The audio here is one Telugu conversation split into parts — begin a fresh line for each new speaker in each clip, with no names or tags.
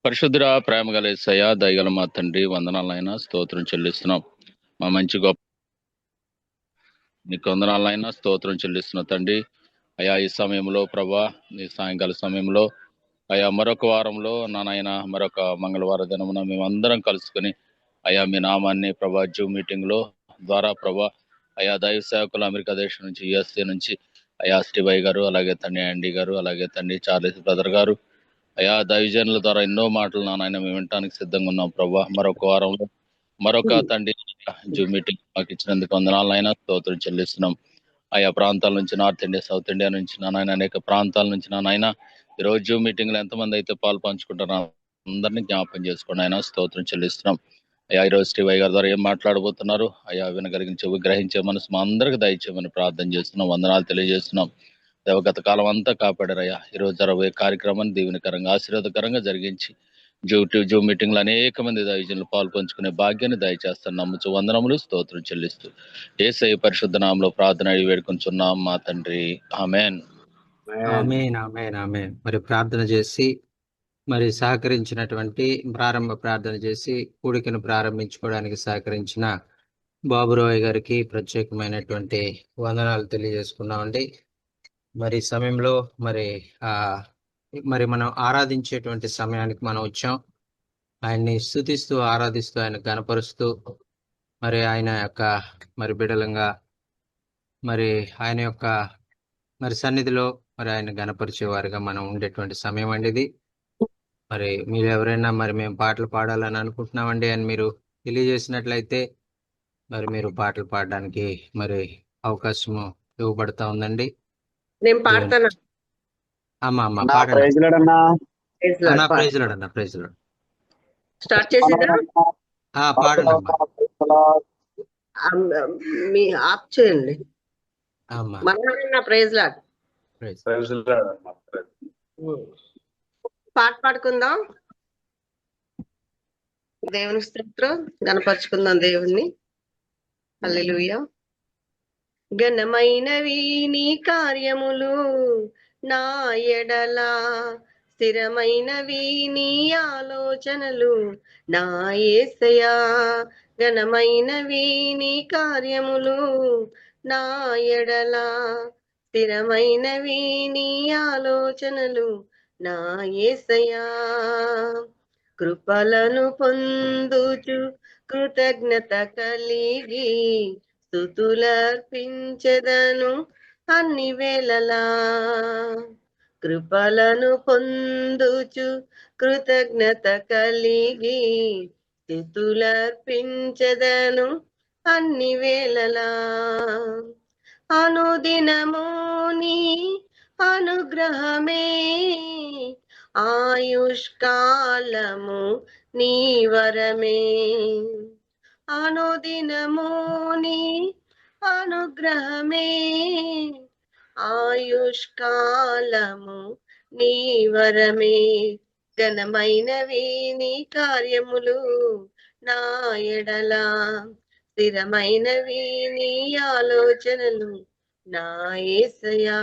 పరిశుద్ధుడ ప్రేమ గల యేసయ్య, దయగల మా తండ్రి, వందనాలైనా స్తోత్రం చెల్లిస్తున్నాం. మా మంచి గొప్ప నీకు వందనాలైనా స్తోత్రం చెల్లిస్తున్న తండ్రి. అయా ఈ సమయంలో ప్రభా, ఈ సాయంకాల సమయంలో అయా మరొక వారంలో నాయన మరొక మంగళవార దినమున మేమందరం కలుసుకుని అయా మీ నామాన్ని ప్రభా జూమ్ మీటింగ్ లో ద్వారా ప్రభా అయా దైవ సేవకులు అమెరికా దేశం నుంచి యుఎస్ఏ నుంచి అయా స్టివై గారు, అలాగే తండ్రి యాండీ గారు, అలాగే తండ్రి చార్లెస్ బ్రదర్ గారు, అయా దైవజనుల ద్వారా ఎన్నో మాటలు నాయన మేము వినటానికి సిద్ధంగా ఉన్నాం ప్రభా. మరొక వారంలో మరొక తండ్రి జూమ్ మీటింగ్ మాకు ఇచ్చినందుకు వందనాలైనా స్తోత్రం చెల్లిస్తున్నాం. ఆయా ప్రాంతాల నుంచి నార్త్ ఇండియా, సౌత్ ఇండియా నుంచి నాయన అనేక ప్రాంతాల నుంచి నాయన ఈ రోజు జూమ్ మీటింగ్ లో ఎంతమంది అయితే పాలు పంచుకుంటున్నారో అందరినీ జ్ఞాపకం చేసుకోండి ఆయన స్తోత్రం చెల్లిస్తున్నాం. అయ్యా ఈరోజు శ్రీవై గారి ద్వారా ఏం మాట్లాడబోతున్నారు అయ్యా వినగలిగిన చెవి గ్రహించే మనసు మా అందరికి దయచేయమని ప్రార్థన చేస్తున్నాం, వందనాలు తెలియజేస్తున్నాం. గత కాలం అంతా కాపాడారయ్యా. ఈరోజు జరగబోయే కార్యక్రమాన్ని దీవెనకరంగా ఆశీర్వాదకరంగా జరిగించి జూమ్ మీటింగ్ లో అనేక మంది దైవజనులు పాలు పంచుకునే భాగ్యాన్ని దయచేస్తాను నమ్ముచు వందనములు స్తోత్రం చెల్లిస్తూ యేసయ్య పరిశుద్ధ నామములో ప్రార్థన అడిగి వేడుకొంచున్నాం మా తండ్రి, ఆమేన్.
ఆమేన్ ఆమేన్ ఆమేన్. మరి ప్రార్థన చేసి మరి సహకరించినటువంటి ప్రారంభ ప్రార్థన చేసి కూడికను ప్రారంభించుకోవడానికి సహకరించిన బాబురాయ్ గారికి ప్రత్యేకమైనటువంటి వందనాలు తెలియజేసుకున్నామండి. మరి సమయంలో మరి మనం ఆరాధించేటువంటి సమయానికి మనం వచ్చాం. ఆయన్ని స్తుతిస్తూ ఆరాధిస్తూ ఆయన గణపరుస్తూ మరి ఆయన యొక్క మరి బిడలంగా మరి ఆయన యొక్క మరి సన్నిధిలో మరి ఆయన గణపరిచేవారుగా మనం ఉండేటువంటి సమయం అండి ఇది. మరి మీరు ఎవరైనా మరి మేము పాటలు పాడాలని అనుకుంటున్నామండి అని మీరు తెలియజేసినట్లయితే మరి మీరు పాటలు పాడడానికి మరి అవకాశం ఇవ్వబడతా ఉందండి.
నేను పాడతాను.
అమ్మా పాడండి. ప్రైజ్ లార్డ్ అన్న, ప్రైజ్ లార్డ్.
స్టార్ట్ చేసేదా?
పాడండి అమ్మా.
మీ ఆప్ చేయండి
అమ్మా.
మన ప్రైజ్ లార్డ్. పాట పాడుకుందాం, దేవుని స్తోత్రం, గణపరుచుకుందాం దేవుణ్ణి. హల్లెలూయా. ఘనమైనవి నీ కార్యములు నా ఎడల, స్థిరమైనవి నీ ఆలోచనలు నా యేసయ్యా. ఘనమైనవి నీ కార్యములు నా ఎడల, స్థిరమైనవి నీ ఆలోచనలు నా యేసయ్యా. కృపలను పొందుచు కృతజ్ఞత కలిగి స్తుతులర్పించెదను అన్ని వేళలా. కృపలను పొందుచు కృతజ్ఞత కలిగి స్తుతులర్పించెదను అన్ని వేళలా. అనుదినము నీ అనుగ్రహమే, ఆయుష్కాలము నీ వరమే. అనుదినము నీ అనుగ్రహమే, ఆయుష్కాలము నీ వరమే. ఘనమైనవి నీ కార్యములు నా ఎడల, స్థిరమైనవి నీ ఆలోచనలు నా యేసయ్యా.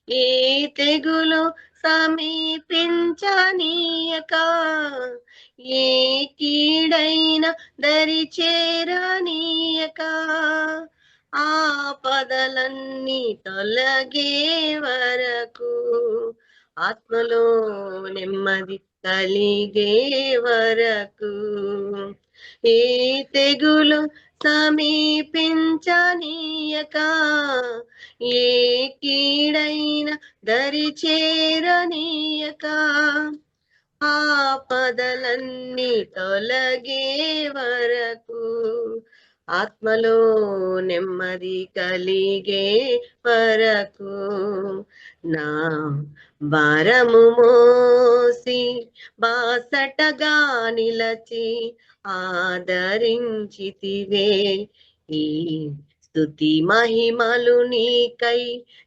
ఏ తెగులు సమీపించనీయక, ఏ కీడైన దరి చేరనీయక, ఆపదలన్నీ తొలగే వరకు, ఆత్మలో నెమ్మది కలిగే వరకు, ఏ తెగులు సమీపించనీయక, ఏ కీడైన దరి చేరనీయక, ఆపదలన్నీ తొలగే వరకు, ఆత్మలో నెమ్మది కలిగే వరకు, నా భారము మోసి బాసటగా నిలచి ఆదరించితివే. ఈ స్తుతి మహిమలు నీకై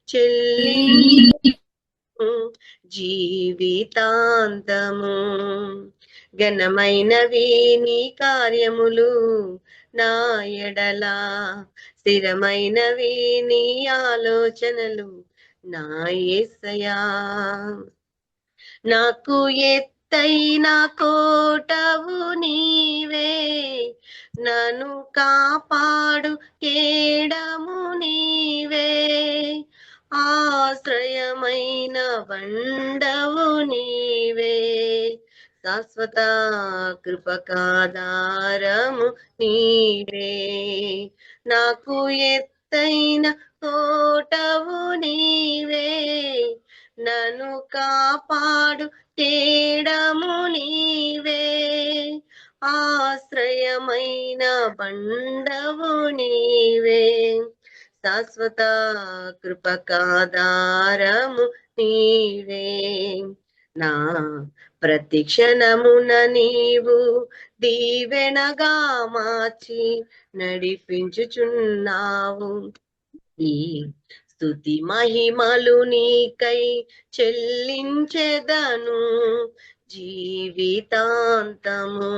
చెల్లించు జీవితాంతము. ఘనమైనవి నీ కార్యములు నా ఎడల, స్థిరమైనవి నీ ఆలోచనలు నా యేసయ్యా. నాకు ఎత్తైన కోటవు నీవే, నన్ను కాపాడు కేడము నీవే, ఆశ్రయమైన బండవు నీవే, శాశ్వత కృపకాధారము నీవే, నాకు ఎత్తైన కోటవు నీవే, నన్ను కాపాడు కేడము నీవే, ఆశ్రయమైన బండవు నీవే, శాశ్వత కృపకాధారము నీవే, నా ప్రతి క్షణమున నీవు దీవెనగా మార్చి నడిపించుచున్నావు, ఈ స్తుతి మహిమలు నీకై చెల్లించెదను జీవితాంతము,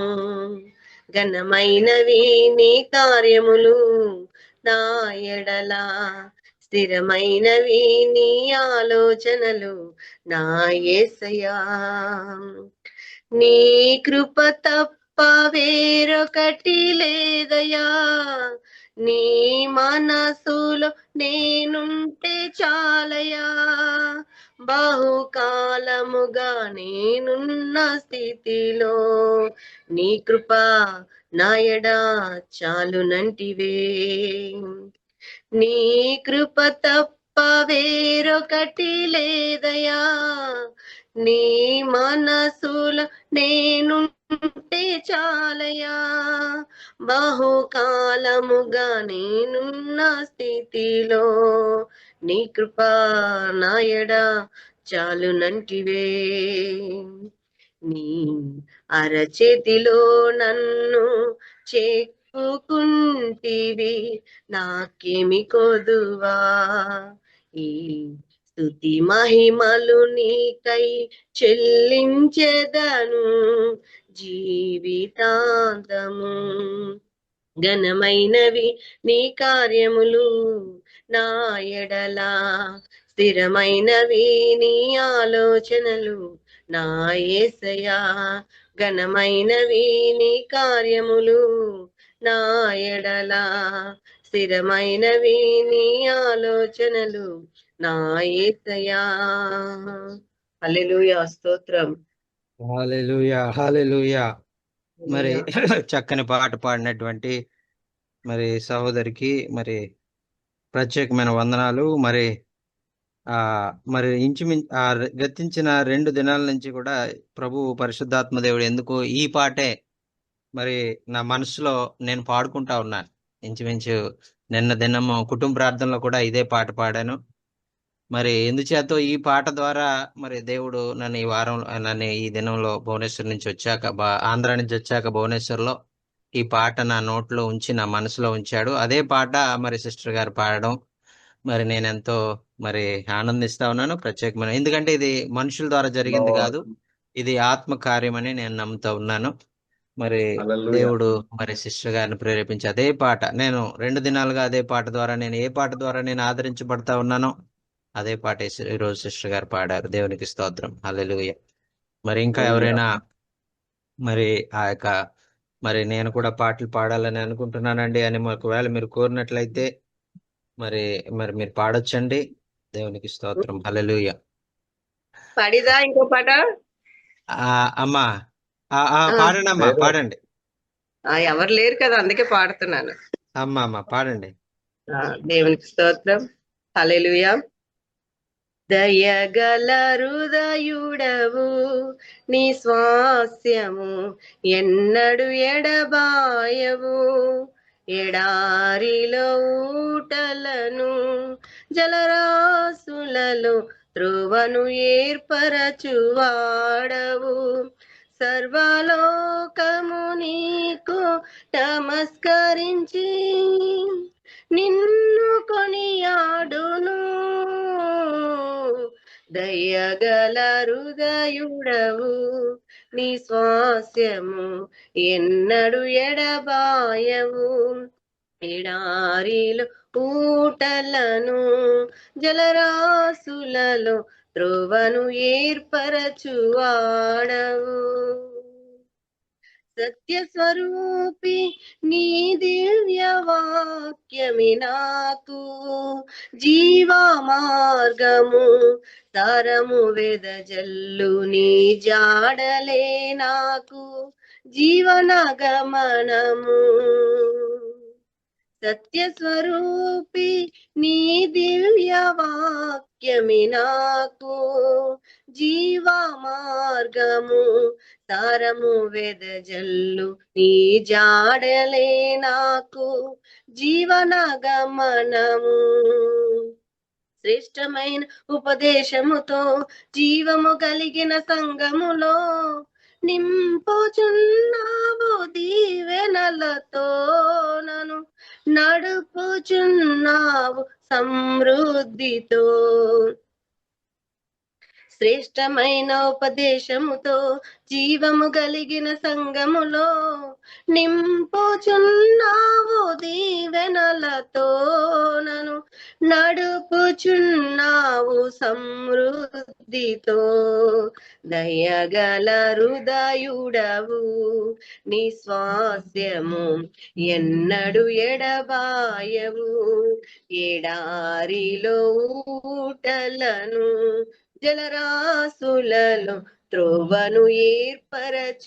ఘనమైనవి నీ కార్యములు నా ఎడల, స్థిరమైనవి నీ ఆలోచనలు నా యేసయ్యా, నీ కృప తప్ప వేరొకటి లేదయా, నీ మనసులో నేనుంటే చాలయా, బహుకాలముగా నేనున్న స్థితిలో నీ కృప నాయడా చాలునంటివే, నీ కృప తప్ప వేరొకటి లేదయా, నీ మనసులో నేనుంటే చాలయా, బహుకాలముగా నేనున్న స్థితిలో నీ కృప నాయడా చాలునంటివే, నీ అరచేతిలో నన్ను చెక్కుకుంటివి, నాకేమి కొదువా, ఈ స్తుతి మహిమలు నీకై చెల్లించెదను జీవితాంతము, ఘనమైనవి నీ కార్యములు నా ఎడల, స్థిరమైనవి నీ ఆలోచనలు నా యేసయ్యా, ఘనమైనవి నీ కార్యములు నా ఎడల, స్థిరమైనవి నీ ఆలోచనలు నా యేసయ్యా. హల్లెలూయా, స్తోత్రం.
హల్లెలూయా, హల్లెలూయా. మరి చక్కని పాట పాడినటువంటి మరి సహోదరికి మరి ప్రత్యేకమైన వందనాలు. మరి మరి గతించిన 2 దినాల నుంచి కూడా ప్రభు పరిశుద్ధాత్మ దేవుడు ఎందుకు ఈ పాటే మరి నా మనసులో నేను పాడుకుంటా ఉన్నాను. ఇంచుమించు నిన్న దినము కుటుంబ ప్రార్థనలో కూడా ఇదే పాట పాడాను. మరి ఎందుచేతో ఈ పాట ద్వారా మరి దేవుడు నన్ను ఈ దినంలో భువనేశ్వర్ నుంచి వచ్చాక ఆంధ్ర నుంచి వచ్చాక భువనేశ్వర్లో ఈ పాట నా నోట్లో ఉంచి నా మనసులో ఉంచాడు. అదే పాట మరి సిస్టర్ గారు పాడడం మరి నేను ఎంతో మరి ఆనందిస్తా ఉన్నాను. ప్రత్యేకమైన, ఎందుకంటే ఇది మనుషుల ద్వారా జరిగింది కాదు, ఇది ఆత్మ కార్యమని నేను నమ్ముతా ఉన్నాను. మరి దేవుడు మరి సిస్టర్ గారిని ప్రేరేపించి అదే పాట నేను 2 దినాలుగా అదే పాట ద్వారా నేను ఏ పాట ద్వారా నేను ఆదరించబడతా ఉన్నానో అదే పాట ఈరోజు సిస్టర్ గారు పాడారు. దేవునికి స్తోత్రం, హల్లెలూయా. మరి ఇంకా ఎవరైనా మరి మరి నేను కూడా పాటలు పాడాలని అనుకుంటున్నానండి అని ఒకవేళ మీరు కోరినట్లయితే మరి మీరు పాడొచ్చండి. దేవునికి స్తోత్రం, హల్లెలూయా.
పాడిదా ఇంకో పాట?
అమ్మా పాడండి అమ్మా, పాడండి.
ఎవరు లేరు కదా, అందుకే పాడుతున్నాను.
అమ్మా పాడండి.
దేవునికి స్తోత్రం, హల్లెలూయా. దయగల హృదయుడవు నీ స్వాస్యము ఎన్నడు ఎడబాయవు, ఎడారిలో ఊటలను జలరాసులలో త్రువను ఏర్పరచువాడవు, సర్వలోకము నీకు నమస్కరించి నిన్ను కొనియాడును, దయగల హృదయుడవు నీ స్వాస్యము ఎన్నడు ఎడబాయవు, ఎడారిలో ఊటలను జలరాసులలో త్రోవను ఏర్పరచువాడవు. సత్య స్వరూపి నీ దివ్య వాక్యమి నాకు జీవ మార్గము, తరము వెదజల్లు నీ జాడలే నాకు జీవన గమనము. సత్య స్వరూపి నీ దివ్య వాక్యమి నాకు జీవ మార్గము, తారము వెదజల్లు నీ జాడలే నాకు జీవన గమనము. శ్రేష్టమైన ఉపదేశముతో జీవము కలిగిన సంఘములో నింపుచున్నావు దీవెనలతో, నన్ను నడుపుచున్నావు సమృద్ధితో. శ్రేష్టమైన ఉపదేశముతో జీవము కలిగిన సంఘములో నింపుచున్నావు దీవెనలతో, నన్ను నడుపుచున్నావు సమృద్ధితో. దయగల హృదయుడవు నీ స్వాస్యము ఎన్నడు ఎడబాయవు. ఎడారిలో ఊటలను జలరాసులలో త్రోవను ఏర్పరచువాడవు.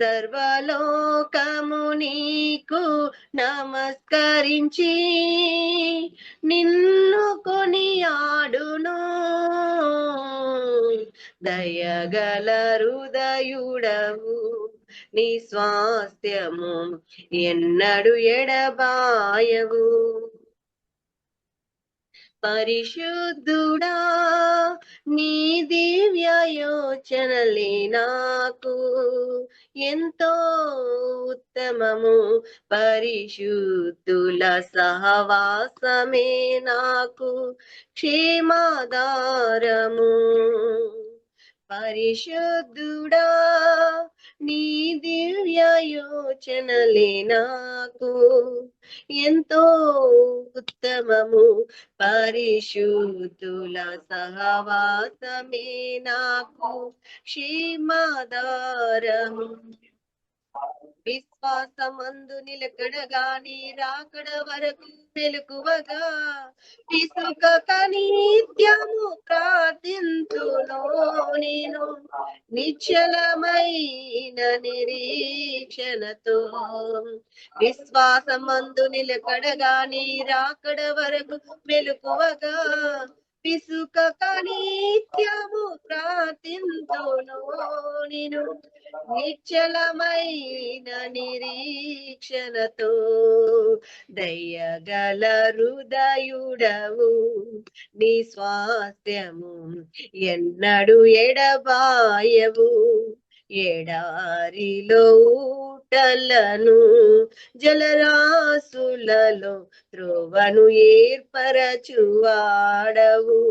సర్వలోకము నీకు నమస్కరించి నిన్ను కొనియాడును. దయగల హృదయుడవు నీ స్వాస్థ్యము ఎన్నడు ఎడబాయవు. పరిశుద్ధుడా నీ దివ్య యోచనలే నాకు ఎంతో ఉత్తమము. పరిశుద్ధుల సహవాసమే నాకు క్షేమాధారము. పరిశుద్ధుడా నీ దివ్య యోచనలే నాకు ఎంతో ఉత్తమము. పరిశుద్ధుల సహవాసమే నాకు క్షేమాధారము. విశ్వాసమందు నిలకడగా నీ రాకడ వరకు మెలకువగా విసుకక నిత్యము ప్రార్థింతును నేను నిశ్చలమైన నిరీక్షణతో. విశ్వాసమందు నిలకడగా నీ రాకడ వరకు మెలకువగా విసుకక నిత్యము ప్రార్థింతును నేను నిశ్చలమైన నిరీక్షణతో. దయగల హృదయుడవు నీ స్వాస్థ్యము ఎన్నడు ఎడబాయవు. ఎడారిలో ఊటలను జలరాసులలో త్రోవను ఏర్పరచువాడవు.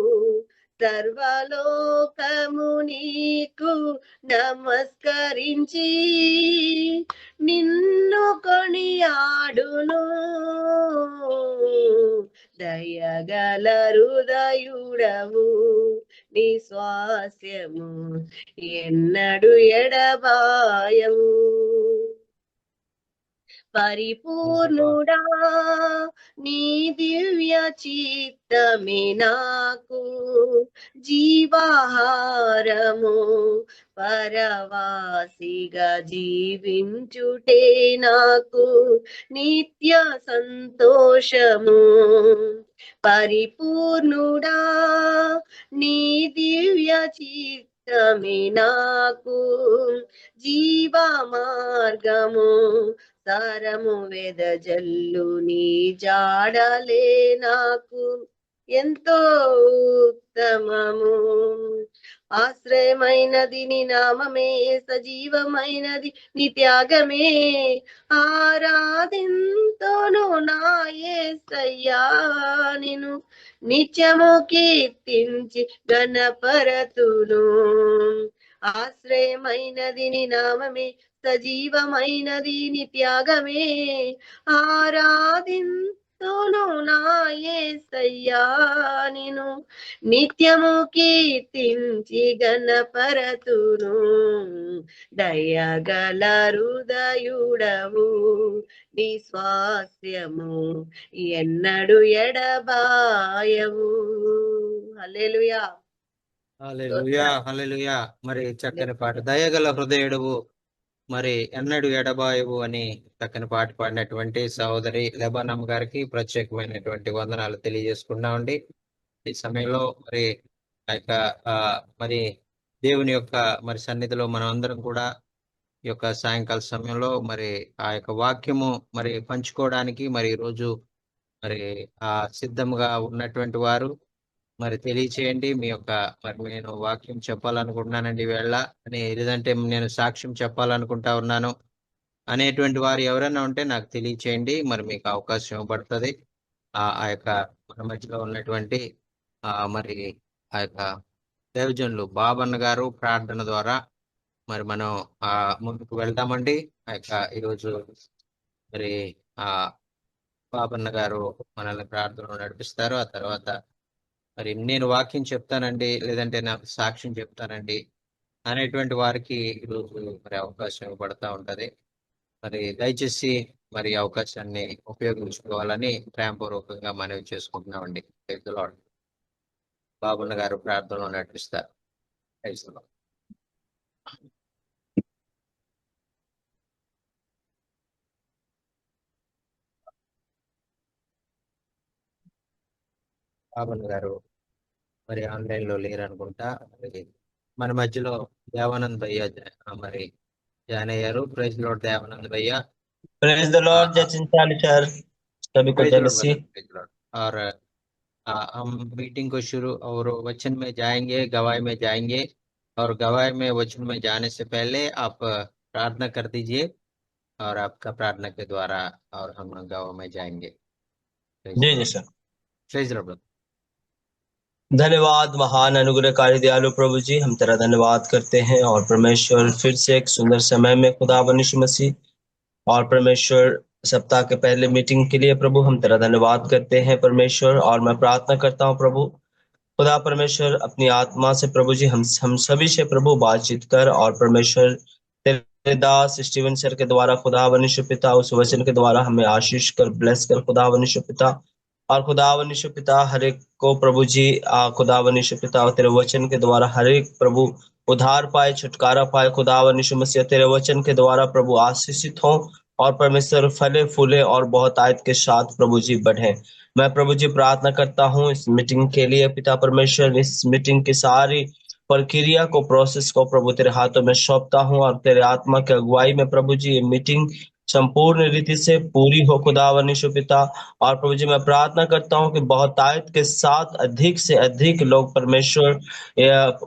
సర్వలోకము నీకు నమస్కరించి నిన్ను కొనియాడును. దయగల హృదయుడవు నీ స్వాస్యము ఎన్నడు ఎడబాయవు. పరిపూర్ణుడా నీ దివ్య చిత్తమే నాకు జీవాహారము. పరవాసిగా జీవించుటే నాకు నిత్య సంతోషము. పరిపూర్ణుడా నీ దివ్య చిత్తమే నాకు జీవ మార్గము. సారము వెదజల్లు నీ జాడలే నాకు ఎంతో ఉత్తమము. ఆశ్రయమైనది నీ నామమే, సజీవమైనది నీ త్యాగమే. ఆరాధింతును నా యేసయ్యా నిన్ను నిత్యము కీర్తించి గణపరతును. ఆశ్రయమైనది నీ నామమే, సజీవమైనది నీ త్యాగమే. ఆరాధింతును స్తుతిస్తూను నా యేసయ్యా నిను నిత్యము కీర్తించి గణపరతును దయగల హృదయుడవు నీ స్వాస్యము ఎన్నడు ఎడబాయవు. హల్లెలూయా.
హల్లెలూయా, హల్లెలూయా. మరి చక్కని పాట, దయగల హృదయుడువు మరి ఎన్నడు ఎడబాయవు అని చక్కని పాట పాడినటువంటి సహోదరి లెబానమ్మ గారికి ప్రత్యేకమైనటువంటి వందనాలు తెలియజేసుకున్నామండి. ఈ సమయంలో మరి ఆ యొక్క మరి దేవుని యొక్క మరి సన్నిధిలో మనం అందరం కూడా ఈ యొక్క సాయంకాల సమయంలో మరి ఆ యొక్క వాక్యము మరి పంచుకోవడానికి మరి ఈరోజు మరి సిద్ధంగా ఉన్నటువంటి వారు మరి తెలియచేయండి. మీ యొక్క మరి నేను వాక్యం చెప్పాలనుకుంటున్నానండి వేళ అని, లేదంటే నేను సాక్ష్యం చెప్పాలనుకుంటా ఉన్నాను అనేటువంటి వారు ఎవరైనా ఉంటే నాకు తెలియచేయండి. మరి మీకు అవకాశం ఇవ్వబడుతుంది. ఆ యొక్క మన మధ్యలో ఉన్నటువంటి మరి ఆ యొక్క దైవజనులు బాబన్న గారు ప్రార్థన ద్వారా మరి మనం ముందుకు వెళ్దామండి. ఆ యొక్క ఈరోజు మరి బాబన్న గారు మనల్ని ప్రార్థనలో నడిపిస్తారు. ఆ తర్వాత మరి నేను వాక్యం చెప్తానండి, లేదంటే నాకు సాక్ష్యం చెప్తానండి అనేటువంటి వారికి ఈరోజు మరి అవకాశం ఇవ్వబడతా ఉంటది. మరి దయచేసి మరి అవకాశాన్ని ఉపయోగించుకోవాలని ప్రేమపూర్వకంగా మనవి చేసుకుంటున్నామండి. Praise the Lord. Babanna garu ప్రార్థనలో నడిపిస్తారు. Praise the Lord. Babanna garu మరి ఆన్లైన్ లో లేరు అనుకుంటా. మన మధ్యలో దేవానంద్ భయ్య మరి జాయిన్ అయ్యారు. ప్రైజ్ ది లార్డ్ దేవానంద్ భయ్య.
प्रेज द लॉर्ड जचिन चाली सर सभी को जय मसीह।
और हम मीटिंग को शुरू और वचन में जाएंगे, गवाही में जाएंगे, और गवाही में वचन में जाने से पहले आप प्रार्थना कर दीजिए और आपका प्रार्थना के द्वारा और हम गवाही में जाएंगे।
जी जी सर।
Praise the Lord.
धन्यवाद महान अनुग्रहकारी दयालु प्रभु जी, हम तेरा धन्यवाद करते हैं और परमेश्वर फिर से एक सुंदर समय में खुदा यीशु मसीह और परमेश्वर सप्ताह के पहले मीटिंग के लिए प्रभु हम तेरा धन्यवाद करते हैं परमेश्वर। और मैं प्रार्थना करता हूं प्रभु खुदा परमेश्वर अपनी आत्मा से प्रभु जी हम सभी से प्रभु बातचीत कर, और परमेश्वर तेरे दास स्टीवन सर के द्वारा खुदा यीशु पिता उस वचन के द्वारा हमें आशीष कर ब्लेस कर खुदा यीशु पिता। और खुदा यीशु पिता हर एक को प्रभु जी खुदा यीशु पिता तेरे वचन के द्वारा हर एक प्रभु उद्धार पाए, छुटकारा पाए खुदा यीशु मसीह। तेरे वचन के द्वारा प्रभु आशीषित हो और परमेश्वर फले फूले और बहुत आयत के साथ प्रभु जी बढ़े। मैं प्रभु जी प्रार्थना करता हूँ इस मीटिंग के लिए पिता परमेश्वर। इस मीटिंग की सारी प्रक्रिया को, प्रोसेस को प्रभु तेरे हाथों में सौंपता हूँ, और तेरे आत्मा की अगुवाई में प्रभु जी ये मीटिंग संपूर्ण रीति से पूरी हो खुदा यीशु पिता। और प्रभु जी मैं प्रार्थना करता हूँ कि बहुत आयत के साथ अधिक से अधिक लोग परमेश्वर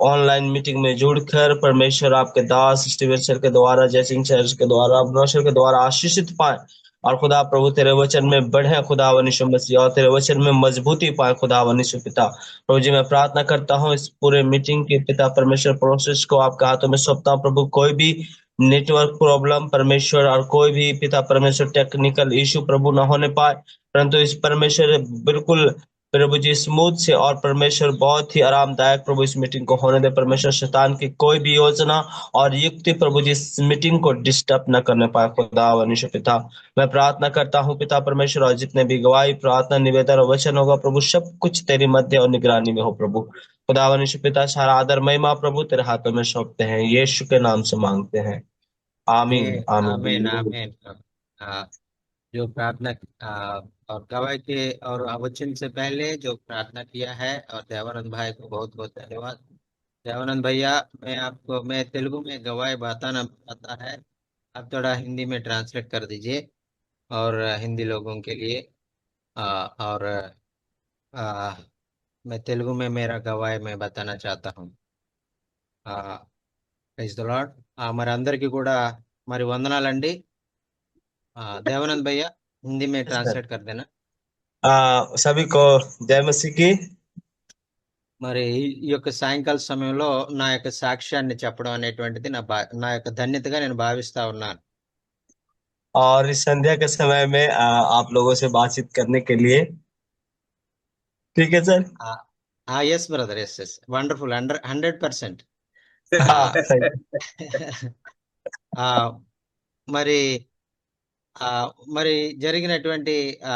ऑनलाइन मीटिंग में जुड़कर परमेश्वर आपके दास स्टीवन सर के द्वारा, जयसिंह सर के द्वारा, अभिनव के द्वारा आशीषित पाए, और खुदा प्रभु तेरे वचन में बढ़े खुदा यीशु मसीह, और तेरे वचन में मजबूती पाए खुदा यीशु पिता। प्रभु जी मैं प्रार्थना करता हूँ इस पूरे मीटिंग के पिता परमेश्वर प्रोसेस को आपके हाथों में सौंपता हूँ प्रभु। कोई भी नेटवर्क प्रॉब्लम परमेश्वर और कोई भी पिता परमेश्वर टेक्निकल इशू प्रभु न होने पाए, परंतु इस परमेश्वर बिल्कुल प्रभु जी स्मूथ से और परमेश्वर बहुत ही आरामदायक प्रभु इस मीटिंग को होने दे परमेश्वर। शैतान की कोई भी योजना और युक्ति प्रभु जी इस मीटिंग को डिस्टर्ब न करने पाए खुदा यीशु पिता। मैं प्रार्थना करता हूँ पिता परमेश्वर, और जितने भी गवाही प्रार्थना निवेदन और वचन होगा प्रभु सब कुछ तेरी मध्य और निगरानी में हो प्रभु खुदा यीशु पिता। सारा आदर महिमा प्रभु तेरे हाथों में सौंपते हैं, यीशु के नाम से मांगते हैं, आमीन
आमीन
आमीन।
आमीन। जो प्रार्थना और गवाही के और वचन से पहले जो प्रार्थना किया है, और देवानंद भाई को बहुत बहुत धन्यवाद। देवानंद भैया मैं तेलुगु में गवाही बताना आता है, आप थोड़ा हिंदी में ट्रांसलेट कर दीजिए और हिंदी लोगों के लिए। और मैं तेलुगु में मेरा गवाही मैं बताना चाहता हूँ। Praise the Lord. మరి అందరికీ కూడా మరి వందనాలండి। देवानंद भैया हिंदी में ट्रांसलेट कर देना।
सभी को जय मसीह की।
మరి ఈ యొక్క సాయంకాల సమయంలో నా యొక్క సాక్ష్యాన్ని చెప్పడం అనేటువంటిది నా యొక్క ధన్యతగా నేను భావిస్తా ఉన్నాను।
और इस संध्या के समय में आप लोगों से बातचीत करने के लिए। ठीक है sir.
Yes brother, yes wonderful, 100%.
हाँ, thank
మరి ఆ, మరి జరిగినటువంటి ఆ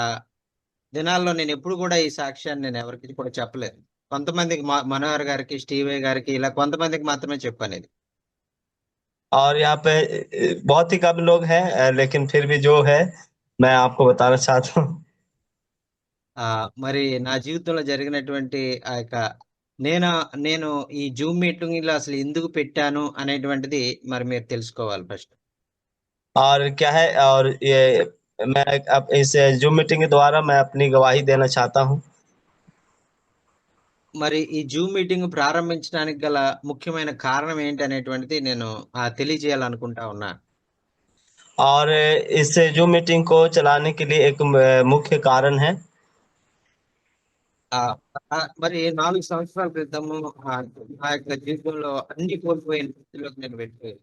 దినాల్లో నేను ఎప్పుడు కూడా ఈ సాక్ష్యాన్ని నేను ఎవరికి కూడా చెప్పలేదు. కొంతమందికి మనోహర్ గారికి, స్టీవే గారికి, ఇలా కొంతమందికి మాత్రమే చెప్పాను ఇది.
और यहाँ पे बहुत ही कम लोग हैं, लेकिन फिर भी जो है मैं आपको बताना चाहता हूँ।
మరి నా జీవితంలో జరిగినటువంటి ఆ యొక్క నేను నేను ఈ జూమ్ మీటింగ్ లో అసలు ఎందుకు పెట్టాను అనేటువంటిది మరి మీరు తెలుసుకోవాలి ఫస్ట్.
और क्या है, और ये मैं अब इस जूम मीटिंग के द्वारा मैं अपनी गवाही देना चाहता हूँ।
మరి ఈ జూమ్ మీటింగ్ ప్రారంభించడానికి గల ముఖ్యమైన కారణం ఏంటి అనేటువంటిది నేను తెలియజేయాలనుకుంటా ఉన్నా.
और इस जूम मीटिंग को चलाने के लिए एक मुख्य कारण है।
మరి 4 సంవత్సరాల క్రితము నా యొక్క జీవితంలో అన్ని కోల్పోయిన స్థితిలోకి నేను వెళ్ళిపోయాను.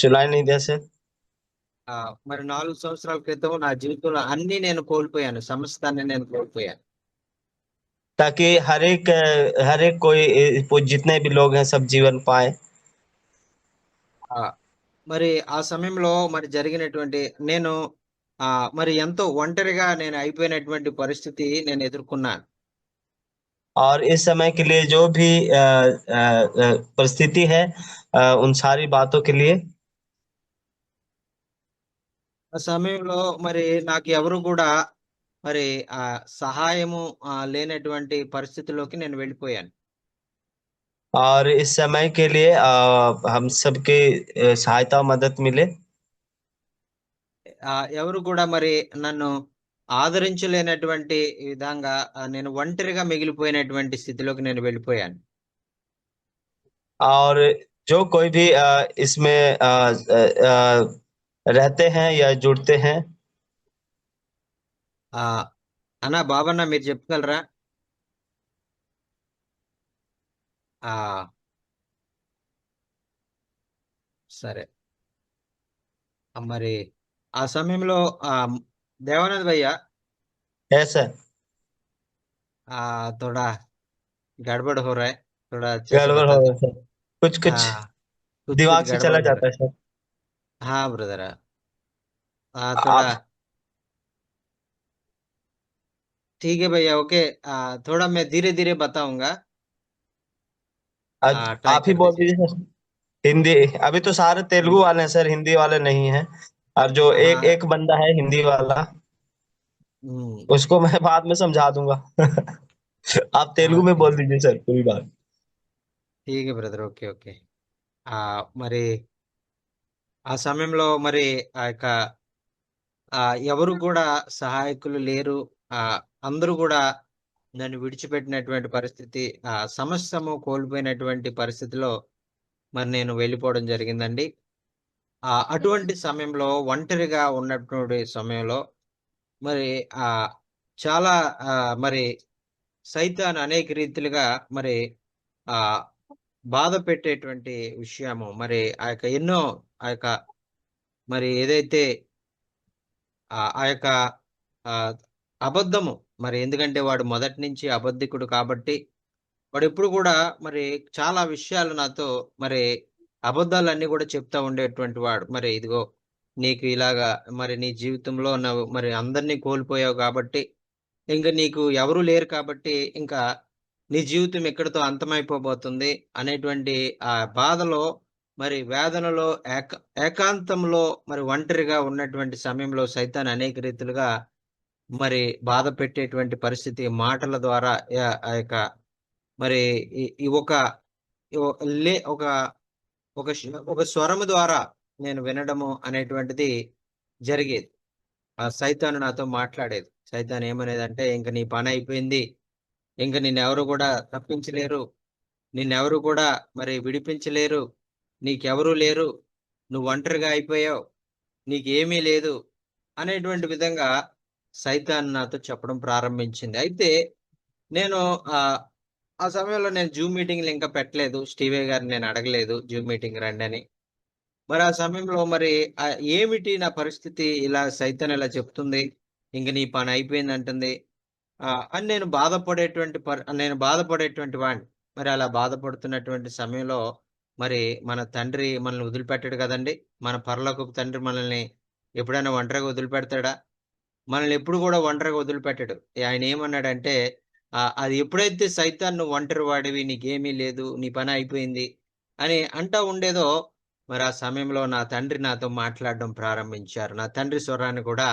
सुनाई नहीं दिया सर।
మరి 4 సంవత్సరాల క్రితం నా జీవితంలో అన్ని నేను కోల్పోయాను, సమస్తాన్ని నేను కోల్పోయాను.
ताकि हर एक कोई जितने भी लोग हैं सब जीवन पाए।
మరి ఆ సమయంలో మరి జరిగినటువంటి నేను మరి ఎంతో ఒంటరిగా నేను అయిపోయినటువంటి పరిస్థితి నేను ఎదుర్కొన్నాను.
और इस समय के लिए जो भी परिस्थिति है, उन सारी बातों के लिए।
ఆ సమయంలో మరి నాకు ఎవరు కూడా మరి సహాయము లేనటువంటి పరిస్థితిలోకి నేను వెళ్ళిపోయాను.
और इस समय के लिए हम सबके सहायता मदद मिले।
ఎవరు కూడా మరి నన్ను ఆదరించలేనటువంటి విధంగా నేను ఒంటరిగా మిగిలిపోయినటువంటి స్థితిలోకి నేను వెళ్ళిపోయాను.
और जो कोई भी इसमें रहते हैं या जुड़ते हैं।
అన్నా బాబన్న మీరు చెప్పగలరా? సరే, మరి ఆ సమయంలో దేవానంద్ భయ్య
ऐसा
थोड़ा गड़बड़ हो रहा है, थोड़ा अच्छे से
गड़बड़
बता
हो
दो।
रहा है सर, कुछ कुछ
कुछ
दिमाग से
गड़बड़
चला
हो रहा
जाता है सर।
है। हाँ ब्रदर, थोड़ा
आप
ठीक है भैया, ओके। थोड़ा मैं धीरे धीरे बताऊंगा, ट्राई
आप ही
कर
बोल
दीजिए।
दीजिए सर। हिंदी अभी तो सारे तेलुगु वाले हैं सर, हिंदी वाले नहीं हैं। और जो एक
हाँ,
एक बंदा है हिंदी वाला, उसको मैं बाद में समझा दूंगा। आप तेलुगु में बोल दीजिए सर पूरी बात।
ठीक है ब्रदर, ओके ओके। మరి ఆ సమయంలో మరి ఆ యొక్క ఎవరు కూడా సహాయకులు లేరు. అందరూ కూడా నన్ను విడిచిపెట్టినటువంటి పరిస్థితి, సమస్తము కోల్పోయినటువంటి పరిస్థితిలో మరి నేను వెళ్ళిపోవడం జరిగిందండి. అటువంటి సమయంలో ఒంటరిగా ఉన్నటువంటి సమయంలో మరి చాలా మరి సైతాను అనేక రీతిలుగా మరి ఆ బాధ పెట్టేటువంటి విషయము మరి ఆ యొక్క ఎన్నో ఆ యొక్క మరి ఏదైతే ఆ యొక్క అబద్ధము, మరి ఎందుకంటే వాడు మొదటి నుంచి అబద్ధికుడు కాబట్టి వాడు ఎప్పుడు కూడా మరి చాలా విషయాలు నాతో మరి అబద్ధాలన్నీ కూడా చెప్తా ఉండేటువంటి వాడు. మరి ఇదిగో నీకు ఇలాగా మరి నీ జీవితంలో మరి అందరినీ కోల్పోయావు కాబట్టి, ఇంకా నీకు ఎవరు లేరు కాబట్టి ఇంకా నీ జీవితం ఎక్కడితో అంతమైపోబోతుంది అనేటువంటి ఆ బాధలో మరి వేదనలో ఏకాంతంలో మరి ఒంటరిగా ఉన్నటువంటి సమయంలో సైతాన్ అనేక రీతిలుగా మరి బాధ పెట్టేటువంటి పరిస్థితి మాటల ద్వారా ఆ యొక్క మరి ఈ ఒక ఒక స్వరము ద్వారా నేను వినడము అనేటువంటిది జరిగేది. ఆ సైతాను నాతో మాట్లాడేది. సైతాన్ ఏమనేదంటే, ఇంక నీ పని అయిపోయింది, ఇంక నిన్నెవరు కూడా తప్పించలేరు, నిన్నెవరు కూడా మరి విడిపించలేరు, నీకెవరూ లేరు, నువ్వు ఒంటరిగా అయిపోయావు, నీకేమీ లేదు అనేటువంటి విధంగా సైతాన్ నాతో చెప్పడం ప్రారంభించింది. అయితే నేను ఆ సమయంలో నేను జూమ్ మీటింగ్లు ఇంకా పెట్టలేదు. స్టీవే గారిని నేను అడగలేదు జూమ్ మీటింగ్ రండి అని. మరి ఆ సమయంలో మరి ఏమిటి నా పరిస్థితి, ఇలా సైతాన్ ఇలా చెప్తుంది, ఇంక నీ పని అయిపోయింది అంటుంది అని నేను బాధపడేటువంటి వాడిని. మరి అలా బాధపడుతున్నటువంటి సమయంలో మరి మన తండ్రి మనల్ని వదిలిపెట్టాడు కదండి. మన పరలోకపు తండ్రి మనల్ని ఎప్పుడైనా ఒంటరిగా వదిలిపెడతాడా? మనల్ని ఎప్పుడు కూడా ఒంటరిగా వదిలిపెట్టడు. ఆయన ఏమన్నాడంటే అది ఎప్పుడైతే సైతాన్ నువ్వు ఒంటరి వాడివి, నీకేమీ లేదు, నీ పని అయిపోయింది అని అంటా ఉండేదో, మరి ఆ సమయంలో నా తండ్రి నాతో మాట్లాడడం ప్రారంభించారు. నా తండ్రి స్వరాన్ని కూడా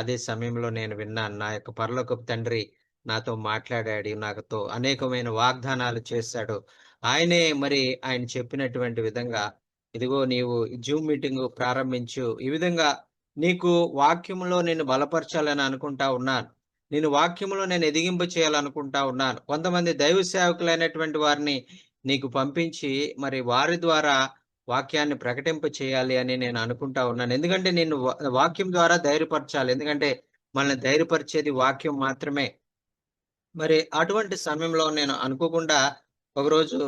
అదే సమయంలో నేను విన్నాను. నా యొక్క పరలోకపు తండ్రి నాతో మాట్లాడాడు. నాతో అనేకమైన వాగ్దానాలు చేశాడు. ఆయనే మరి ఆయన చెప్పినటువంటి విధంగా, ఇదిగో నీవు జూమ్ మీటింగ్ ప్రారంభించు. ఈ విధంగా నీకు వాక్యములో నేను బలపరచాలని అనుకుంటా ఉన్నాను. నేను వాక్యములో నేను ఎదిగింప చేయాలనుకుంటా ఉన్నాను. కొంతమంది దైవ సేవకులైనటువంటి వారిని నీకు పంపించి మరి వారి ద్వారా వాక్యాన్ని ప్రకటింప చేయాలి అని నేను అనుకుంటా ఉన్నాను. ఎందుకంటే నేను వాక్యం ద్వారా ధైర్యపరచాలి. ఎందుకంటే మనల్ని ధైర్యపరిచేది వాక్యం మాత్రమే. మరి అటువంటి సమయంలో నేను అనుకోకుండా ఒకరోజు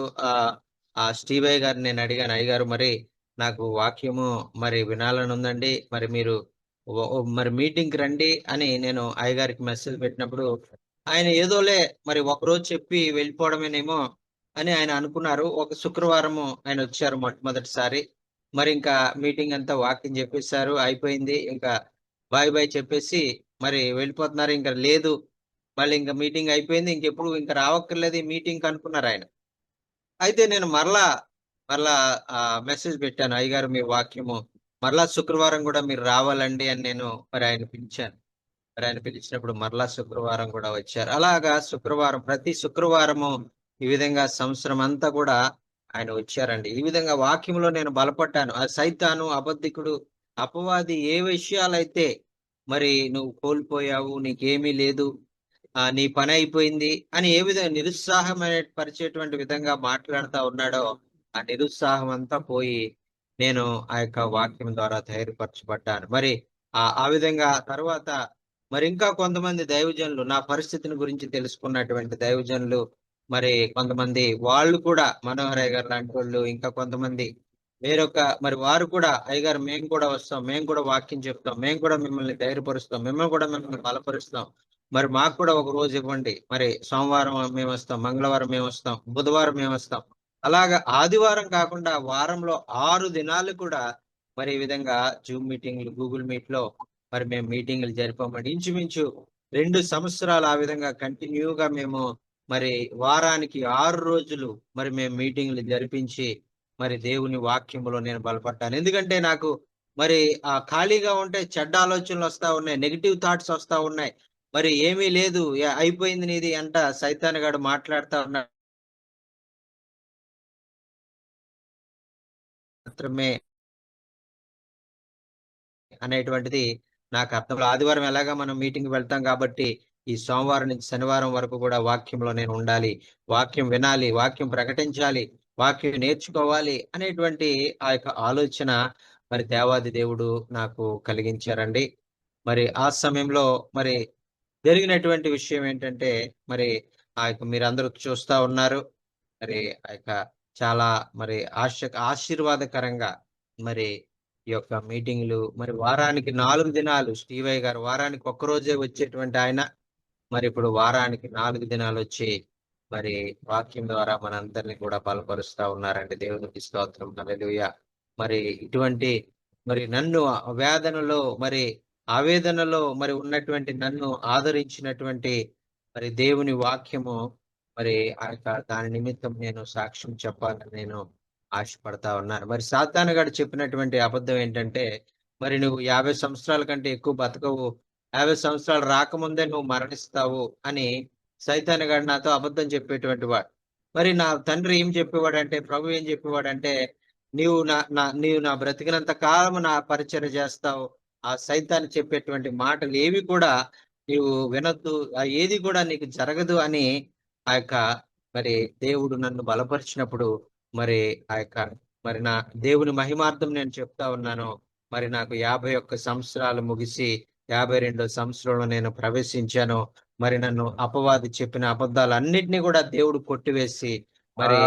స్టీవయ్య గారిని నేను అడిగాను, అయ్యగారు మరి నాకు వాక్యము మరి వినాలని ఉందండి, మరి మీరు మరి మీటింగ్కి రండి అని నేను అయ్యగారికి మెసేజ్ పెట్టినప్పుడు ఆయన ఏదోలే మరి ఒకరోజు చెప్పి వెళ్ళిపోవడమేనేమో అని ఆయన అనుకున్నారు. ఒక శుక్రవారము ఆయన వచ్చారు మొట్టమొదటిసారి. మరి ఇంకా మీటింగ్ అంతా వాక్యం చెప్పేశారు, అయిపోయింది. ఇంకా బాయ్ బాయ్ చెప్పేసి మరి వెళ్ళిపోతున్నారు. ఇంకా లేదు, మళ్ళీ ఇంకా మీటింగ్ అయిపోయింది, ఇంకెప్పుడు ఇంకా రావక్కర్లేదు ఈ మీటింగ్ అనుకున్నారు ఆయన. అయితే నేను మరలా మెసేజ్ పెట్టాను, అయ్యగారు మీ వాక్యము మరలా శుక్రవారం కూడా మీరు రావాలండి అని నేను మరి ఆయన పిలిచాను. మరి ఆయన పిలిచినప్పుడు మరలా శుక్రవారం కూడా వచ్చారు. అలాగా ప్రతి శుక్రవారము ఈ విధంగా సంవత్సరం అంతా కూడా ఆయన వచ్చారండి. ఈ విధంగా వాక్యంలో నేను బలపడ్డాను. ఆ సైతాను, అబద్ధికుడు, అపవాది ఏ విషయాలైతే మరి నువ్వు కోల్పోయావు, నీకేమీ లేదు, నీ పని అయిపోయింది అని ఏ విధంగా నిరుత్సాహమైన పరిచేటువంటి విధంగా మాట్లాడుతా ఉన్నాడో, ఆ నిరుత్సాహం అంతా పోయి నేను ఆ యొక్క వాక్యం ద్వారా ధైర్యపరచబడ్డాను. మరి ఆ విధంగా తర్వాత మరి ఇంకా కొంతమంది దైవజనులు నా పరిస్థితిని గురించి తెలుసుకున్నటువంటి దైవజనులు మరి కొంతమంది వాళ్ళు కూడా మనోహరయ్య గారు లాంటి వాళ్ళు, ఇంకా కొంతమంది వేరొక మరి వారు కూడా, అయ్యగారు మేము కూడా వస్తాం, మేము కూడా వాక్యం చెప్తాం, మేము కూడా మిమ్మల్ని ధైర్యపరుస్తాం, మిమ్మల్ని బలపరుస్తాం, మరి మాకు కూడా ఒక రోజు ఇవ్వండి, మరి సోమవారం మేము వస్తాం, మంగళవారం మేము వస్తాం, బుధవారం మేము వస్తాం. అలాగా ఆదివారం కాకుండా వారంలో 6 దినాలు కూడా మరి ఈ విధంగా జూమ్ మీటింగ్లు, గూగుల్ మీట్ లో మరి మేము మీటింగ్లు జరిపామండి. ఇంచుమించు 2 సంవత్సరాలు ఆ విధంగా కంటిన్యూగా మేము మరి వారానికి 6 రోజులు మరి మేము మీటింగ్లు జరిపించి మరి దేవుని వాక్యములో నేను బలపడ్డాను. ఎందుకంటే నాకు మరి ఖాళీగా ఉంటే చెడ్డ ఆలోచనలు వస్తా ఉన్నాయి, నెగిటివ్ థాట్స్ వస్తా ఉన్నాయి. మరి ఏమీ లేదు, అయిపోయింది నీది అంట సైతాన్ గాడు మాట్లాడుతా ఉన్నాడు మాత్రమే అనేటువంటిది నాకు అర్థం. ఆదివారం ఎలాగా మనం మీటింగ్ వెళ్తాం కాబట్టి ఈ సోమవారం నుంచి శనివారం వరకు కూడా వాక్యంలో నేను ఉండాలి, వాక్యం వినాలి, వాక్యం ప్రకటించాలి, వాక్యం నేర్చుకోవాలి అనేటువంటి ఆ యొక్క ఆలోచన మరి దేవాది దేవుడు నాకు కలిగించారండి. మరి ఆ సమయంలో మరి జరిగినటువంటి విషయం ఏంటంటే మరి ఆ యొక్క మీరందరూ చూస్తా ఉన్నారు, మరి ఆ యొక్క చాలా మరి ఆశీర్వాదకరంగా మరి ఈ యొక్క మీటింగ్లు మరి వారానికి 4 దినాలు, స్టీవయ్య గారు వారానికి ఒక్కరోజే వచ్చేటువంటి ఆయన మరి ఇప్పుడు వారానికి 4 దినాలు వచ్చి మరి వాక్యం ద్వారా మనందరినీ కూడా బలపరుస్తా ఉన్నారండి. దేవునికి స్తోత్రం, హల్లెలూయా. మరి ఇటువంటి మరి నన్ను వేదనలో మరి ఆవేదనలో మరి ఉన్నటువంటి నన్ను ఆదరించినటువంటి మరి దేవుని వాక్యము మరి ఆ యొక్క దాని నిమిత్తం నేను సాక్ష్యం చెప్పాలని నేను ఆశపడతా ఉన్నాను. మరి సాతాను గారు చెప్పినటువంటి అబద్ధం ఏంటంటే, మరి నువ్వు 50 సంవత్సరాల కంటే ఎక్కువ బతకవు, 50 సంవత్సరాలు రాకముందే నువ్వు మరణిస్తావు అని సైతాను గారు నాతో అబద్ధం చెప్పేటువంటి వాడు. మరి నా తండ్రి ఏం చెప్పేవాడంటే, ప్రభు ఏం చెప్పేవాడంటే, నీవు నా బ్రతికినంత కాలం నా పరిచర్య చేస్తావు, ఆ సైతాను చెప్పేటువంటి మాటలు ఏవి కూడా నీవు వినొద్దు, ఏది కూడా నీకు జరగదు అని ఆ యొక్క మరి దేవుడు నన్ను బలపరిచినప్పుడు మరి ఆ యొక్క మరి నా దేవుని మహిమార్థం నేను చెప్తా ఉన్నాను. మరి నాకు 51 సంవత్సరాలు ముగిసి 52వ సంవత్సరంలో నేను ప్రవేశించాను. మరి నన్ను అపవాది చెప్పిన అబద్ధాలన్నిటినీ కూడా దేవుడు కొట్టివేసి మరి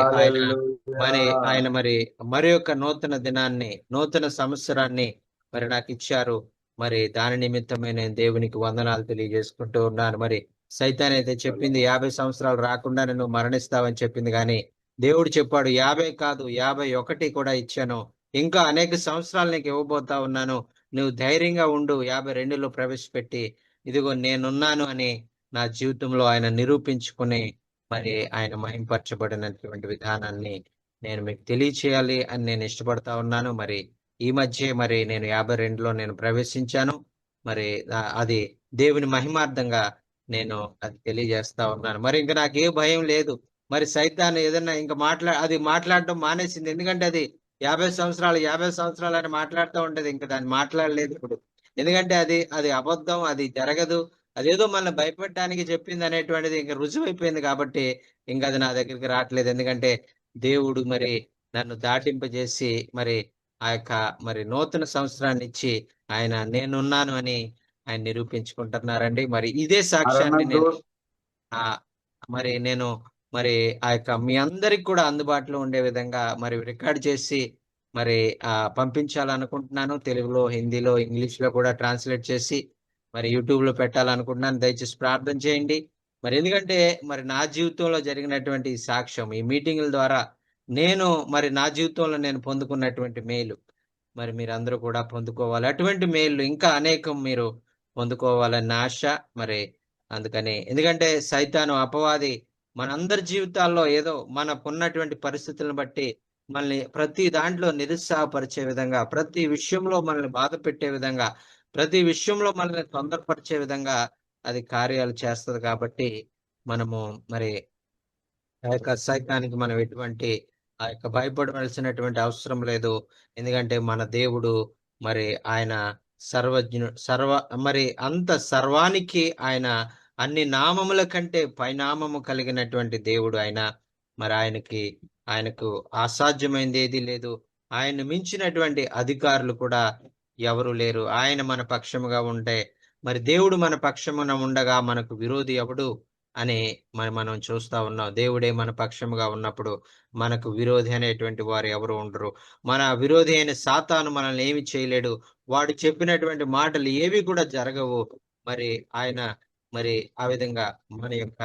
ఆయన
హల్లెలూయా.
మరి యొక్క నూతన దినాన్ని, నూతన సంవత్సరాన్ని మరి నాకు ఇచ్చారు. మరి దాని నిమిత్తమే నేను దేవునికి వందనాలు తెలియజేసుకుంటూ ఉన్నాను. మరి సైతాన్ అయితే చెప్పింది 50 సంవత్సరాలు రాకుండా నువ్వు మరణిస్తావని చెప్పింది, కానీ దేవుడు చెప్పాడు 50 కాదు 51 కూడా ఇచ్చాను, ఇంకా అనేక సంవత్సరాలు నీకు ఇవ్వబోతా ఉన్నాను, నువ్వు ధైర్యంగా ఉండు. 52లో ప్రవేశపెట్టి ఇదిగో నేనున్నాను అని నా జీవితంలో ఆయన నిరూపించుకుని మరి ఆయన మహింపరచబడినటువంటి విధానాన్ని నేను మీకు తెలియచేయాలి అని నేను ఇష్టపడతా ఉన్నాను. మరి ఈ మధ్య మరి నేను 52లో నేను ప్రవేశించాను. మరి అది దేవుని మహిమార్థంగా నేను అది తెలియజేస్తా ఉన్నాను. మరి ఇంకా నాకు ఏ భయం లేదు. మరి సైతాన్ ఏదన్నా ఇంకా మాట్లాడటం మానేసింది. ఎందుకంటే అది 50 సంవత్సరాలు అని మాట్లాడుతూ ఉంటది. ఇంకా దాన్ని మాట్లాడలేదు ఇప్పుడు. ఎందుకంటే అది అబద్ధం, అది జరగదు, అదేదో మనల్ని భయపెట్టడానికి చెప్పింది అనేటువంటిది ఇంకా రుజువైపోయింది. కాబట్టి ఇంకా అది నా దగ్గరికి రావట్లేదు. ఎందుకంటే దేవుడు మరి నన్ను దాటింపజేసి మరి ఆ యొక్క మరి నూతన సంవత్సరాన్ని ఇచ్చి ఆయన నేనున్నాను అని ఆయన నిరూపించుకుంటున్నారండి. మరి ఇదే సాక్ష్యాన్ని నేను మరి ఆ యొక్క మీ అందరికి కూడా అందుబాటులో ఉండే విధంగా మరి రికార్డ్ చేసి మరి పంపించాలనుకుంటున్నాను. తెలుగులో, హిందీలో, ఇంగ్లీష్ లో కూడా ట్రాన్స్లేట్ చేసి మరి యూట్యూబ్ లో పెట్టాలనుకుంటున్నాను. దయచేసి ప్రార్థన చేయండి. మరి ఎందుకంటే మరి నా జీవితంలో జరిగినటువంటి సాక్ష్యం, ఈ మీటింగుల ద్వారా మరి నా జీవితంలో నేను పొందుకున్నటువంటి మేలు మరి మీరందరూ కూడా పొందుకోవాలి. అటువంటి మేలు ఇంకా అనేకం మీరు పొందుకోవాలన్న ఆశ. మరి అందుకని ఎందుకంటే సైతాను, అపవాది మనందరి జీవితాల్లో ఏదో మనకున్నటువంటి పరిస్థితులను బట్టి మనల్ని ప్రతి దాంట్లో నిరుత్సాహపరిచే విధంగా, ప్రతి విషయంలో మనల్ని బాధ పెట్టే విధంగా, ప్రతి విషయంలో మనల్ని తొందరపరిచే విధంగా అది కార్యాలు చేస్తది. కాబట్టి మనము మరి ఆ యొక్క సైతానికి మనం ఎటువంటి భయపడవలసినటువంటి అవసరం లేదు. ఎందుకంటే మన దేవుడు మరి ఆయన మరి అంత సర్వానికి ఆయన అన్ని నామముల కంటే పైనామము కలిగినటువంటి దేవుడు ఆయన. మరి ఆయనకు అసాధ్యమైనది ఏది లేదు. ఆయన మించినటువంటి అధికారులు కూడా ఎవరు లేరు. ఆయన మన పక్షముగా ఉంటే మరి దేవుడు మన పక్షమున ఉండగా మనకు విరోధి ఎవడు అని మనం చూస్తా ఉన్నాం. దేవుడే మన పక్షముగా ఉన్నప్పుడు మనకు విరోధి అనేటువంటి వారు ఎవరు ఉండరు. మన విరోధి అయిన సాతాను మనల్ని ఏమి చేయలేడు. వాడు చెప్పినటువంటి మాటలు ఏవి కూడా జరగవు. మరి ఆయన మరి ఆ విధంగా మన యొక్క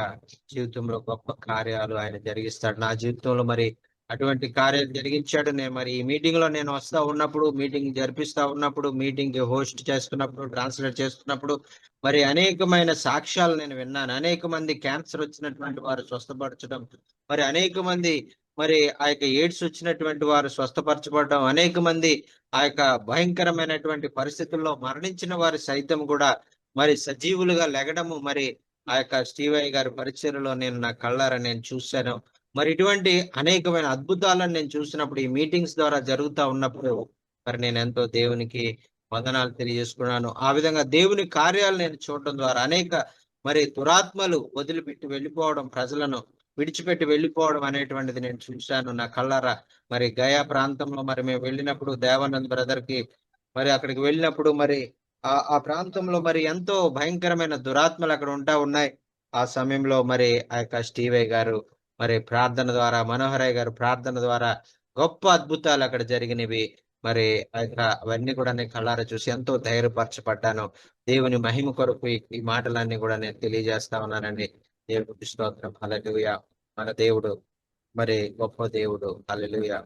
జీవితంలో గొప్ప కార్యాలు ఆయన జరిగిస్తాడు. నా జీవితంలో మరి అటువంటి కార్యాలు జరిగించాడు. నేను మరి ఈ మీటింగ్ లో నేను వస్తా ఉన్నప్పుడు, మీటింగ్ జరిపిస్తా ఉన్నప్పుడు, మీటింగ్ హోస్ట్ చేస్తున్నప్పుడు, ట్రాన్స్లేట్ చేస్తున్నప్పుడు మరి అనేకమైన సాక్ష్యాలు నేను విన్నాను. అనేక మంది క్యాన్సర్ వచ్చినటువంటి వారు స్వస్థపరచడం, మరి అనేక మంది మరి ఆ యొక్క ఎయిడ్స్ వచ్చినటువంటి వారు స్వస్థపరచబడడం, అనేక మంది ఆ యొక్క భయంకరమైనటువంటి పరిస్థితుల్లో మరణించిన వారు సైతం కూడా మరి సజీవులుగా లెగడము మరి ఆ యొక్క స్టీవయ్య గారి పరిచర్యలో నేను నా కళ్ళారా నేను చూశాను. మరి ఇటువంటి అనేకమైన అద్భుతాలను నేను చూసినప్పుడు, ఈ మీటింగ్స్ ద్వారా జరుగుతూ ఉన్నప్పుడు మరి నేను ఎంతో దేవునికి వందనాలు తెలియజేసుకున్నాను. ఆ విధంగా దేవుని కార్యాలు నేను చూడటం ద్వారా అనేక మరి దురాత్మలు వదిలిపెట్టి వెళ్ళిపోవడం, ప్రజలను విడిచిపెట్టి వెళ్ళిపోవడం అనేటువంటిది నేను చూశాను నా కళ్ళారా. మరి గయా ప్రాంతంలో మరి మేము వెళ్ళినప్పుడు, దేవానంద్ బ్రదర్ కి మరి అక్కడికి వెళ్ళినప్పుడు మరి ఆ ప్రాంతంలో మరి ఎంతో భయంకరమైన దురాత్మలు అక్కడ ఉన్నాయి. ఆ సమయంలో మరి ఆ యొక్క స్టీవయ్య గారు మరి ప్రార్థన ద్వారా, మనోహరయ్య గారు ప్రార్థన ద్వారా గొప్ప అద్భుతాలు అక్కడ జరిగినవి. మరి అవన్నీ కూడా నేను కళ్ళారా చూసి ఎంతో ధైర్యపరచబడ్డాను. దేవుని మహిమ కొరకు ఈ మాటలన్నీ కూడా నేను తెలియజేస్తా ఉన్నానండి. దేవునికి స్తోత్రం. హల్లెలూయా. మన దేవుడు మరి గొప్ప దేవుడు. హల్లెలూయా,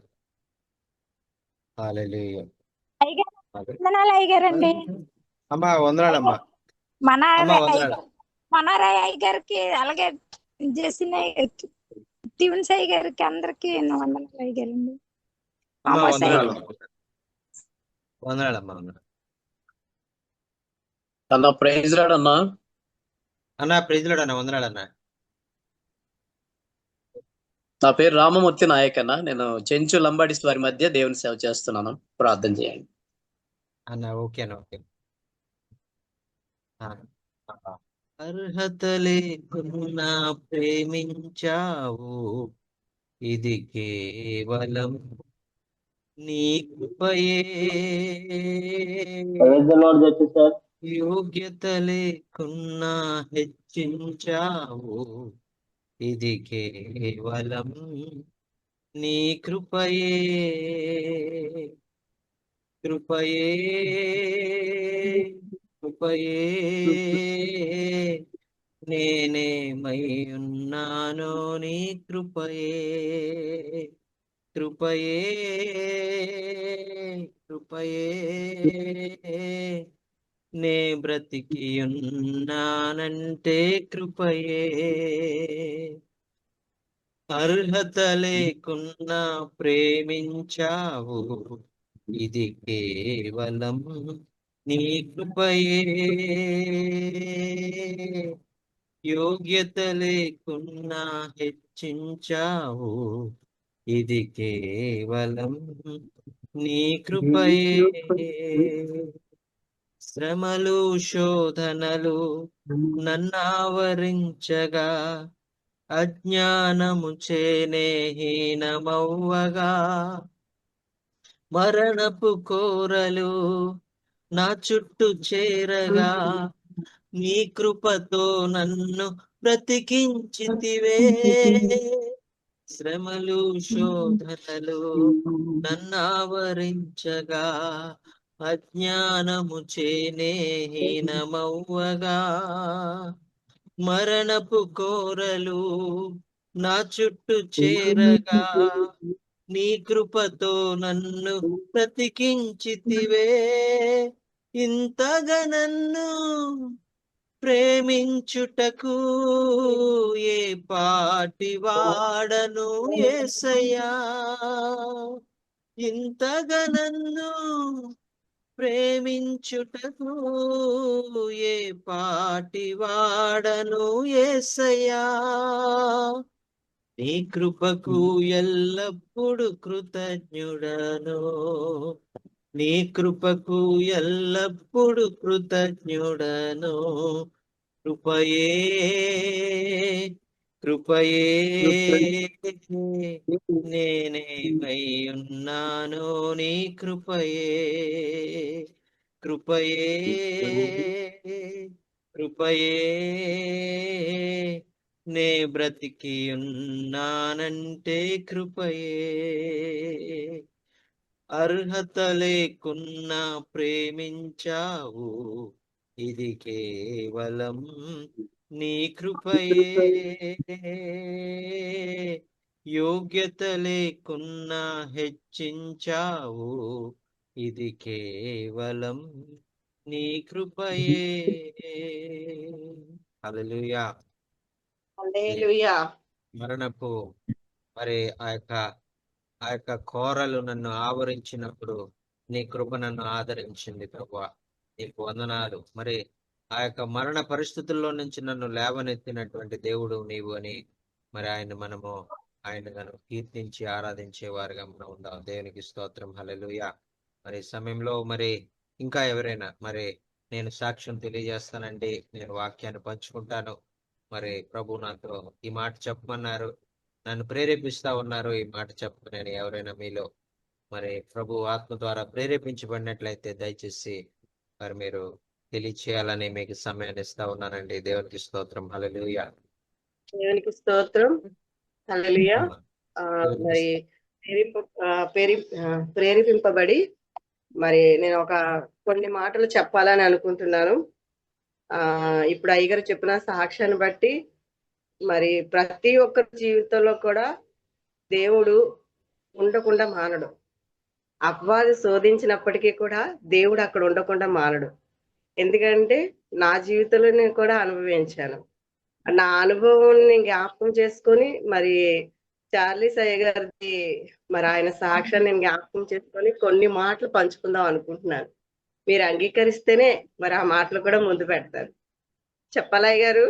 హల్లెలూయా.
అయ్యారండి
అమ్మా వందనాలమ్మా.
మనరాయ్ గారికి, అలాగే చేసిన టివెన్ సాయి గారికి అందరికి వందనాలు అయ్యారండి.
వందనాలమ్మా.
అన్న ప్రైజ్ రాడ్ అన్నా.
ప్రైజ్ లార్డ్ అన్న. వందనాలన్నా.
నా పేరు రామమూర్తి నాయక్ అన్న. నేను చెంచు లంబాడిస్ వారి మధ్య దేవుని సేవ చేస్తున్నాను. ప్రార్థన చేయండి
అన్న. ఓకేనా? ఓకే. అర్హత లేకున్నా ప్రేమించావు, ఇది కేవలం నీ కృపయే. యోగ్యత లేకున్నా హెచ్చించావు, ఇది కేవలం నీ కృపయే కృపయే కృపయే నేనేమై ఉన్నానో నీ కృపయే కృపయే కృపయే నే బ్రతికి ఉన్నానంటే కృపయే అర్హత లేకున్నా ప్రేమించావు ఇది కేవలం నీ కృపయే యోగ్యత లేకున్నా హెచ్చించావు ఇది కేవలం నీ కృపయే శ్రమలు శోధనలు నన్నావరించగా అజ్ఞానము చేనే హీనమవ్వగా మరణపు కోరలు నా చుట్టూ చేరగా నీ కృపతో నన్ను బ్రతికించితివే శ్రమలు శోధనలు నన్నావరించగా అజ్ఞానము చేనే హీనమవ్వగా మరణపు కోరలు నా చుట్టూ చేరగా నీ కృపతో నన్ను బ్రతికించితివే ఇంతగా నన్ను ప్రేమించుటకు ఏ పాటి వాడను యేసయ్యా ఇంతగా నన్ను ప్రేమించుటకు ఏ పాటి వాడను యేసయ్యా నీ కృపకు ఎల్లప్పుడు కృతజ్ఞుడను నీ కృపకు ఎల్లప్పుడు కృతజ్ఞుడను కృపయే కృపయే నేనేమై ఉన్నానో నీ కృపయే కృపయే కృపయే నే బ్రతికి ఉన్నానంటే కృపయే అర్హత లేకున్నా ప్రేమించావు ఇది కేవలం నీ కృపయే యోగ్యత లేకున్నా హెచ్చించావు ఇది కేవలం నీ కృపయే హల్లెలూయా
హల్లెలూయా.
మరణపు మరి ఆ యొక్క కోరలు నన్ను ఆవరించినప్పుడు నీ కృప నన్ను ఆదరించింది ప్రభువా నీకు వందనాలు మరి ఆ యొక్క మరణ పరిస్థితుల్లో నుంచి నన్ను లేవనెత్తినటువంటి దేవుడు నీవు అని మరి ఆయన కీర్తించి ఆరాధించే వారిగా మనం ఉందాం దేవునికి స్తోత్రం హల్లెలూయా మరి ఈ సమయంలో మరి ఇంకా ఎవరైనా మరి నేను సాక్ష్యం తెలియజేస్తానండి నేను వాక్యాన్ని పంచుకుంటాను మరి ప్రభు నాతో ఈ మాట చెప్పమన్నారు నన్ను ప్రేరేపిస్తా ఉన్నారు ఈ మాట చెప్పనని ఎవరైనా మీలో మరి ప్రభు ఆత్మ ద్వారా ప్రేరేపించబడినట్లయితే దయచేసి మరి మీరు తెలియచేయాలని మీకు సమయాన్ని ఇస్తా ఉన్నానండి దేవునికి స్తోత్రం హల్లెలూయా
దేవునికి స్తోత్రం హల్లెలూయా. మరి ప్రేరేపింపబడి మరి నేను కొన్ని మాటలు చెప్పాలని అనుకుంటున్నాను. ఇప్పుడు అయ్యగారు చెప్పిన సాక్ష్యాన్ని బట్టి మరి ప్రతి ఒక్కరి జీవితంలో కూడా దేవుడు ఉండకుండా మానడు. అపవాది శోధించినప్పటికీ కూడా దేవుడు అక్కడ ఉండకుండా మానడు. ఎందుకంటే నా జీవితంలో నేను కూడా అనుభవించాను. నా అనుభవాన్ని జ్ఞాపకం చేసుకొని మరి చార్లీస్ అయ్య గారిది మరి ఆయన సాక్ష్యాన్ని నేను జ్ఞాపకం చేసుకొని కొన్ని మాటలు పంచుకుందాం అనుకుంటున్నాను. మీరు అంగీకరిస్తేనే మరి ఆ మాటలు కూడా ముందు పెడతారు. చెప్పాలా అయ్య గారు?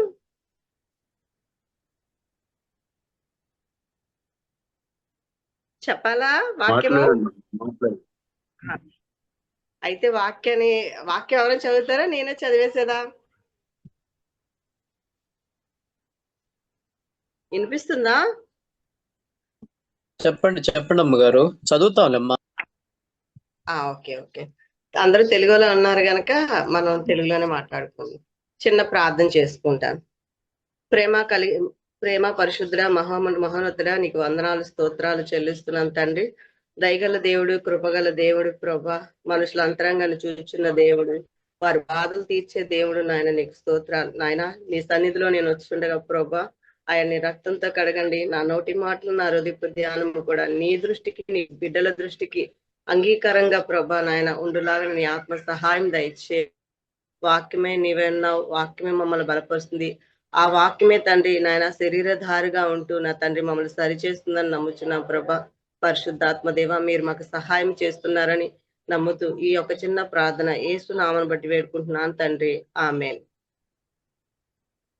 చెప్పాలా వాక్యము? అయితే వాక్యం ఎవరైనా చదువుతారా నేనే చదివేసేదా? వినిపిస్తుందా?
చెప్పండి అమ్మగారు, చదువుతాంలేమ్మా.
Okay okay. అందరూ తెలుగులో ఉన్నారు గనక మనం తెలుగులోనే మాట్లాడుకుందాం. చిన్న ప్రార్థన చేసుకుంటాను. ప్రేమ పరిశుద్ధ మహోన్నతుడ నీకు వందనాలు స్తోత్రాలు చెల్లిస్తున్నాను తండ్రి. దయగల దేవుడు, కృపగల దేవుడు ప్రభా, మనుషుల అంతరంగాన్ని చూచున్న దేవుడు, వారి బాధలు తీర్చే దేవుడు నాయన నీకు స్తోత్రాలు. నాయన నీ సన్నిధిలో నేను వచ్చుండగా ప్రభా, ఆయన్ని రక్తంతో కడగండి. నా నోటి మాటలు, నా హృదయపు ధ్యానము కూడా నీ దృష్టికి, నీ బిడ్డల దృష్టికి అంగీకారంగా ప్రభా నాయన ఉండులాగా నీ ఆత్మ సహాయం దయచే. వాక్యమే నీవే ఉన్నావు, వాక్యమే మమ్మల్ని బలపరుస్తుంది. ఆ వాక్యమే తండ్రి నాయన శరీరధారిగా ఉంటూ నా తండ్రి మమ్మల్ని సరిచేస్తుందని నమ్ముచున్నాం ప్రభా. పరిశుద్ధాత్మ దేవ, మీరు మాకు సహాయం చేస్తున్నారని నమ్ముతూ ఈ యొక్క చిన్న ప్రార్థన యేసు నామమును బట్టి వేడుకుంటున్నాను తండ్రి, ఆమేన్.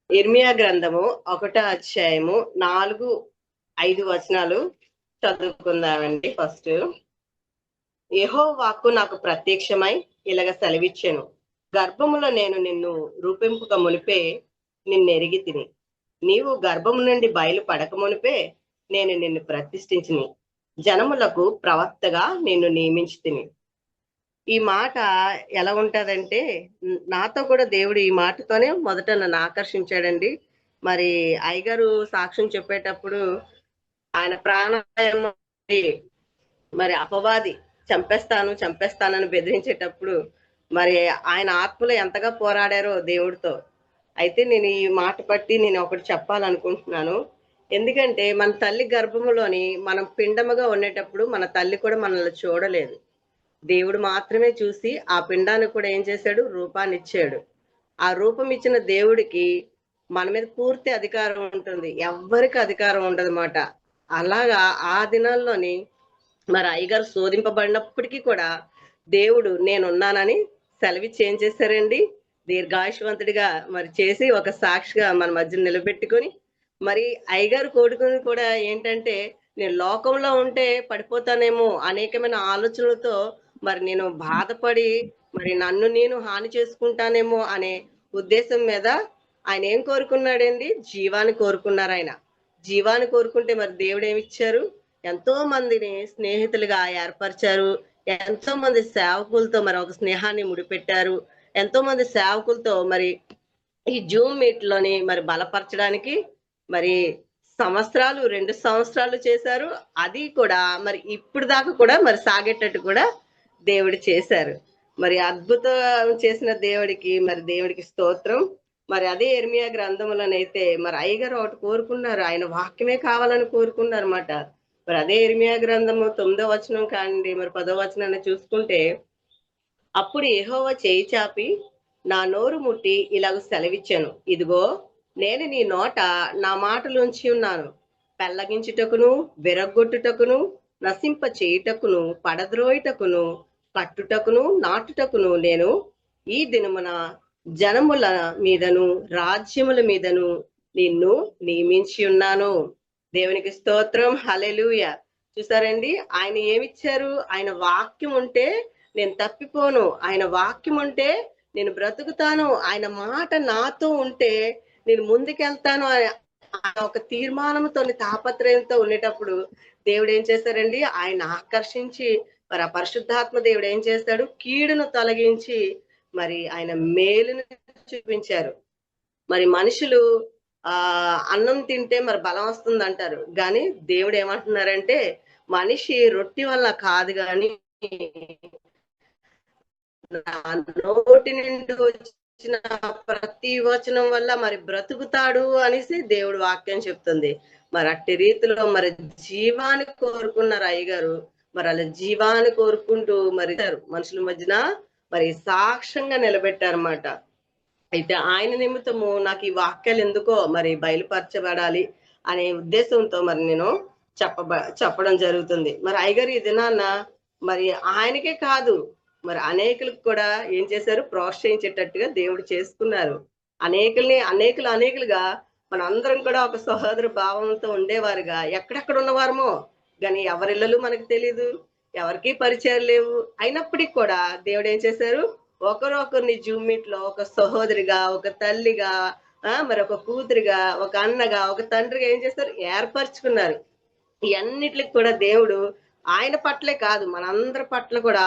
ఇర్మియా గ్రంథము 1వ అధ్యాయము 4-5 వచనాలు చదువుకుందామండి. ఫస్ట్, యెహోవా వాక్కు నాకు ప్రత్యక్షమై ఇలాగ సెలవిచ్చెను, గర్భములో నేను నిన్ను రూపింపుక మునిపే నిన్నెరిగి తిని, నీవు గర్భము నుండి బయలు పడక మునిపే నేను నిన్ను ప్రతిష్ఠించిని, జనములకు ప్రవక్తగా నిన్ను నియమించి తిని. ఈ మాట ఎలా ఉంటదంటే, నాతో కూడా దేవుడు ఈ మాటతోనే మొదట నన్ను ఆకర్షించాడండి. మరి అయ్యగారు సాక్ష్యం చెప్పేటప్పుడు ఆయన ప్రాణాయామం మరి అపవాది చంపేస్తానని బెదిరించేటప్పుడు మరి ఆయన ఆత్మలో ఎంతగా పోరాడారో దేవుడితో. అయితే నేను ఈ మాట పట్టి నేను ఒకటి చెప్పాలనుకుంటున్నాను. ఎందుకంటే మన తల్లి గర్భములోని మనం పిండముగా ఉండేటప్పుడు మన తల్లి కూడా మనల్ని చూడలేదు. దేవుడు మాత్రమే చూసి ఆ పిండానికి కూడా ఏం చేశాడు, రూపాన్ని ఇచ్చాడు. ఆ రూపం ఇచ్చిన దేవుడికి మన మీద పూర్తి అధికారం ఉంటుంది, ఎవ్వరికి అధికారం ఉండదన్నమాట. అలాగా ఆ దినాల్లోని మరి అయ్యగారు శోధింపబడినప్పటికీ కూడా దేవుడు నేనున్నానని సెలవిచ్చి ఏం చేశారండి, దీర్ఘాయుష్వంతుడిగా మరి చేసి ఒక సాక్షిగా మన మధ్య నిలబెట్టుకొని, మరి అయ్యగారు కోరుకుని కూడా ఏంటంటే, నేను లోకంలో ఉంటే పడిపోతానేమో అనేకమైన ఆలోచనలతో మరి నేను బాధపడి మరి నన్ను నేను హాని చేసుకుంటానేమో అనే ఉద్దేశం మీద ఆయన ఏం కోరుకున్నాడండి, జీవాన్ని కోరుకున్నారు. ఆయన జీవాన్ని కోరుకుంటే మరి దేవుడు ఏమిచ్చారు, ఎంతో మందిని స్నేహితులుగా ఏర్పరిచారు, ఎంతో మంది సేవకులతో మరి ఒక స్నేహాన్ని ముడిపెట్టారు, ఎంతో మంది సేవకులతో మరి ఈ జూమ్ మీట్ లోని మరి బలపరచడానికి మరి 2 సంవత్సరాలు చేశారు. అది కూడా మరి ఇప్పుడు దాకా కూడా మరి సాగేటట్టు కూడా దేవుడు చేశారు. మరి అద్భుతం చేసిన దేవుడికి స్తోత్రం. మరి అదే ఇర్మియా గ్రంథంలోనైతే మరి అయ్యగారు ఒకటి కోరుకున్నారు, ఆయన వాక్యమే కావాలని కోరుకున్నారు అన్నమాట. మరి అదే ఇర్మియా గ్రంథము 9వ వచనం కానివ్వండి, మరి 10వ వచనాన్ని చూసుకుంటే, అప్పుడు యెహోవా చేయి చాపి నా నోరు ముట్టి ఇలాగ సెలవిచ్చాను, ఇదిగో నేను నీ నోట నా మాటలు ఉంచి ఉన్నాను, పెళ్ళగించుటకును, విరగొట్టుటకును, నశింప చేయుటకును, పడద్రోయుటకును, కట్టుటకును, నాటుటకును నేను ఈ దినమున జనముల మీదను రాజ్యముల మీదను నిన్ను నియమించి ఉన్నాను. దేవునికి స్తోత్రం, హల్లెలూయా. చూసారండి, ఆయన ఏమిచ్చారు, ఆయన వాక్యం ఉంటే నేను తప్పిపోను, ఆయన వాక్యం ఉంటే నేను బ్రతుకుతాను, ఆయన మాట నాతో ఉంటే నేను ముందుకెళ్తాను అనే ఒక తీర్మానంతో తాపత్రయంతో ఉండేటప్పుడు దేవుడు ఏం చేశారండి, ఆయన ఆకర్షించి మరి ఆ పరిశుద్ధాత్మ దేవుడు ఏం చేస్తాడు, కీడును తొలగించి మరి ఆయన మేలును చూపించారు. మరి మనుషులు అన్నం తింటే మరి బలం వస్తుంది అంటారు, కానీ దేవుడు ఏమంటున్నారంటే, మనిషి రొట్టి వల్ల కాదు కానీ నోటి నుండి వచ్చిన ప్రతి వచనం వల్ల మరి బ్రతుకుతాడు అనేసి దేవుడు వాక్యం చెప్తుంది. మరి అట్టి రీతిలో మరి జీవాన్ని కోరుకున్నారు అయ్యగారు. మరి అలా జీవాన్ని కోరుకుంటూ మరి మనుషుల మధ్యన మరి సాక్ష్యంగా నిలబెట్టారన్నమాట. అయితే ఆయన నిమిత్తము నాకు ఈ వాక్యాలు ఎందుకో మరి బయలుపరచబడాలి అనే ఉద్దేశంతో మరి నేను చెప్పడం జరుగుతుంది. మరి అయ్యగారు ఈ దినాన్న మరి ఆయనకే కాదు మరి అనేకులకు కూడా ఏం చేశారు, ప్రోత్సహించేటట్టుగా దేవుడు చేసుకున్నారు. అనేకులుగా మనందరం కూడా ఒక సహోదర భావంతో ఉండేవారుగా ఎక్కడెక్కడ ఉన్నవారమో కానీ ఎవరిళ్ళలు మనకు తెలీదు, ఎవరికి పరిచయాలు లేవు. అయినప్పటికీ కూడా దేవుడు ఏం చేశారు, ఒకరిని జూమ్ మీట్ లో ఒక సహోదరిగా, ఒక తల్లిగా, మరి ఒక కూతురిగా, ఒక అన్నగా, ఒక తండ్రిగా ఏం చేస్తారు, ఏర్పరచుకున్నారు. ఈ అన్నిటికి కూడా దేవుడు ఆయన పట్లే కాదు మనందరి పట్ల కూడా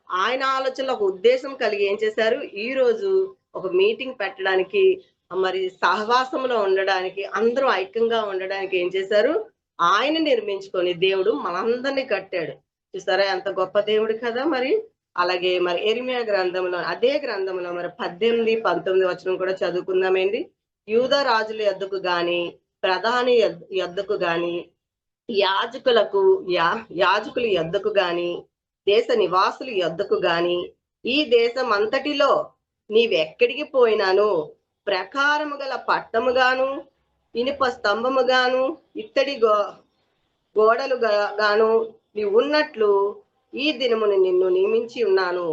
ఆయన ఆలోచనలో ఒక ఉద్దేశం కలిగి ఏం చేశారు, ఈ రోజు ఒక మీటింగ్ పెట్టడానికి మరి సహవాసంలో ఉండడానికి, అందరూ ఐక్యంగా ఉండడానికి ఏం చేశారు? ఆయన నిర్మించుకొని దేవుడు మనందరినీ కట్టాడు. చూసారా ఎంత గొప్ప దేవుడు కదా. మరి అలాగే మరి యెరెమీయా గ్రంథంలో, అదే గ్రంథంలో మరి 18, 19 వచనం కూడా చదువుకుందామేంటి. యూదా రాజుల యొద్దకు గాని, ప్రధాని యొద్దకు గాని, యాజకుల యొద్దకు గాని, దేశ నివాసుల యొద్దకు గాని, ఈ దేశం అంతటిలో నీవెక్కడికి పోయినాను ప్రకారము గల పట్టముగాను, ఇనుప స్తంభముగాను, ఇత్తడి గోడలు గాను నీవు ఉన్నట్లు ఈ దినమును నిన్ను నియమించి ఉన్నాను.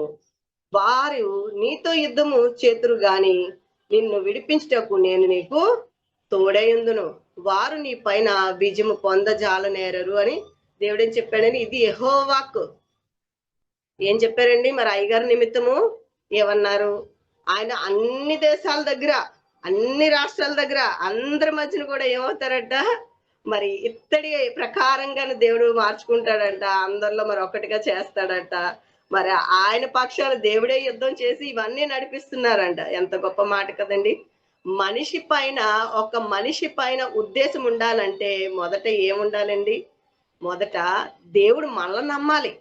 వారు నీతో యుద్ధము చేతురు గాని నిన్ను విడిపించుటకు నేను నీకు తోడైందును. వారు నీ పైన విజయము పొందజాలనేరరు అని దేవుడు ఏం చెప్పాడని, ఇది యెహోవా వాక్కు. ఏం చెప్పారండి మరి అయ్యగారి నిమిత్తము? ఏమన్నారు? ఆయన అన్ని దేశాల దగ్గర, అన్ని రాష్ట్రాల దగ్గర, అందరి మధ్యన కూడా ఏమవుతారట? మరి ఇత్తడి ప్రకారంగానే దేవుడు మార్చుకుంటాడంట, అందరిలో మరి ఒక్కటిగా చేస్తాడట. మరి ఆయన పక్షాన దేవుడే యుద్ధం చేసి ఇవన్నీ నడిపిస్తున్నారంట. ఎంత గొప్ప మాట కదండి. ఒక మనిషి పైన ఉద్దేశం ఉండాలంటే మొదట ఏముండాలండి? మొదట దేవుడు మనల్ని నమ్మాలి.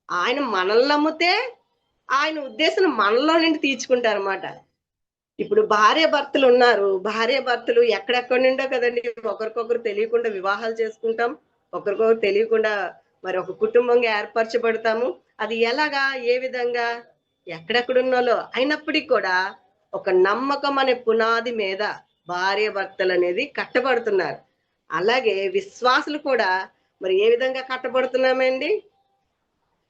ఆయన మనల్ని నమ్మితే ఆయన ఉద్దేశం మనలో నుండి తీర్చుకుంటారన్నమాట. ఇప్పుడు భార్య భర్తలు ఉన్నారు. భార్య భర్తలు ఎక్కడెక్కడి నుండో కదండి ఒకరికొకరు తెలియకుండా వివాహాలు చేసుకుంటాం, ఒకరికొకరు తెలియకుండా మరి ఒక కుటుంబంగా ఏర్పరచబడతాము. అది ఎలాగా, ఏ విధంగా, ఎక్కడెక్కడున్నాలో అయినప్పటికీ కూడా ఒక నమ్మకం అనే పునాది మీద భార్య భర్తలు అనేది కట్టబడుతున్నారు. అలాగే విశ్వాసులు కూడా మరి ఏ విధంగా కట్టబడుతున్నామండి?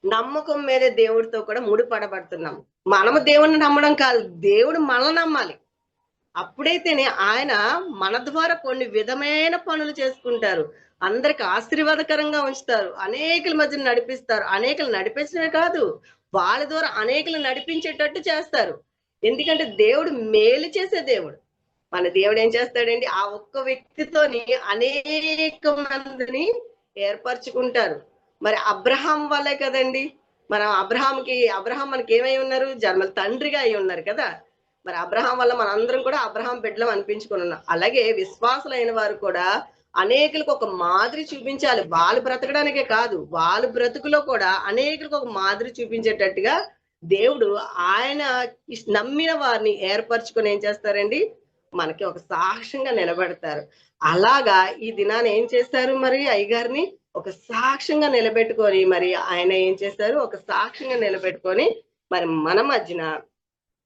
నమ్మకం మీద దేవుడితో కూడా ముడిపడబడుతున్నాం. మనము దేవుణ్ణి నమ్మడం కాదు, దేవుడు మనల్ని నమ్మాలి. అప్పుడైతేనే ఆయన మన ద్వారా కొన్ని విధమైన పనులు చేసుకుంటారు, అందరికి ఆశీర్వాదకరంగా ఉంచుతారు, అనేకుల మధ్య నడిపిస్తారు. అనేకులు నడిపించడమే కాదు, వాళ్ళ ద్వారా అనేకులు నడిపించేటట్టు చేస్తారు. ఎందుకంటే దేవుడు మేలు చేసే దేవుడు. మన దేవుడు ఏం చేస్తాడండి? ఆ ఒక్క వ్యక్తితోని అనేక మందిని ఏర్పరచుకుంటారు. మరి అబ్రహాం వల్లే కదండి, మనం అబ్రహాం మనకి ఏమై ఉన్నారు? జన్మల తండ్రిగా అయి ఉన్నారు కదా. మరి అబ్రహాం వల్ల మనందరం కూడా అబ్రహాం బిడ్డలం అనిపించుకుని ఉన్నాం. అలాగే విశ్వాసులైన వారు కూడా అనేకులకు ఒక మాదిరి చూపించాలి. వాళ్ళు బ్రతకడానికే కాదు, వాళ్ళ బ్రతుకులో కూడా అనేకులకు ఒక మాదిరి చూపించేటట్టుగా దేవుడు ఆయన నమ్మిన వారిని ఏర్పరచుకొని ఏం చేస్తారండి? మనకి ఒక సాక్ష్యంగా నిలబెడతారు. అలాగా ఈ దినాన ఏం చేస్తారు? మరి అయ్యగారిని ఒక సాక్ష్యంగా నిలబెట్టుకొని మరి ఆయన ఏం చేస్తారు? ఒక సాక్ష్యంగా నిలబెట్టుకొని మరి మన మధ్యన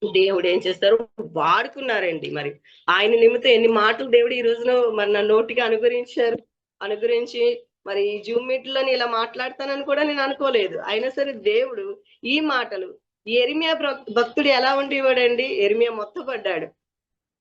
దేవుడు ఏం చేస్తారు? వాడుకున్నారండి. మరి ఆయన నిమిత్తం ఎన్ని మాటలు దేవుడు ఈ రోజున మరి నా నోటికి అనుగ్రహించి మరి ఈ జూమ్ మీట్లని ఇలా మాట్లాడతానని కూడా నేను అనుకోలేదు. అయినా సరే దేవుడు ఈ మాటలు, యెరెమీయా భక్తుడు ఎలా ఉండేవాడండి? యెరెమీయా మొత్తపడ్డాడు,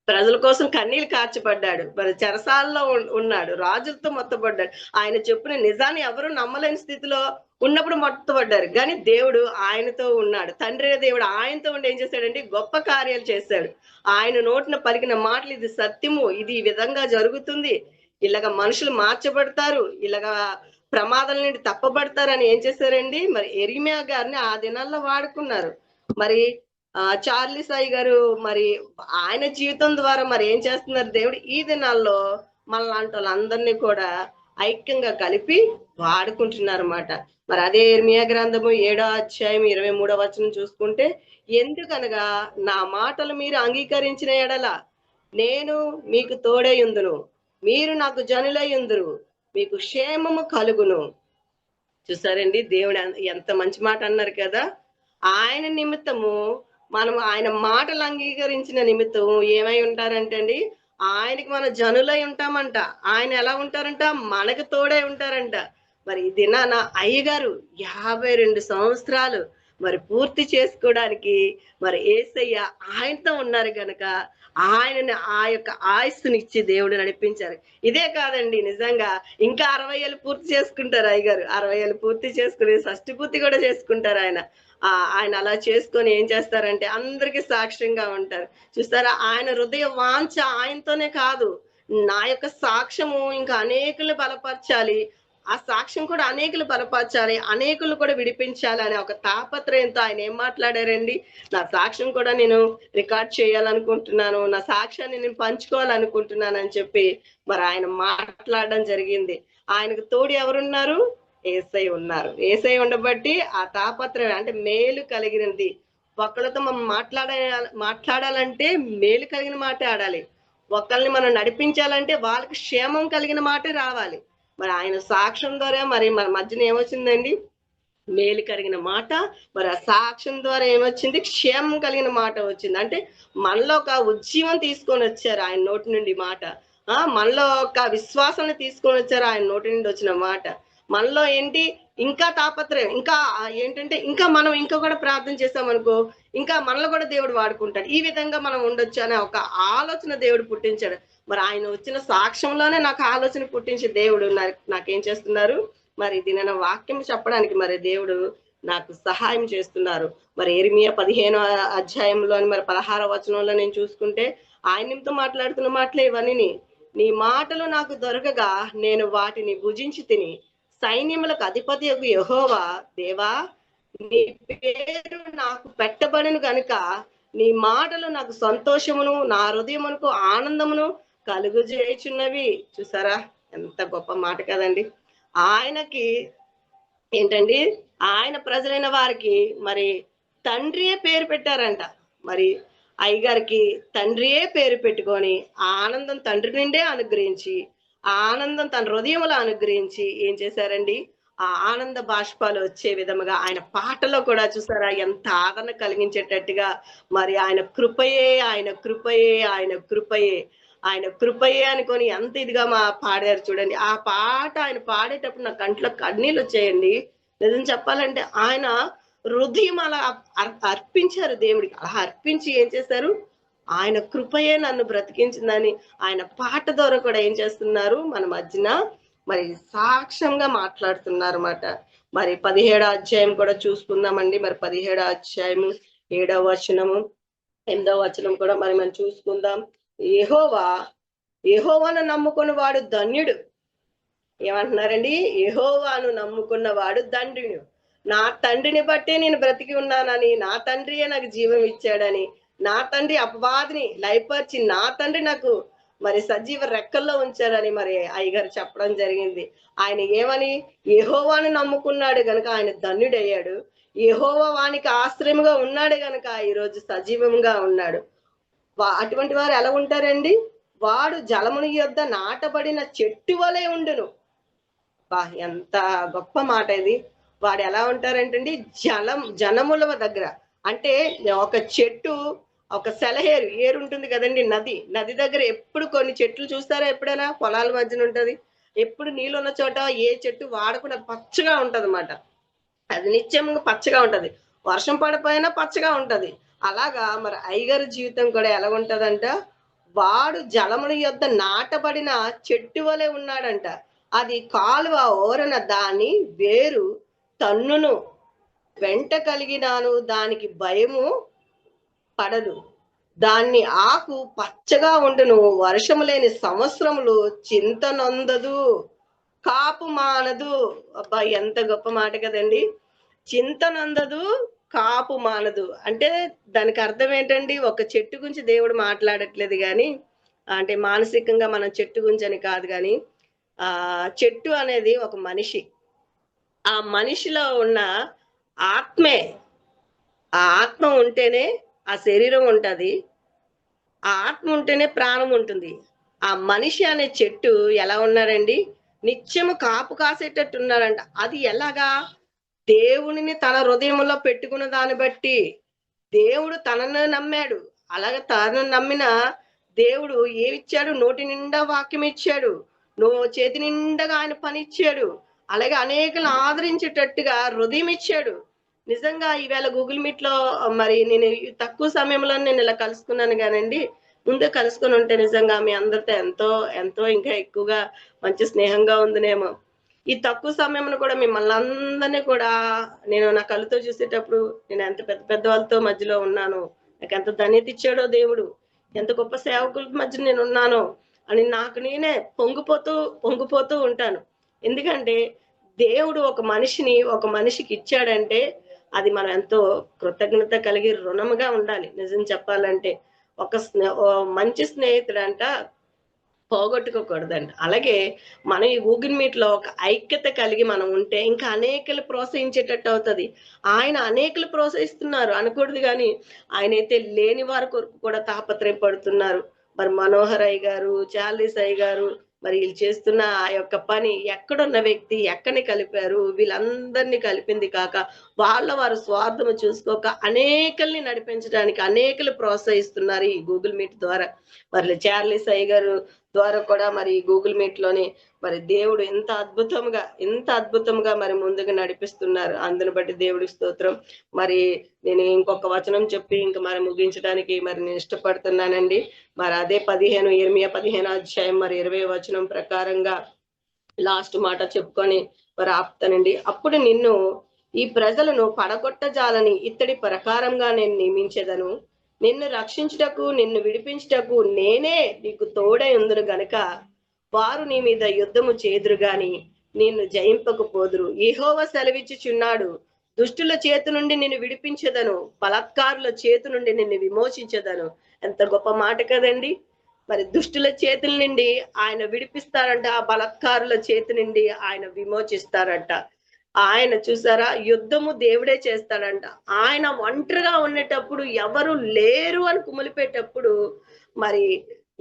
ప్రజల కోసం కన్నీళ్లు కార్చబడ్డాడు, మరి చెరసాలలో ఉన్నాడు, రాజులతో మొత్తపడ్డాడు. ఆయన చెప్పిన నిజాన్ని ఎవరు నమ్మలేని స్థితిలో ఉన్నప్పుడు మొత్తపడ్డారు. కానీ దేవుడు ఆయనతో ఉన్నాడు. తండ్రి దేవుడు ఆయనతో ఉండి ఏం చేశాడంటే గొప్ప కార్యాలు చేశాడు. ఆయన నోటిన పలికిన మాటలు, ఇది సత్యము, ఇది ఈ విధంగా జరుగుతుంది, ఇలాగ మనుషులు మార్చబడతారు, ఇలాగ ప్రమాదాల నుండి తప్పబడతారని ఏం చేశారండి? మరి యెరెమీయా గారిని ఆ దినాల్లో వాడుకున్నారు. మరి చార్లీ సాయి గారు మరి ఆయన జీవితం ద్వారా మరి ఏం చేస్తున్నారు? దేవుడు ఈ దినాల్లో మనలాంటి వాళ్ళందరినీ కూడా ఐక్యంగా కలిపి వాడుకుంటున్నారు అన్నమాట. మరి అదే యెరెమీయా గ్రంథము 7వ అధ్యాయం 23వ వచనం చూసుకుంటే, ఎందుకనగా నా మాటలు మీరు అంగీకరించిన ఎడల నేను మీకు తోడై ఉందును, మీరు నాకు జనులై ఉందురు, మీకు క్షేమము కలుగును. చూసారండి దేవుడు ఎంత మంచి మాట అన్నారు కదా. ఆయన నిమిత్తము మనం ఆయన మాటలు అంగీకరించిన నిమిత్తం ఏమై ఉంటారంటే అండి, ఆయనకి మన జనులై ఉంటామంట. ఆయన ఎలా ఉంటారంట? మనకు తోడై ఉంటారంట. మరి ఈ దినాన అయ్యగారు 52 సంవత్సరాలు మరి పూర్తి చేసుకోవడానికి మరి యేసయ్య ఆయనతో ఉన్నారు గనక ఆయనని ఆ యొక్క ఆయుస్సునిచ్చి దేవుడు నడిపించారు. ఇదే కాదండి, నిజంగా ఇంకా 60 ఏళ్ళు పూర్తి చేసుకుంటారు అయ్యగారు. 60 ఏళ్ళు పూర్తి చేసుకుని షష్టి పూర్తి కూడా చేసుకుంటారు ఆయన. ఆయన అలా చేసుకొని ఏం చేస్తారంటే అందరికీ సాక్ష్యంగా ఉంటారు. చూస్తారా, ఆయన హృదయ వాంఛ ఆయనతోనే కాదు, నా యొక్క సాక్ష్యము ఇంకా అనేకులు బలపరచాలి, ఆ సాక్ష్యం కూడా అనేకులు బలపరచాలి, అనేకులు కూడా విడిపించాలి అనే ఒక తాపత్రయంతో ఆయన ఏం మాట్లాడారండి? నా సాక్ష్యం కూడా నేను రికార్డ్ చేయాలనుకుంటున్నాను, నా సాక్ష్యాన్ని నేను పంచుకోవాలనుకుంటున్నాను అని చెప్పి మరి ఆయన మాట్లాడడం జరిగింది. ఆయనకు తోడు ఎవరున్నారు? యేసయ్య ఉన్నారు. యేసయ్య ఉండబట్టి ఆ తాపత్రయం అంటే మేలు కలిగినది. ఒకళ్ళతో మనం మాట్లాడాలంటే మేలు కలిగిన మాటే ఆడాలి. ఒకళ్ళని మనం నడిపించాలంటే వాళ్ళకి క్షేమం కలిగిన మాటే రావాలి. మరి ఆయన సాక్ష్యం ద్వారా మరి మన మధ్యన ఏమొచ్చిందండి? మేలు కలిగిన మాట. మరి ఆ సాక్ష్యం ద్వారా ఏమొచ్చింది? క్షేమం కలిగిన మాట వచ్చింది. అంటే మనలో ఒక ఉజ్జీవం తీసుకొని వచ్చారు ఆయన నోటి నుండి మాట. మనలో ఒక విశ్వాసాన్ని తీసుకొని వచ్చారు ఆయన నోటి నుండి వచ్చిన మాట. మనలో ఏంటి? ఇంకా తాపత్రయం, ఇంకా ఏంటంటే ఇంకా మనం ఇంకా కూడా ప్రార్థన చేసామనుకో ఇంకా మనలో కూడా దేవుడు వాడుకుంటాడు. ఈ విధంగా మనం ఉండొచ్చు అనే ఒక ఆలోచన దేవుడు పుట్టించాడు. మరి ఆయన వచ్చిన సాక్ష్యంలోనే నాకు ఆలోచన పుట్టించి దేవుడు నాకేం చేస్తున్నారు? మరి ఇది నేను వాక్యం చెప్పడానికి మరి దేవుడు నాకు సహాయం చేస్తున్నారు. మరి యెరెమీయా 15వ అధ్యాయంలోని మరి 16వ వచనంలో నేను చూసుకుంటే ఆయనతో మాట్లాడుతున్న మాటలే ఇవన్నీ. నీ మాటలు నాకు దొరకగా నేను వాటిని భుజించి తిని, సైన్యములకు అధిపతి యెహోవా దేవా నీ పేరు నాకు పెట్టబడిన గనుక నీ మాటలు నాకు సంతోషమును, నా హృదయమునకు ఆనందమును కలుగజేయుచున్నవి. చూసారా ఎంత గొప్ప మాట కదండి. ఆయనకి ఏంటండి, ఆయన ప్రజలైన వారికి మరి తండ్రియే పేరు పెట్టారంట. మరి అయ్యగారికి తండ్రియే పేరు పెట్టుకొని ఆనందం తండ్రి నుండే అనుగ్రహించి, ఆనందం తన హృదయంలో అనుగ్రహించి ఏం చేశారండి? ఆ ఆనంద బాష్పాలు వచ్చే విధముగా ఆయన పాటలో కూడా చూసారా ఎంత ఆదరణ కలిగించేటట్టుగా మరి ఆయన కృపయే, ఆయన కృపయే, ఆయన కృపయే, ఆయన కృపయే అనుకొని ఎంత ఇదిగా పాడారు చూడండి. ఆ పాట ఆయన పాడేటప్పుడు నా కంట్లో కన్నీళ్ళు వచ్చాయండి. నిజం చెప్పాలంటే ఆయన హృదయం అలా అర్పించారు దేవుడికి. అలా అర్పించి ఏం చేశారు? ఆయన కృపయే నన్ను బ్రతికించిందని ఆయన పాట ద్వారా కూడా ఏం చేస్తున్నారు? మన మధ్యన మరి సాక్ష్యంగా మాట్లాడుతున్నారు అన్నమాట. మరి 17వ అధ్యాయం కూడా చూసుకుందామండి. మరి 17వ అధ్యాయము 7వ వచనము 8వ వచనం కూడా మరి మనం చూసుకుందాం. యెహోవాను నమ్ముకున్న వాడు ధన్యుడు. ఏమంటున్నారండి? యెహోవాను నమ్ముకున్న వాడు ధన్యుడు. నా తండ్రిని బట్టే నేను బ్రతికి ఉన్నానని, నా తండ్రియే నాకు జీవం ఇచ్చాడని, నా తండ్రి అపవాదిని లయపరిచి నా తండ్రి నాకు మరి సజీవ రెక్కల్లో ఉంచారని మరి అయ్యగారు చెప్పడం జరిగింది. ఆయన ఏమని? యెహోవాను నమ్ముకున్నాడు గనుక ఆయన ధన్యుడయ్యాడు. యెహోవా వానికి ఆశ్రయముగా ఉన్నాడు గనుక ఈరోజు సజీవంగా ఉన్నాడు. అటువంటి వారు ఎలా ఉంటారండి? వాడు జలముని యొద్ద నాటబడిన చెట్టు వలె ఉండును. ఎంత గొప్ప మాట ఇది. వాడు ఎలా ఉంటారంటండి? జనముల దగ్గర, అంటే ఒక చెట్టు, ఒక సెలయేరు ఏరు ఉంటుంది కదండి, నది దగ్గర ఎప్పుడు కొన్ని చెట్లు చూస్తారా? ఎప్పుడైనా పొలాల మధ్యన ఉంటది. ఎప్పుడు నీళ్ళు ఉన్న చోట ఏ చెట్టు వాడకుండా పచ్చగా ఉంటది అన్నమాట. అది నిత్యంగా పచ్చగా ఉంటది. వర్షం పడిపోయినా పచ్చగా ఉంటది. అలాగా మరి అయ్యగారి జీవితం కూడా ఎలా ఉంటదంట? వాడు జలముని యొద్ద నాటబడిన చెట్టు వలె ఉన్నాడంట. అది కాలువ ఓరన దాని వేరు తన్నును, వెంట కలిగినాను దానికి భయము పడదు. దాన్ని ఆకు పచ్చగా ఉండును, వర్షము లేని సంవత్సరములు చింత నొందదు, కాపు మానదు. అబ్బా ఎంత గొప్ప మాట కదండి. చింత నొందదు, కాపు మానదు అంటే దానికి అర్థం ఏంటండి? ఒక చెట్టు గురించి దేవుడు మాట్లాడట్లేదు కానీ, అంటే మానసికంగా మనం చెట్టు గురించి అని కాదు కానీ, చెట్టు అనేది ఒక మనిషి. ఆ మనిషిలో ఉన్న ఆత్మే, ఆ ఆత్మ ఉంటేనే ఆ శరీరం ఉంటది, ఆ ఆత్మ ఉంటేనే ప్రాణం ఉంటుంది. ఆ మనిషి అనే చెట్టు ఎలా ఉన్నాడండి? నిత్యము కాపు కాసేటట్టు ఉన్నాడంట. అది ఎలాగా? దేవునిని తన హృదయంలో పెట్టుకున్న దాన్ని బట్టి. దేవుడు తనను నమ్మాడు. అలాగే తనను నమ్మిన దేవుడు ఏమిచ్చాడు? నోటి నిండా వాక్యం ఇచ్చాడు, చేతి నిండగా ఆయన పని ఇచ్చాడు. అలాగే అనేకలు ఆదరించేటట్టుగా హృదయం ఇచ్చాడు. నిజంగా ఈవేళ గూగుల్ మీట్ లో మరి నేను తక్కువ సమయంలో నేను ఇలా కలుసుకున్నాను కానండి, ముందే కలుసుకొని ఉంటే నిజంగా మీ అందరితో ఎంతో ఎంతో ఇంకా ఎక్కువగా మంచి స్నేహంగా ఉందినేమో. ఈ తక్కువ సమయంలో కూడా మిమ్మల్ని అందరినీ కూడా నేను నా కళ్ళతో చూసేటప్పుడు నేను ఎంత పెద్ద పెద్ద వాళ్ళతో మధ్యలో ఉన్నాను, నాకు ఎంత ధన్యత ఇచ్చాడో దేవుడు, ఎంత గొప్ప సేవకుల మధ్య నేను ఉన్నానో అని నాకు నేనే పొంగిపోతూ ఉంటాను. ఎందుకంటే దేవుడు ఒక మనిషికి ఇచ్చాడంటే అది మనం ఎంతో కృతజ్ఞత కలిగి రుణముగా ఉండాలి. నిజం చెప్పాలంటే ఓ మంచి స్నేహితుడంట పోగొట్టుకోకూడదండి. అలాగే మనం ఈ గూగుల్ మీట్ లో ఒక ఐక్యత కలిగి మనం ఉంటే ఇంకా అనేకలు ప్రోత్సహించేటట్టు అవుతది. ఆయన అనేకలు ప్రోత్సహిస్తున్నారు అనకూడదు గాని ఆయనైతే లేని వారి కొరకు కూడా తాపత్రయపడుతున్నారు. మరి మనోహర్ అయ్య గారు, చార్లీస్ అయ్య గారు మరి వీళ్ళు చేస్తున్న ఆ యొక్క పని ఎక్కడున్న వ్యక్తి ఎక్కడిని కలిపారు, వీళ్ళందరినీ కలిపింది కాక వారు స్వార్థము చూసుకోక అనేకల్ని నడిపించడానికి అనేకలు ప్రోత్సహిస్తున్నారు ఈ గూగుల్ మీట్ ద్వారా. మరి చార్లీస్ అయ్య గారు ద్వారా కూడా మరి గూగుల్ మీట్ లోని మరి దేవుడు ఎంత అద్భుతంగా మరి ముందుకు నడిపిస్తున్నారు. అందుని బట్టి దేవుడికి స్తోత్రం. మరి నేను ఇంకొక వచనం చెప్పి ఇంక మరి ముగించడానికి మరి నేను ఇష్టపడుతున్నానండి. మరి అదే ఇర్మియా 15 అధ్యాయం మరి 20 వచనం ప్రకారంగా లాస్ట్ మాట చెప్పుకొని మరి ఆపుతానండి. అప్పుడు నిన్ను ఈ ప్రజలను పడగొట్టజాలని ఇత్తడి ప్రకారంగా నేను నియమించేదను. నిన్ను రక్షించుటకు నిన్ను విడిపించుటకు నేనే నీకు తోడై ఉందును గనుక వారు నీ మీద యుద్ధము చేదురు గాని నిన్ను జయింపకపోదురు. యెహోవా సెలవిచ్చుచున్నాడు, దుష్టుల చేతి నుండి నిన్ను విడిపించదను, బలాత్కారుల చేతి నుండి నిన్ను విమోచించదను. ఎంత గొప్ప మాట కదండి. మరి దుష్టుల చేతుల నుండి ఆయన విడిపిస్తారంట, ఆ బలాత్కారుల చేతి నుండి ఆయన విమోచిస్తారంట. ఆయన చూసారా యుద్ధము దేవుడే చేస్తాడంట. ఆయన ఒంటరిగా ఉండేటప్పుడు ఎవరు లేరు అని కుమిలిపేటప్పుడు మరి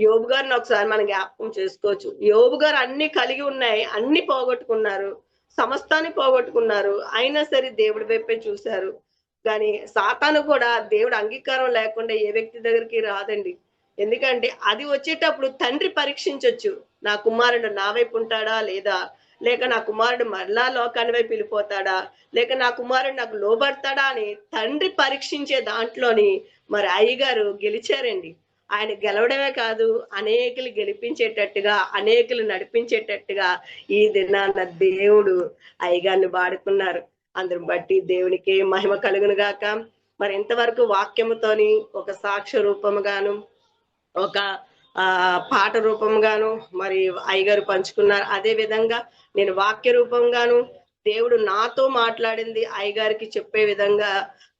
యోబు గారిని ఒకసారి మనం జ్ఞాపకం చేసుకోవచ్చు. యోబు గారు అన్ని కలిగి ఉన్నాయి, అన్ని పోగొట్టుకున్నారు, సమస్తాన్ని పోగొట్టుకున్నారు, అయినా సరే దేవుడి వైపే చూశారు. కానీ సాతాను కూడా దేవుడు అంగీకారం లేకుండా ఏ వ్యక్తి దగ్గరికి రాదండి. ఎందుకంటే అది వచ్చేటప్పుడు తండ్రి పరీక్షించొచ్చు, నా కుమారుడు నా వైపు ఉంటాడా లేదా, లేక నా కుమారుడు మరలా లోకాని వైపు వెళ్ళిపోతాడా, లేక నా కుమారుడు నాకు లోబడతాడా అని తండ్రి పరీక్షించే దాంట్లోని మరి అయ్యగారు గెలిచారండి. ఆయన గెలవడమే కాదు, అనేకులు గెలిపించేటట్టుగా, అనేకులు నడిపించేటట్టుగా ఈ దినాన దేవుడు అయ్యగారిని వాడుకున్నారు. అందరిని బట్టి దేవునికి మహిమ కలుగును గాక. మరి ఇంతవరకు వాక్యముతోని ఒక సాక్ష్య రూపముగాను, ఒక పాట రూపంగాను మరి అయ్యగారు పంచుకున్నారు. అదే విధంగా నేను వాక్య రూపంగాను దేవుడు నాతో మాట్లాడింది అయ్యగారికి చెప్పే విధంగా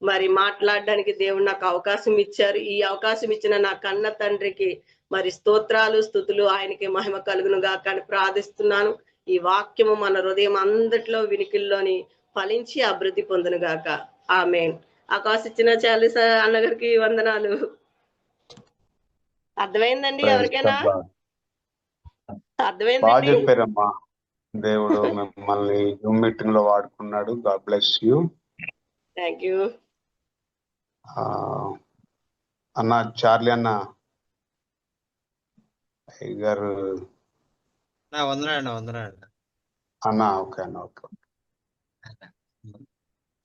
మరి మాట్లాడడానికి దేవుడు నాకు అవకాశం ఇచ్చారు. ఈ అవకాశం ఇచ్చిన నా కన్న తండ్రికి మరి స్తోత్రాలు స్తుతులు, ఆయనకి మహిమ కలుగును గాక అని ప్రార్థిస్తున్నాను. ఈ వాక్యము మన హృదయం అందట్లో వినికిల్లోని ఫలించి అభివృద్ధి పొందును గాక. ఆమేన్. అవకాశం ఇచ్చిన చార్లీస్ అన్నగారికి వందనాలు. అర్థమైందండి ఎవరికైనా?
బాగా
అర్థమైందండి.
చెప్పారమ్మా. దేవుడు మిమ్మల్ని జూమ్ మీటింగ్ లో వాడుకున్నాడు. God bless you.
Thank you
అన్న చార్లీ అన్న గారు
వందనాలు
అన్న. ఓకే అన్న. ఓకే.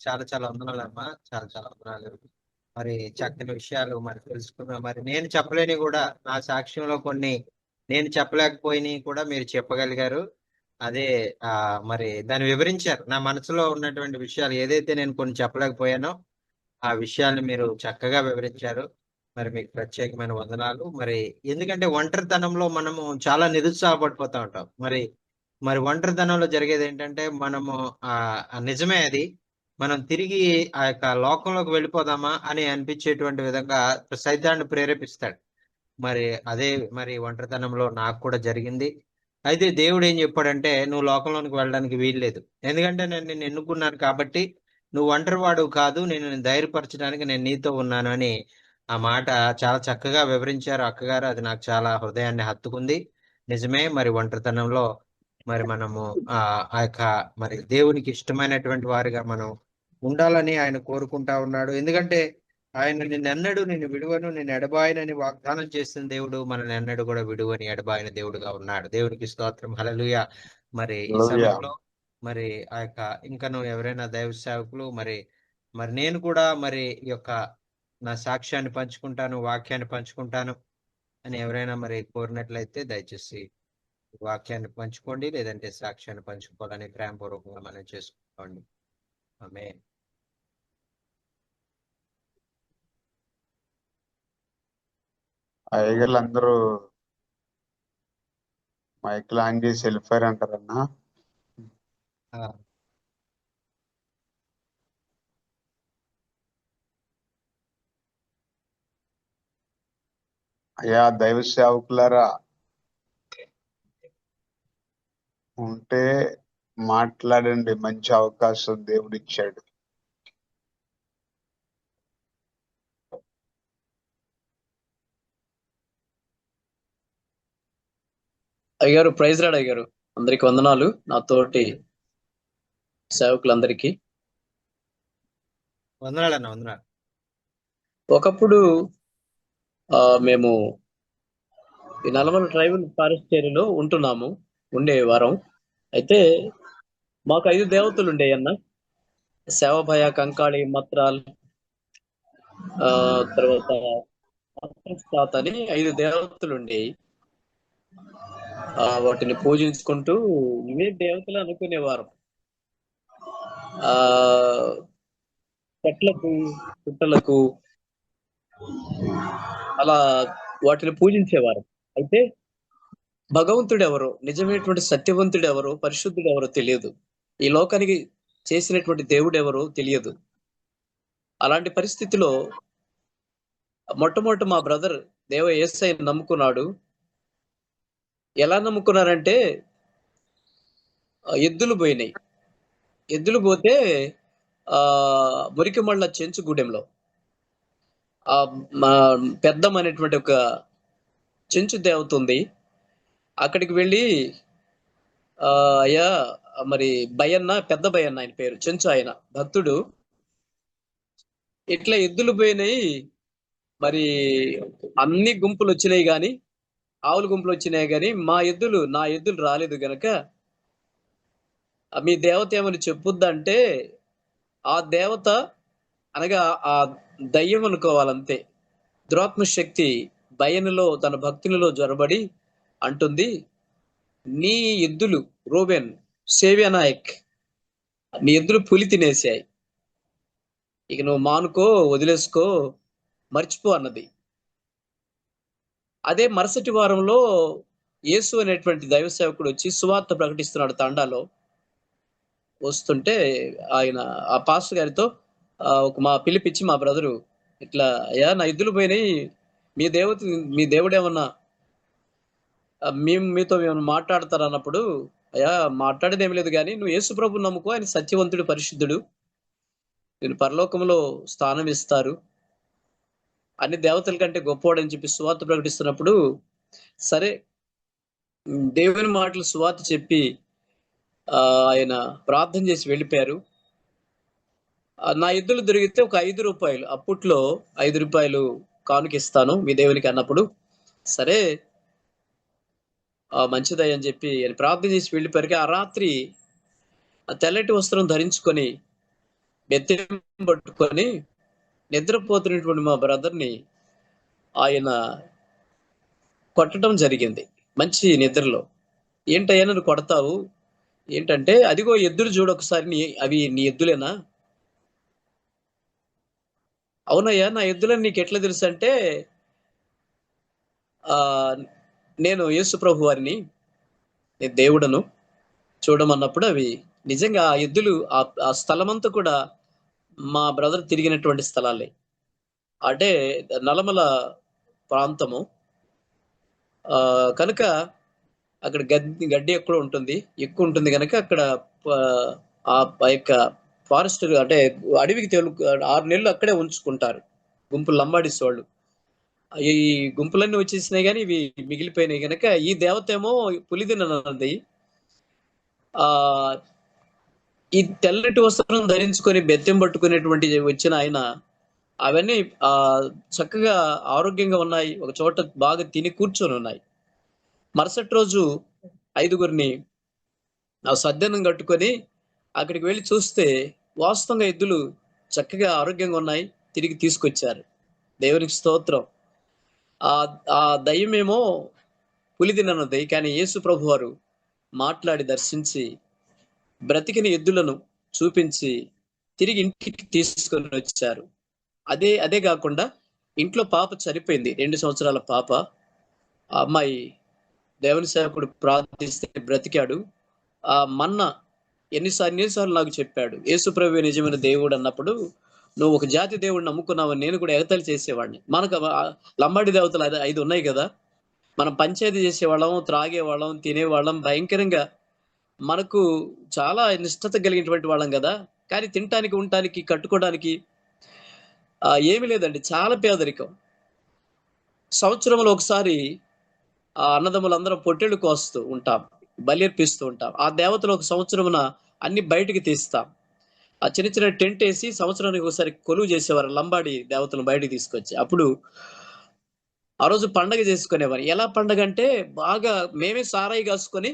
చాలా వందనాలు అమ్మా, చాలా వందనాలు. మరి చక్కని విషయాలు మరి తెలుసుకున్నా. మరి నేను చెప్పలేని కూడా నా సాక్ష్యంలో కొన్ని నేను చెప్పలేకపోయినవి కూడా మీరు చెప్పగలిగారు. అదే మరి దాన్ని వివరించారు. నా మనసులో ఉన్నటువంటి విషయాలు ఏదైతే నేను కొన్ని చెప్పలేకపోయానో ఆ విషయాన్ని మీరు చక్కగా వివరించారు. మరి మీకు ప్రత్యేకమైన వందనాలు. మరి ఎందుకంటే ఒంటరితనంలో మనము చాలా నిరుత్సాహపడిపోతూ ఉంటాం. మరి ఒంటరితనంలో జరిగేది ఏంటంటే మనము నిజమే అది, మనం తిరిగి ఆ యొక్క లోకంలోకి వెళ్ళిపోదామా అని అనిపించేటువంటి విధంగా సైతాన్ని ప్రేరేపిస్తాడు. మరి అదే మరి ఒంటరితనంలో నాకు కూడా జరిగింది. అయితే దేవుడు ఏం చెప్పాడంటే, నువ్వు లోకంలోనికి వెళ్ళడానికి వీల్లేదు, ఎందుకంటే నేను నిన్ను ఎన్నుకున్నాను కాబట్టి నువ్వు ఒంటరివాడు కాదు, నేను ధైర్యపరచడానికి నేను నీతో ఉన్నాను అని ఆ మాట చాలా చక్కగా వివరించారు అక్కగారు. అది నాకు చాలా హృదయాన్ని హత్తుకుంది. నిజమే, మరి ఒంటరితనంలో మరి మనము ఆ యొక్క మరి దేవునికి ఇష్టమైనటువంటి వారిగా మనం ఉండాలని ఆయన కోరుకుంటా ఉన్నాడు. ఎందుకంటే ఆయన నిన్నెన్నడు నిన్ను విడువను, నేను ఎడబాయనని వాగ్దానం చేసిన దేవుడు మనల్ని ఎన్నడూ కూడా విడువని ఎడబాయన దేవుడుగా ఉన్నాడు. దేవునికి స్తోత్రం. హల్లెలూయా. మరి ఈ సమయంలో మరి ఆ యొక్క ఇంకను ఎవరైనా దైవ సేవకులు మరి నేను కూడా మరి ఈ యొక్క నా సాక్ష్యాన్ని పంచుకుంటాను, వాక్యాన్ని పంచుకుంటాను అని ఎవరైనా మరి కోరినట్లయితే దయచేసి వాక్యాన్ని పంచుకోండి, లేదంటే సాక్ష్యాన్ని పంచుకోవాలని ప్రేమపూర్వకంగా మనం చేసుకోండి. ఆమేన్.
అయ్యగారు అందరూ మైక్ ఆన్ చేసి వెళ్ళిపోయారు అంటారన్నా.
ఆ,
అయ్యా దైవ సేవకులారా, ఉంటే మాట్లాడండి, మంచి అవకాశం దేవుడిచ్చాడు.
అయ్యారు, ప్రైజ్ రాడ్ అయ్యారు. అందరికి వందనాలు. నా తోటి సేవకులందరికీ.
వందనాలన్న, వందనాలు.
ఒకప్పుడు మేము ఈ నల్లమల ట్రైబల్ ఫారెస్ట్ ఏరియాలో ఉండేవారం. అయితే మాకు 5 దేవతలు ఉండేయన్న. సేవభయ, కంకాళి, మత్రాల్, తర్వాత తాత అని 5 దేవతలు ఉండేవి. వాటిని పూజించుకుంటూ ఇవే దేవతలు అనుకునేవారు. చెట్లకు, పుట్టలకు అలా వాటిని పూజించేవారు. అయితే భగవంతుడు ఎవరో, నిజమైనటువంటి సత్యవంతుడు ఎవరో, పరిశుద్ధుడు ఎవరో తెలియదు. ఈ లోకానికి చేసినటువంటి దేవుడు ఎవరో తెలియదు. అలాంటి పరిస్థితిలో మొట్టమొదటి మా బ్రదర్ యేసయ్యని నమ్ముకున్నాడు. ఎలా నమ్ముకున్నారంటే, ఎద్దులు పోయినాయి. ఎద్దులు పోతే మురికిమళ్ళ చెంచుగూడెంలో పెద్దమనేటువంటి ఒక చెంచు దేవత ఉంది. అక్కడికి వెళ్ళి అయ్యా మరి భయన్న, పెద్ద భయన్న ఆయన పేరు, చెంచు ఆయన భక్తుడు, ఇట్లా ఎద్దులు పోయినాయి, మరి అన్ని గుంపులు వచ్చినాయి కానీ, ఆవుల గుంపులు వచ్చినాయి కానీ నా ఎద్దులు రాలేదు గనక మీ దేవత ఏమని చెప్పుద్దంటే, ఆ దేవత అనగా ఆ దయ్యం అనుకోవాలంతే. దురాత్మ శక్తి భయనులో, తన భక్తునిలో జ్వరబడి అంటుంది, నీ ఎద్దులు రూబెన్, సేవ్య నాయక్, నీ ఎద్దులు పులి తినేసాయి, ఇక నువ్వు మానుకో, వదిలేసుకో, మర్చిపో అన్నది. అదే మరుసటి వారంలో యేసు అనేటువంటి దైవ సేవకుడు వచ్చి సువార్త ప్రకటిస్తున్నాడు. తండాలో వస్తుంటే ఆయన ఆ పాస్టర్ గారితో మా పిలిపించి, మా బ్రదరు ఇట్లా, అయ్యా నా ఎద్దులు పోయినాయి, మీ దేవుడేమన్నా మీతో ఏమన్నా మాట్లాడతారు అన్నప్పుడు, అయ్యా మాట్లాడేది ఏమి లేదు కానీ నువ్వు యేసు ప్రభు నమ్ముకో, ఆయన సత్యవంతుడు, పరిశుద్ధుడు, నేను పరలోకంలో స్థానం ఇస్తారు, అన్ని దేవతల కంటే గొప్పవాడని చెప్పి సువార్త ప్రకటిస్తున్నప్పుడు, సరే దేవుని మాటలు సువార్త చెప్పి ఆయన ప్రార్థన చేసి వెళ్ళిపోయారు. నా ఎద్దులు దొరికితే ఒక 5 రూపాయలు, అప్పట్లో 5 రూపాయలు కానుకిస్తాను మీ దేవునికి అన్నప్పుడు, సరే మంచిదయ్యని చెప్పి ఆయన ప్రార్థన చేసి వెళ్ళిపోయారు. ఆ రాత్రి తెల్లటి వస్త్రం ధరించుకొని, బెత్తం పట్టుకొని నిద్రపోతున్నటువంటి మా బ్రదర్ని ఆయన కొట్టడం జరిగింది మంచి నిద్రలో. ఏంటయ్యా నన్ను కొడతావు ఏంటంటే, అదిగో ఎద్దులు చూడొకసారి, అవి నీ ఎద్దులేనా? అవునయ్యా, నా ఎద్దులని నీకు ఎట్లా తెలుసు అంటే, నేను యేసు ప్రభు వారిని, నేను దేవుడను చూడమన్నప్పుడు అవి నిజంగా ఆ ఎద్దులు, ఆ స్థలమంతా కూడా మా బ్రదర్ తిరిగినటువంటి స్థలాలే. అంటే నల్లమల ప్రాంతము కనుక అక్కడ గడ్డి ఎక్కువ ఉంటుంది కనుక అక్కడ ఆ యొక్క ఫారెస్ట్ అంటే అడవికి 6 నెలలు అక్కడే ఉంచుకుంటారు గుంపులు, లంబాడిస్ వాళ్ళు. ఈ గుంపులన్నీ వచ్చేసినాయి కానీ ఇవి మిగిలిపోయినాయి కనుక ఈ దేవత ఏమో పులిదినన్నది. ఈ తెల్లటి వస్త్రం ధరించుకొని బెత్తం పట్టుకునేటువంటి వచ్చిన ఆయన అవన్నీ చక్కగా ఆరోగ్యంగా ఉన్నాయి, ఒక చోట బాగా తిని కూర్చొని ఉన్నాయి. మరుసటి రోజు 5గురిని సద్దన్నం కట్టుకొని అక్కడికి వెళ్ళి చూస్తే వాస్తవంగా ఎద్దులు చక్కగా ఆరోగ్యంగా ఉన్నాయి, తిరిగి తీసుకొచ్చారు. దేవునికి స్తోత్రం. ఆ దయ్యమేమో పులిదినన్నది, కానీ యేసు ప్రభు వారు మాట్లాడి దర్శించి బ్రతికిన ఎద్దులను చూపించి తిరిగి ఇంటికి తీసుకొని వచ్చారు. అదే కాకుండా ఇంట్లో పాప చనిపోయింది, 2 సంవత్సరాల పాప. ఆ అమ్మాయి దేవుని సేవకుడు ప్రార్థిస్తే బ్రతికాడు. ఆ మన్న ఎన్నిసార్లు నాకు చెప్పాడు, యేసుప్రభు నిజమైన దేవుడు అన్నప్పుడు నువ్వు ఒక జాతి దేవుడిని నమ్ముకున్నావని నేను కూడా ఎగతాళి చేసేవాడిని. మనకు లంబాడి దేవతలు 5 ఉన్నాయి కదా. మనం పంచాయతీ చేసేవాళ్ళం, త్రాగేవాళ్ళం, తినేవాళ్ళం, భయంకరంగా మనకు చాలా నిష్ఠత కలిగినటువంటి వాళ్ళం కదా. కానీ తినటానికి, ఉండటానికి, కట్టుకోవడానికి ఏమీ లేదండి. చాలా పేదరికం. సంవత్సరంలో ఒకసారి అన్నదమ్ములందరం పొట్టేళ్ళు కోస్తూ ఉంటాం, బలిర్పిస్తూ ఉంటాం. ఆ దేవతలు ఒక సంవత్సరమున అన్ని బయటికి తీస్తాం. ఆ చిన్న చిన్న టెంట్ వేసి సంవత్సరానికి ఒకసారి కొలువు చేసేవారు లంబాడి దేవతలను బయటికి తీసుకొచ్చి. అప్పుడు ఆ రోజు పండగ చేసుకునేవారు. ఎలా పండగ అంటే బాగా మేమే సారాయి కాసుకొని,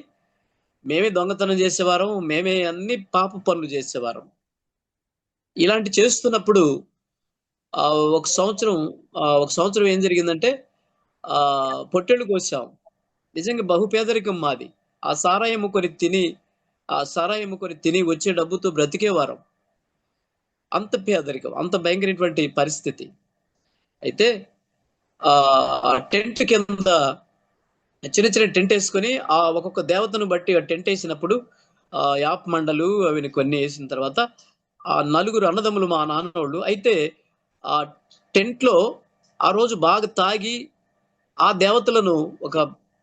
మేమే దొంగతనం చేసేవారం, మేమే అన్ని పాప పనులు చేసేవారం. ఇలాంటి చేస్తున్నప్పుడు ఒక సంవత్సరం ఏం జరిగిందంటే పొట్టేళ్ళు కోసాం. నిజంగా బహుపేదరికం మాది. ఆ సారాయి అమ్ముకొని తిని వచ్చే డబ్బుతో బ్రతికేవారం. అంత పేదరికం, అంత భయంకరమైనటువంటి పరిస్థితి. అయితే ఆ టెంట్ కింద చిన్న చిన్న టెంట్ వేసుకొని ఒక్కొక్క దేవతను బట్టి ఆ టెంట్ వేసినప్పుడు యాప్ మండలు అవి కొన్ని వేసిన తర్వాత ఆ 4 అన్నదమ్ములు మా నాన్నోళ్ళు. అయితే ఆ టెంట్ లో ఆ రోజు బాగా తాగి ఆ దేవతలను ఒక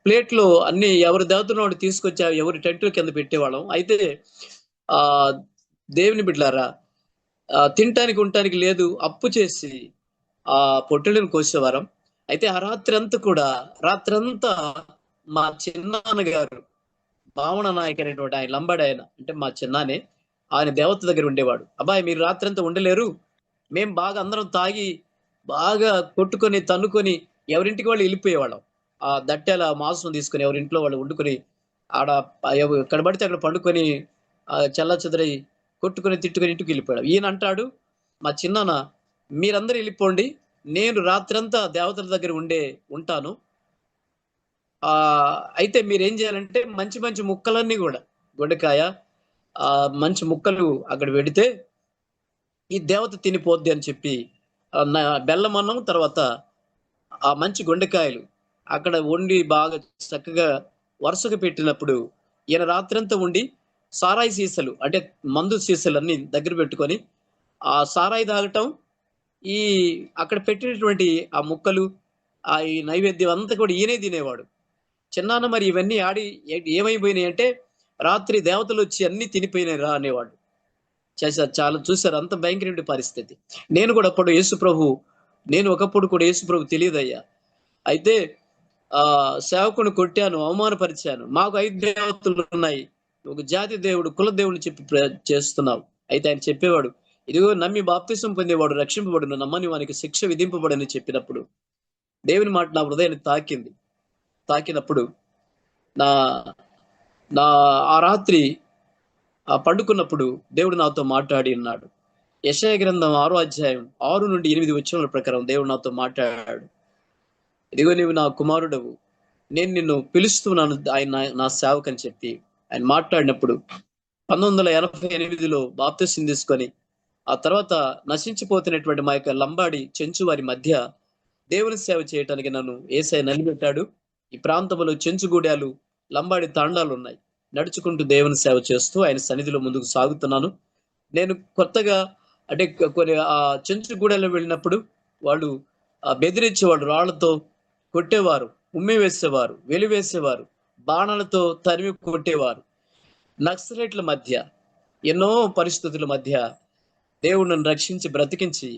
ప్లేట్ లో అన్ని ఎవరి దేవతలను వాడు తీసుకొచ్చి ఎవరి టెంట్ కింద పెట్టేవాళ్ళం. అయితే ఆ దేవుని బిడ్డలారా, తినటానికి ఉండటానికి లేదు, అప్పు చేసి ఆ పొట్టెలను కోసేవారం. అయితే ఆ రాత్రంతా మా చిన్నాన్నగారు భావన నాయక్ అనేటువంటి ఆయన లంబాడి ఆయన, అంటే మా చిన్నానే, ఆయన దేవత దగ్గర ఉండేవాడు. అబ్బాయి మీరు రాత్రంతా ఉండలేరు, మేం బాగా అందరం తాగి బాగా కొట్టుకొని తన్నుకొని ఎవరింటికి వాళ్ళు వెళ్ళిపోయేవాళ్ళం. ఆ దట్టెల మాంసం తీసుకొని ఎవరింట్లో వాళ్ళు వండుకొని ఆడ ఎక్కడ పడితే అక్కడ పండుకొని చల్ల చెదరై కొట్టుకొని తిట్టుకొని ఇంటికి వెళ్ళిపోయాడు. ఈయన అంటాడు, మా చిన్నాన్న మీరందరూ వెళ్ళిపోండి, నేను రాత్రంతా దేవతల దగ్గర ఉంటాను. అయితే మీరేం చేయాలంటే మంచి మంచి ముక్కలన్నీ కూడా గొడ్డకాయ మంచి ముక్కలు అక్కడ పెడితే ఈ దేవత తినిపోద్ది అని చెప్పి బెల్లం అన్నం తర్వాత ఆ మంచి గొండకాయలు అక్కడ వండి బాగా చక్కగా వరుసగా పెట్టినప్పుడు ఈయన రాత్రంతా ఉండి సారాయి సీసలు, అంటే మందు సీసలు అన్ని దగ్గర పెట్టుకొని ఆ సారాయి తాగటం, ఈ అక్కడ పెట్టినటువంటి ఆ ముక్కలు ఈ నైవేద్యం అంతా కూడా ఈయనే తినేవాడు. చిన్నాన్న మరి ఇవన్నీ ఆడి ఏమైపోయినాయి అంటే రాత్రి దేవతలు వచ్చి అన్ని తినిపోయినాయి రా అనేవాడు. చాలా చూశారు, అంత భయంకరమైన పరిస్థితి. నేను కూడా అప్పుడు ఒకప్పుడు కూడా యేసు ప్రభు తెలియదయ్యా. అయితే సేవకుని కొట్టాను, అవమానపరిచాను. మాకు 5 దేవతలు ఉన్నాయి, ఒక జాతి దేవుడు, కుల దేవుడిని చెప్పి చేస్తున్నావు. అయితే ఆయన చెప్పేవాడు, ఇదిగో నమ్మి బాప్తిసం పొందేవాడు రక్షింపబడును, నమ్మని వానికి శిక్ష విధింపబడని చెప్పినప్పుడు దేవుని మాట నా హృదయాన్ని తాకినప్పుడు నా ఆ రాత్రి పండుకున్నప్పుడు దేవుడు నాతో మాట్లాడి ఉన్నాడు. యెషయా గ్రంథం 6వ అధ్యాయం 6 నుండి 8 వచనాల ప్రకారం దేవుడు నాతో మాట్లాడాడు. ఇదిగో నీవు నా కుమారుడవు, నేను నిన్ను పిలుస్తున్నాను ఆయన నా సేవకు అని చెప్పి ఆయన మాట్లాడినప్పుడు 1988లో బాప్తిసం తీసుకొని ఆ తర్వాత నశించిపోతున్నటువంటి మా యొక్క లంబాడి చెంచు వారి మధ్య దేవుని సేవ చేయటానికి నన్ను యేసయ్య నిలబెట్టాడు. ఈ ప్రాంతంలో చెంచుగూడాలు, లంబాడి తాండాలు ఉన్నాయి. నడుచుకుంటూ దేవుని సేవ చేస్తూ ఆయన సన్నిధిలో ముందుకు సాగుతున్నాను. నేను కొత్తగా అంటే కొన్ని చెంచుగూడెలో వెళ్ళినప్పుడు వాళ్ళు బెదిరించేవాడు, రాళ్లతో కొట్టేవారు, ఉమ్మి వేసేవారు, వెలివేసేవారు, బాణాలతో తరిమి కొట్టేవారు. నక్సలైట్ల మధ్య ఎన్నో పరిస్థితుల మధ్య దేవుడు నన్ను రక్షించి బ్రతికించి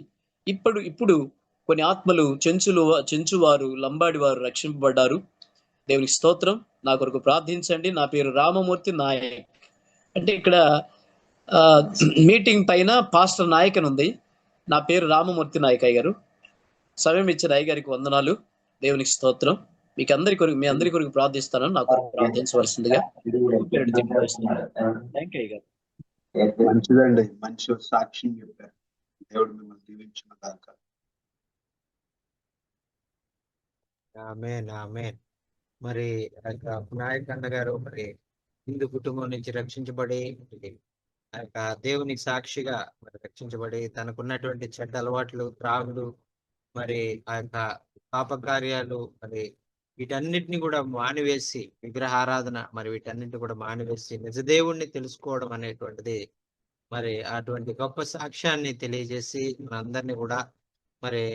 ఇప్పుడు కొన్ని ఆత్మలు చెంచువారు, లంబాడి వారు రక్షింపబడ్డారు. దేవునికి స్తోత్రం. నా కొరకు ప్రార్థించండి. నా పేరు రామమూర్తి నాయక్. అంటే ఇక్కడ మీటింగ్ పైన పాస్టర్ నాయక్ అని ఉంది. నా పేరు రామమూర్తి నాయక్ అయ్యారు. సమయం ఇచ్చిన అయ్యగారికి వందనాలు. దేవునికి స్తోత్రం. మీ అందరి కొరకు ప్రార్థిస్తాను. నా కొరకు ప్రార్థించవలసిందిగా
మంచిదండి, మంచి సాక్ష్యం చెప్పారు. దేవుడు మిమ్మల్ని దీవించిన దాకా.
ఆమేన్, ఆమేన్. మరి నాయక్ అన్న గారు మరి హిందూ కుటుంబం నుంచి రక్షించబడి ఆ యొక్క దేవుని సాక్షిగా మరి రక్షించబడి తనకున్నటువంటి చెడ్డ అలవాట్లు, త్రాగుడు, మరి ఆ యొక్క పాప కార్యాలు మరి వీటన్నిటిని కూడా మానివేసి, విగ్రహారాధన మరి వీటన్నిటిని కూడా మానివేసి నిజదేవుణ్ణి తెలుసుకోవడం అనేటువంటిది మరి అటువంటి గొప్ప సాక్ష్యాన్ని తెలియజేసి మనందరినీ కూడా మరి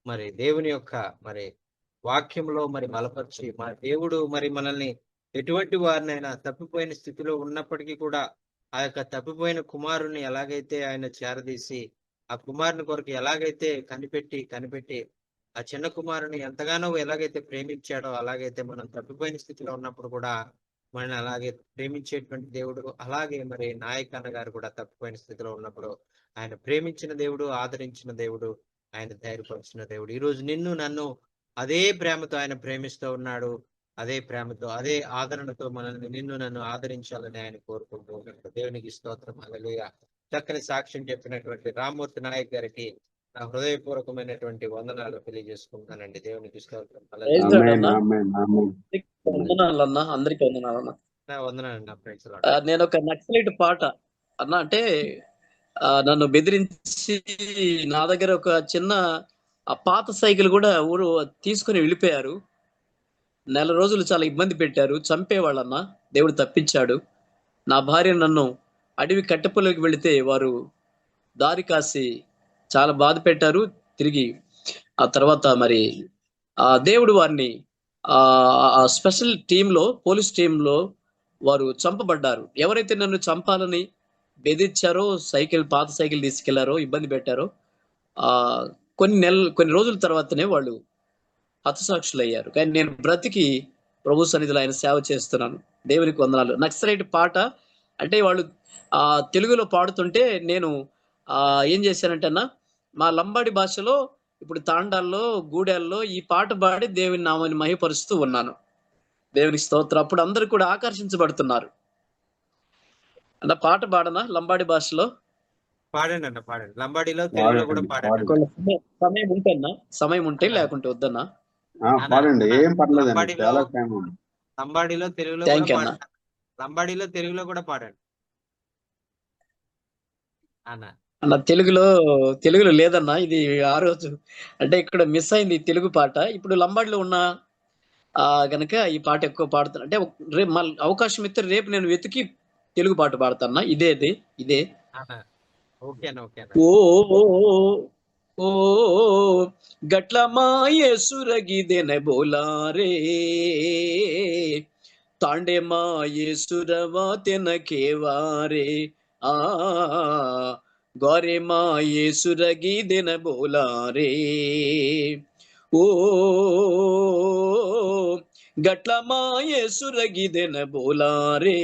మరి దేవుని యొక్క మరి వాక్యంలో మరి బలపరిచి, మా దేవుడు మరి మనల్ని ఎటువంటి వారినైనా తప్పిపోయిన స్థితిలో ఉన్నప్పటికీ కూడా ఆ యొక్క తప్పిపోయిన కుమారుని ఎలాగైతే ఆయన చేరదీసి ఆ కుమారుని కొరకు ఎలాగైతే కనిపెట్టి ఆ చిన్న కుమారుని ఎంతగానో ఎలాగైతే ప్రేమించాడో, అలాగైతే మనం తప్పిపోయిన స్థితిలో ఉన్నప్పుడు కూడా మనల్ని అలాగే ప్రేమించేటువంటి దేవుడు, అలాగే మరి నాయకన్న గారు కూడా తప్పిపోయిన స్థితిలో ఉన్నప్పుడు ఆయన ప్రేమించిన దేవుడు, ఆదరించిన దేవుడు, ఆయన ధైర్యపరిచిన దేవుడు. ఈ రోజు నిన్ను నన్ను అదే ప్రేమతో ఆయన ప్రేమిస్తూ ఉన్నాడు. అదే ప్రేమతో, అదే ఆదరణతో మనల్ని నిన్ను నన్ను ఆదరించాలని ఆయన కోరుకుంటూ ఉన్నాడు. దేవునికి స్తోత్రం. హల్లెలూయా. చక్కని సాక్ష్యం చెప్పినటువంటి రామ్మూర్తి నాయక్ గారికి నా హృదయపూర్వకమైనటువంటి వందనాలు తెలియజేసుకుంటానండి. దేవునికి స్తోత్రం.
ఆమేన్ ఆమేన్ ఆమేన్.
వందనాలన్నా, అందరికి వందనాలన్నా.
వందనాలండి నా ఫ్రెండ్స్.
నేను ఒక నక్సలైట్ పాట అన్న అంటే నన్ను బెదిరించి నా దగ్గర ఒక చిన్న పాత సైకిల్ కూడా ఊరు తీసుకుని వెళ్ళిపోయారు. నెల రోజులు చాలా ఇబ్బంది పెట్టారు, చంపేవాళ్ళన్నా. దేవుడు తప్పించాడు. నా భార్య నన్ను అడవి కట్టెపుల్లోకి వెళితే వారు దారి కాసి చాలా బాధ పెట్టారు. తిరిగి ఆ తర్వాత మరి ఆ దేవుడు వారిని ఆ స్పెషల్ టీంలో, పోలీస్ టీంలో వారు చంపబడ్డారు. ఎవరైతే నన్ను చంపాలని బెదిరించారో, పాత సైకిల్ తీసుకెళ్లారో, ఇబ్బంది పెట్టారో, కొన్ని రోజుల తర్వాతనే వాళ్ళు హతసాక్షులు అయ్యారు. కానీ నేను బ్రతికి ప్రభు సన్నిధిలో ఆయన సేవ చేస్తున్నాను. దేవునికి వందనాలు. నక్సలైట్ పాట అంటే వాళ్ళు తెలుగులో పాడుతుంటే నేను ఏం చేశానంటే అన్న, మా లంబాడి భాషలో ఇప్పుడు తాండాల్లో, గూడెల్లో ఈ పాట పాడి దేవుని నామాన్ని మహిమపరుస్తూ ఉన్నాను. దేవునికి స్తోత్రం. అప్పుడు అందరూ కూడా ఆకర్షించబడుతున్నారు. అన్న పాట పాడనా లంబాడి భాషలో?
పాడండి అన్న, పాడండి. లంబాడీలో, తెలుగులో కూడా పాడండి.
సమయం ఉంటే లేకుంటే వద్దన్నా.
పాడండి, ఏం పర్లేదండి. చాలా టైం ఉంది.
లంబాడీలో, తెలుగులో లంబాడీలో, తెలుగులో కూడా పాడండి అన్న.
అన్న తెలుగులో లేదన్నా. ఇది ఆ రోజు అంటే ఇక్కడ మిస్ అయింది తెలుగు పాట. ఇప్పుడు లంబాడిలో ఉన్న గనక ఈ పాట ఎక్కువ పాడుతాను. అంటే రేపు మళ్ళీ అవకాశం ఇస్తే రేపు నేను వెతికి తెలుగు పాట పాడతాన్నా. ఇదే ఓ గట్ల మాయేసురగిదెన బోలారే తాండే మాయేసురవా తెనకేవారే గౌరే మాయేసురగిదెన బోలారే ఓ గట్ల మాయేసురగిదెన బోలారే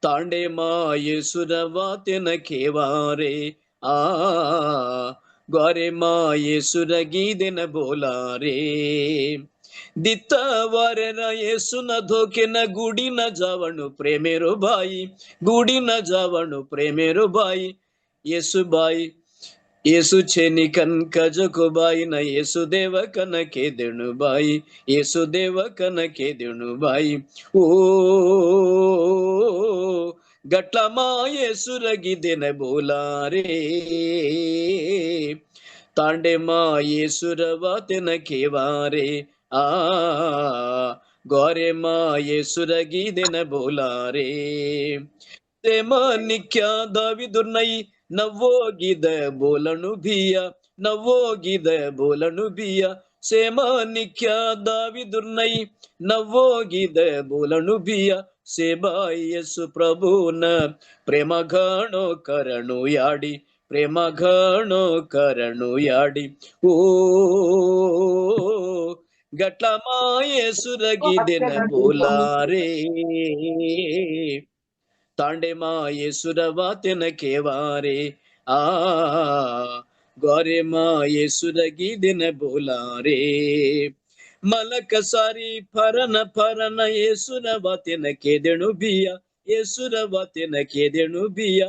తాండే మాయేసురవా తెనకేవారే గౌరే మాయేసురగిదెన బోలారే ದಿತ್ತವರೆನ ಯೇಸುನ ಧೋಕೆನ ಗೂಡಿನ ಜಾವಣು ಪ್ರೇಮೇರು ಬಾಯಿ ಗೂಡಿನ ಜಾವಣು ಪ್ರೇಮೇರು ಬಾಯಿ ಯೇಸು ಬಾಯಿ ಯೇಸು ಚೆನಿ ಕನ್ಕ ಜಕೋ ಬಾಯಿ ನ ಯೇಸು ದೇವ ಕನಕೆ ದೇಣು ಬಾಯಿ ಯೇಸು ದೇವ ಕನಕೆ ದೇಣು ಬಾಯಿ ಓ ಗಟ್ಲ ಮಾಯೇಸುರಗಿದೆನ ಬೋಲಾರೆ ತಾಂಡೆ ಮಾಯೇಸುರವ ತೆನಕೆವಾರೆ ಗೌರೆ ಮಾಯೇಸುರಗಿದೆನ ಬೋಲಾರೆ ತೆಮನಿಕ್ಯ ದಾವಿದುರ್ನೈ ನವ್ವೋಗಿದ ಬೋಲನು ಬಿಯ ನವ್ವೋಗಿದ ಬೋಲನು ಬಿಯ ಸೇಮಾನಿಕ್ಯ ದಾವಿದುರ್ನೈ ನವ್ವೋಗಿದ ಬೋಲನು ಬಿಯ ಸೇಬಾಯಸು ಪ್ರಭುನ ಪ್ರೇಮ ಘಾಣೋ ಕರಣು ಯಾಡಿ ಪ್ರೇಮ ಘಾಣೋ ಕರಣು ಯಾಡಿ ಓ ಗಟ್ಲ ಮಾಯೇಸುರಗಿದೆನ ಬೋಲಾರೆ ತಾಂಡೆ ಮಾಯೇಸುರವ ತೆನಕೆವಾರೆ ಗೌರೆ ಮಾಯೇಸುರಗಿದೆನ ಬೋಲಾರೆ ಮಲಕ ಸಾರಿ ಫರನ ಯೇಸುರವ ತೆನಕೆದೆಣು ಬಿಯ ಯೇಸುರವ ತೆನಕೆದೆಣು ಬಿಯ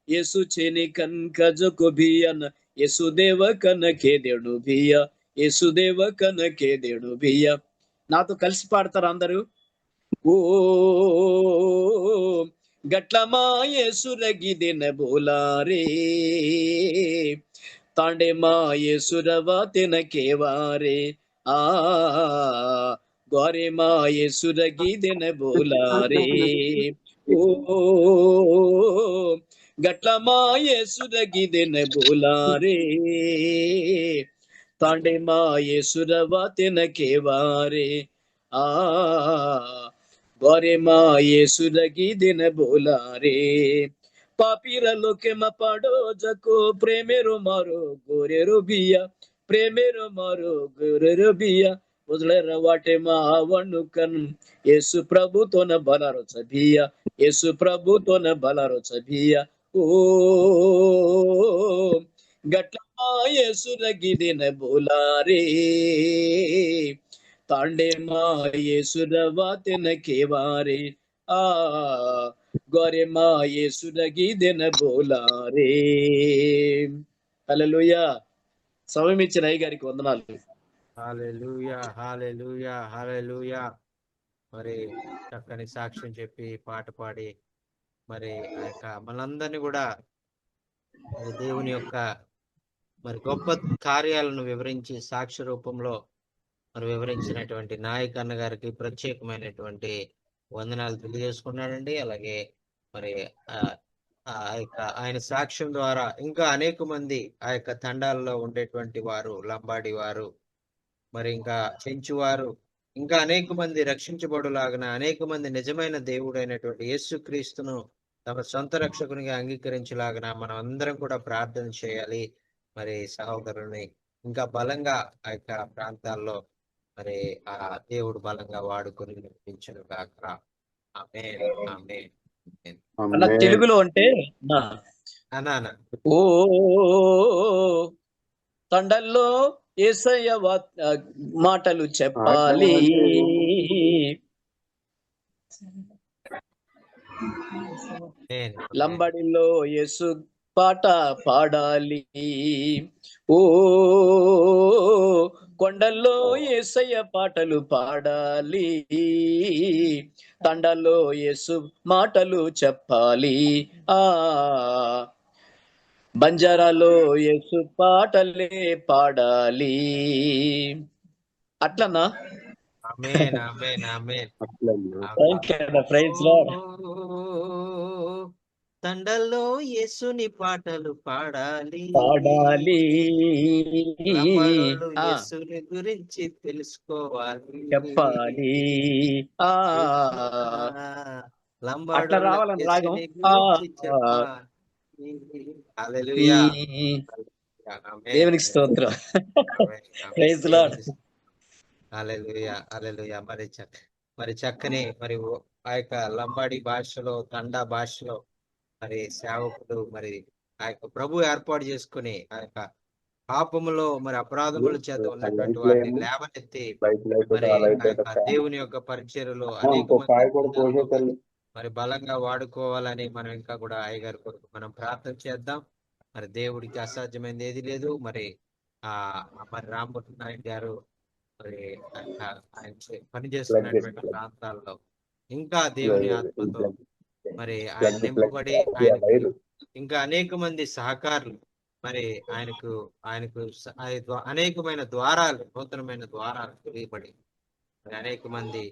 ಯೇಸು ಚೆನಿ ಕನ್ಕ ಜಕೋ ಬಿಯನ ಯೇಸು ದೇವ ಕನಕೆದೆಣು ಬಿಯ ಯೇಸು ದೇವ కనకేదెను బియ్య. నాతో కలిసి పాడతారు అందరూ. ఓ గట్ల మాయేసురగిదెన బోలారే తాండే మాయేసురవ తెనకేవారే ಆ ಗ್ವಾರೆ ಮಾಯೆ ಸುರಗಿದೆನ ಬೋಲಾರೆ ಓ ಗಟ್ಲ ಮಾಯೆ ಸುರಗಿದೆನ ಬೋಲಾರೆ ತಾಂಡೆ ಮಾಯೆ ಸುರವಾತೆನ ಕೇವಾರೆ ಆ ಗ್ವಾರೆ ಮಾಯೆ ಸುರಗಿದೆನ ಬೋಲಾರೆ ಪಾಪಿರ ಲೋಕೆ ಮ ಪಾಡೋ ಜಕೋ ಪ್ರೇಮೇರೋ ಮಾರೋ ಗೋರೆರೋ ಬಿಯಾ ಪ್ರೇಮೇರೋ ಮಾರೋ ಗೋರೆರೋ ಬಿಯಾ ಮುದ್ಳರ ವಾಟೆ ಮಾವಣ್ಣು ಕನ್ ಯೇಸು ಪ್ರಭು ತೋನ ಬಲಾರೋ ಸಭಿಯಾ ಯೇಸು ಪ್ರಭು ತೋನ ಬಲಾರೋ ಸಭಿಯಾ ಓ ಗಟ್ಲ ಯೇಸು ರಗಿದಿನ ಬೋಲಾರೆ ತಾಂಡೆ ಮಾ ಯೇಸು ರವಾತೆನ ಕೇವಾರೆ ಆ గొరె మా యేసురగిదెన బోలారే. హల్లెలూయా. సమయం ఇచ్చిన అయ్య గారికి వందనాలు.
హల్లెలూయా, హల్లెలూయా, హల్లెలూయా. మరి చక్కని సాక్ష్యం చెప్పి పాట పాడి మరి ఆ యొక్క మనందరినీ కూడా మరి దేవుని యొక్క మరి గొప్ప కార్యాలను వివరించి సాక్ష్య రూపంలో మరి వివరించినటువంటి నాయక్ అన్న గారికి ప్రత్యేకమైనటువంటి వందనాలు తెలియజేసుకున్నాడండి. అలాగే మరి ఆ యొక్క ఆయన సాక్ష్యం ద్వారా ఇంకా అనేక మంది ఆ యొక్క తండాల్లో ఉండేటువంటి వారు, లంబాడి వారు, మరి ఇంకా చెంచువారు, ఇంకా అనేక మంది రక్షించబడులాగిన అనేక మంది నిజమైన దేవుడైనటువంటి యేసుక్రీస్తును తమ సొంత రక్షకునిగా అంగీకరించేలాగిన మనం అందరం కూడా ప్రార్థన చేయాలి. మరి సహోదరుని ఇంకా బలంగా ఆ యొక్క ప్రాంతాల్లో మరి ఆ దేవుడు బలంగా వాడుకొని నడిపించును గాక. ఆమేన్, ఆమేన్, ఆమేన్.
అన్న తెలుగులో అంటే
అన్నా
ఓ తండల్లో యేసయ్య మాటలు చెప్పాలి, లంబడిలో యేసు పాట పాడాలి, ఓ కొండల్లో యేసయ్య పాటలు పాడాలి, తండల్లో యేసు మాటలు చెప్పాలి, ఆ బంజారాలో యేసు పాటలే పాడాలి. అట్లనా?
ఆమేన్, ఆమేన్, ఆమేన్.
Praise lord.
తండల్లో యేసుని పాటలు పాడాలి,
లంబాడోళ్ళు
యేసుని గురించి తెలుసుకోవాలి,
చెప్పాలి,
లంబాడోళ్ళు
రావాలని రాగం.
గురించి చెప్పాలి. హల్లెలూయా.
దేవునికి స్తోత్రం. Praise Lord.
హల్లెలూయా, హల్లెలూయా. మరి చక్కని మరి ఆ యొక్క లంబాడి భాషలో, తండా భాషలో మరి సేవకుడు మరి ఆ యొక్క ప్రభు ఏర్పాటు చేసుకుని ఆ యొక్క పాపములో మరి అపరాధముల చేత ఉన్నటువంటి వారిని లేవనెత్తి మరి ఆ యొక్క దేవుని యొక్క పరిచర్యలో అనేక మంది మరి బలంగా వాడుకోవాలని మనం ఇంకా కూడా అయ్యగారి కొరకు మనం ప్రార్థన చేద్దాం. మరి దేవుడికి అసాధ్యమైనది ఏది లేదు. మరి మరి రామ్మూర్తి నాయుడు గారు మరి ఆయన పనిచేస్తున్నటువంటి ప్రాంతాల్లో ఇంకా దేవుని ఆత్మతో మరి ఆయన నింపబడి ఆయనకు ఇంకా అనేక మంది సహకారులు మరి ఆయనకు అనేకమైన ద్వారాలు, నూతనమైన ద్వారాలు తెలియబడి మరి అనేక మంది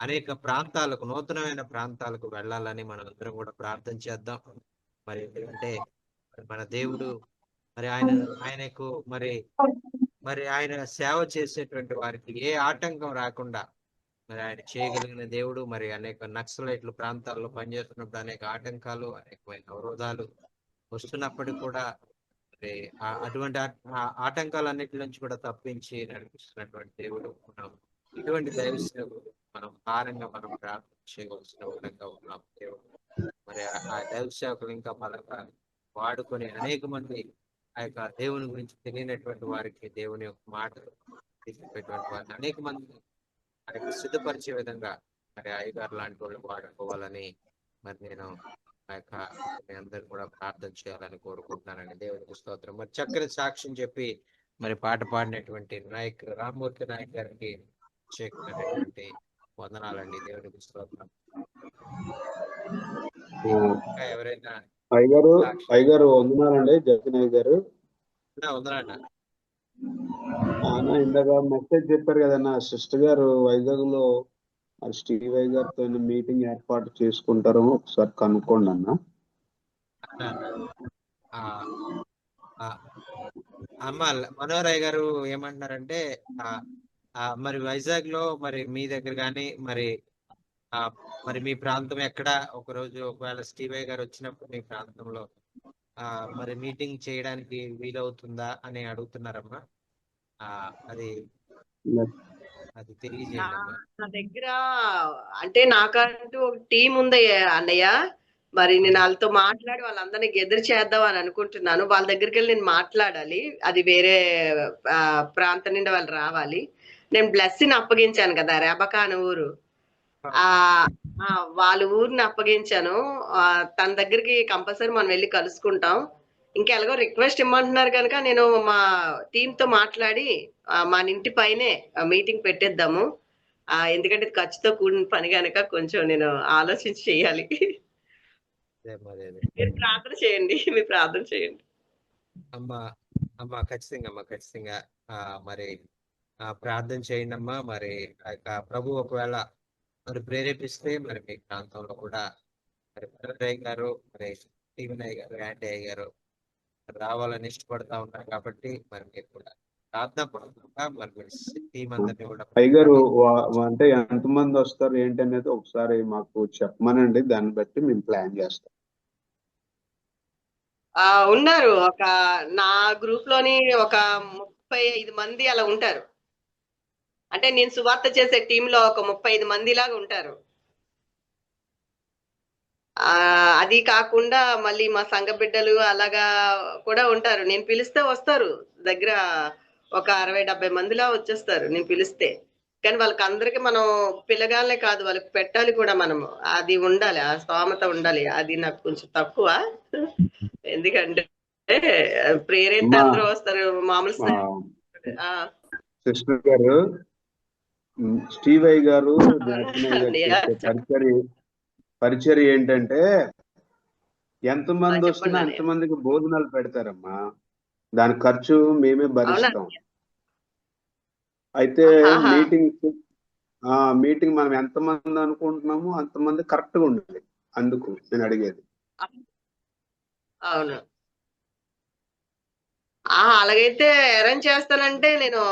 అనేక ప్రాంతాలకు, నూతనమైన ప్రాంతాలకు వెళ్ళాలని మనం అందరం కూడా ప్రార్థన చేద్దాం. మరి ఎందుకంటే మన దేవుడు మరి ఆయనకు మరి ఆయన సేవ చేసేటువంటి వారికి ఏ ఆటంకం రాకుండా మరి ఆయన చేయగలిగిన దేవుడు. మరి అనేక నక్సలైట్లు ప్రాంతాల్లో పనిచేస్తున్నప్పుడు అనేక ఆటంకాలు, అనేకమైన అవరోధాలు వస్తున్నప్పటికీ కూడా మరి అటువంటి ఆటంకాలన్నిటి నుంచి కూడా తప్పించి నడిపిస్తున్నటువంటి దేవుడు. మనం ఇటువంటి దైవసేవకు మనం భారంగా మనం ప్రార్థన చేయవలసిన విధంగా ఉన్నాం. దేవుడు మరి ఆ దైవసేవకులు ఇంకా బలంగా వాడుకొని అనేక మంది ఆ యొక్క దేవుని గురించి తెలియనటువంటి వారికి దేవుని యొక్క మాటలు తీసుకునేటువంటి వారిని అనేక మంది ఆయనకు సిద్ధపరిచే విధంగా మరి అయ్యగారు లాంటి వాళ్ళు వాడుకోవాలని మరి నేను ఆ యొక్క అందరూ కూడా ప్రార్థన చేయాలని కోరుకుంటున్నానండి. దేవునికి స్తోత్రం. మరి చక్కని సాక్ష్యం చెప్పి మరి పాట పాడినటువంటి నాయక్ రామ్మూర్తి నాయక్ గారికి ప్రత్యేకమైనటువంటి వందనాలండి. దేవునికి స్తోత్రం. ఇంకా ఎవరైనా
అయ్యగారు వందనాలండి. జగన్ గారు
వందనాలండి.
అన్న ఇందాక మెసేజ్ చెప్పారు కదన్నా, సిస్టర్ గారు వైజాగ్ లో స్టీవై గారితో మీటింగ్ ఏర్పాటు చేసుకుంటారు, ఒకసారి కనుక్కోండి అన్న.
ఆ, ఆ, అమ్మ మనోహరయ్య గారు ఏమంటున్నారంటే మరి వైజాగ్ లో మరి మీ దగ్గర కానీ మరి మీ ప్రాంతం ఎక్కడ ఒకరోజు ఒకవేళ స్టీవయ్య గారు వచ్చినప్పుడు మీ ప్రాంతంలో మరి మీటింగ్ చేయడానికి వీలవుతుందా అని అడుగుతున్నారమ్మా. అది తెలియజేయండి అమ్మా.
నా దగ్గర అంటే నాకంటూ ఒక టీం ఉంది అన్నయ్య. మరి నేను వాళ్ళతో మాట్లాడి వాళ్ళందరినీ గెదర్ చేద్దాం అని అనుకుంటున్నాను. వాళ్ళ దగ్గరికి వెళ్ళి నేను మాట్లాడాలి. అది వేరే ప్రాంతం నుండి వాళ్ళు రావాలి. నేను బ్లెస్సింగ్ అప్పగించాను కదా, రెబకా అనే ఊరు, వాళ్ళ ఊరిని అప్పగించాను. తన దగ్గరికి కంపల్సరీ మనం వెళ్ళి కలుసుకుంటాం. ఇంకా ఎలాగో రిక్వెస్ట్ ఇమ్మంటున్నారు కనుక నేను మా టీమ్ తో మాట్లాడి మన ఇంటి పైనే మీటింగ్ పెట్టేద్దాము. ఎందుకంటే ఇది ఖర్చుతో కూడిన పని కనుక కొంచెం నేను ఆలోచించి చేయాలి. మీరు ప్రార్థన చేయండి, మీరు ప్రార్థన చేయండి.
అమ్మా ఖచ్చితంగా మరి ప్రార్థన చేయండి అమ్మా. మరి ప్రభు ఒకవేళ మరి ప్రేరేపిస్తే మరి మీ ప్రాంతంలో కూడా మరి భరతయ్య గారు, మరి స్టీవెన్ అయ్య గారు, యాంటీ అయ్య గారు రావాలని ఇష్టపడతా ఉన్నారు కాబట్టి మరి మీరు కూడా ప్రార్థన మరి టీం అందరినీ కూడా
అయ్యగారు అంటే ఎంతమంది వస్తారు ఏంటి అనేది ఒకసారి మాకు చెప్పమనండి, దాన్ని బట్టి మేము ప్లాన్ చేస్తాం.
ఉన్నారు ఒక నా గ్రూప్ లోని ఒక 35 మంది అలా ఉంటారు. అంటే నేను సువార్త చేసే టీంలో ఒక 35 మంది లాగా ఉంటారు. అది కాకుండా మళ్ళీ మా సంఘ బిడ్డలు అలాగా కూడా ఉంటారు. నేను పిలిస్తే వస్తారు. దగ్గర ఒక 60-70 మందిలా వచ్చేస్తారు నేను పిలిస్తే. కానీ వాళ్ళకి అందరికి మనం పిల్లగానే కాదు, వాళ్ళకి పెట్టాలి కూడా మనము. అది ఉండాలి, ఆ స్తోమత ఉండాలి. అది నాకు కొంచెం తక్కువ. ఎందుకంటే ప్రేయర్ అయితే అందరూ వస్తారు మామూలు.
సిస్టర్ గారు, స్టీవయ్య గారు పరిచయం ఏంటంటే ఎంతమంది వస్తున్నా అంతమందికి భోజనాలు పెడతారమ్మా. దాని ఖర్చు మేమే భరిస్తాం. అయితే మీటింగ్ మనం ఎంతమంది అనుకుంటున్నామో అంతమంది కరెక్ట్ గా ఉండాలి. అందుకు నేను అడిగేది.
అవును, అలాగైతే అరేంజ్ చేస్తానంటే నేను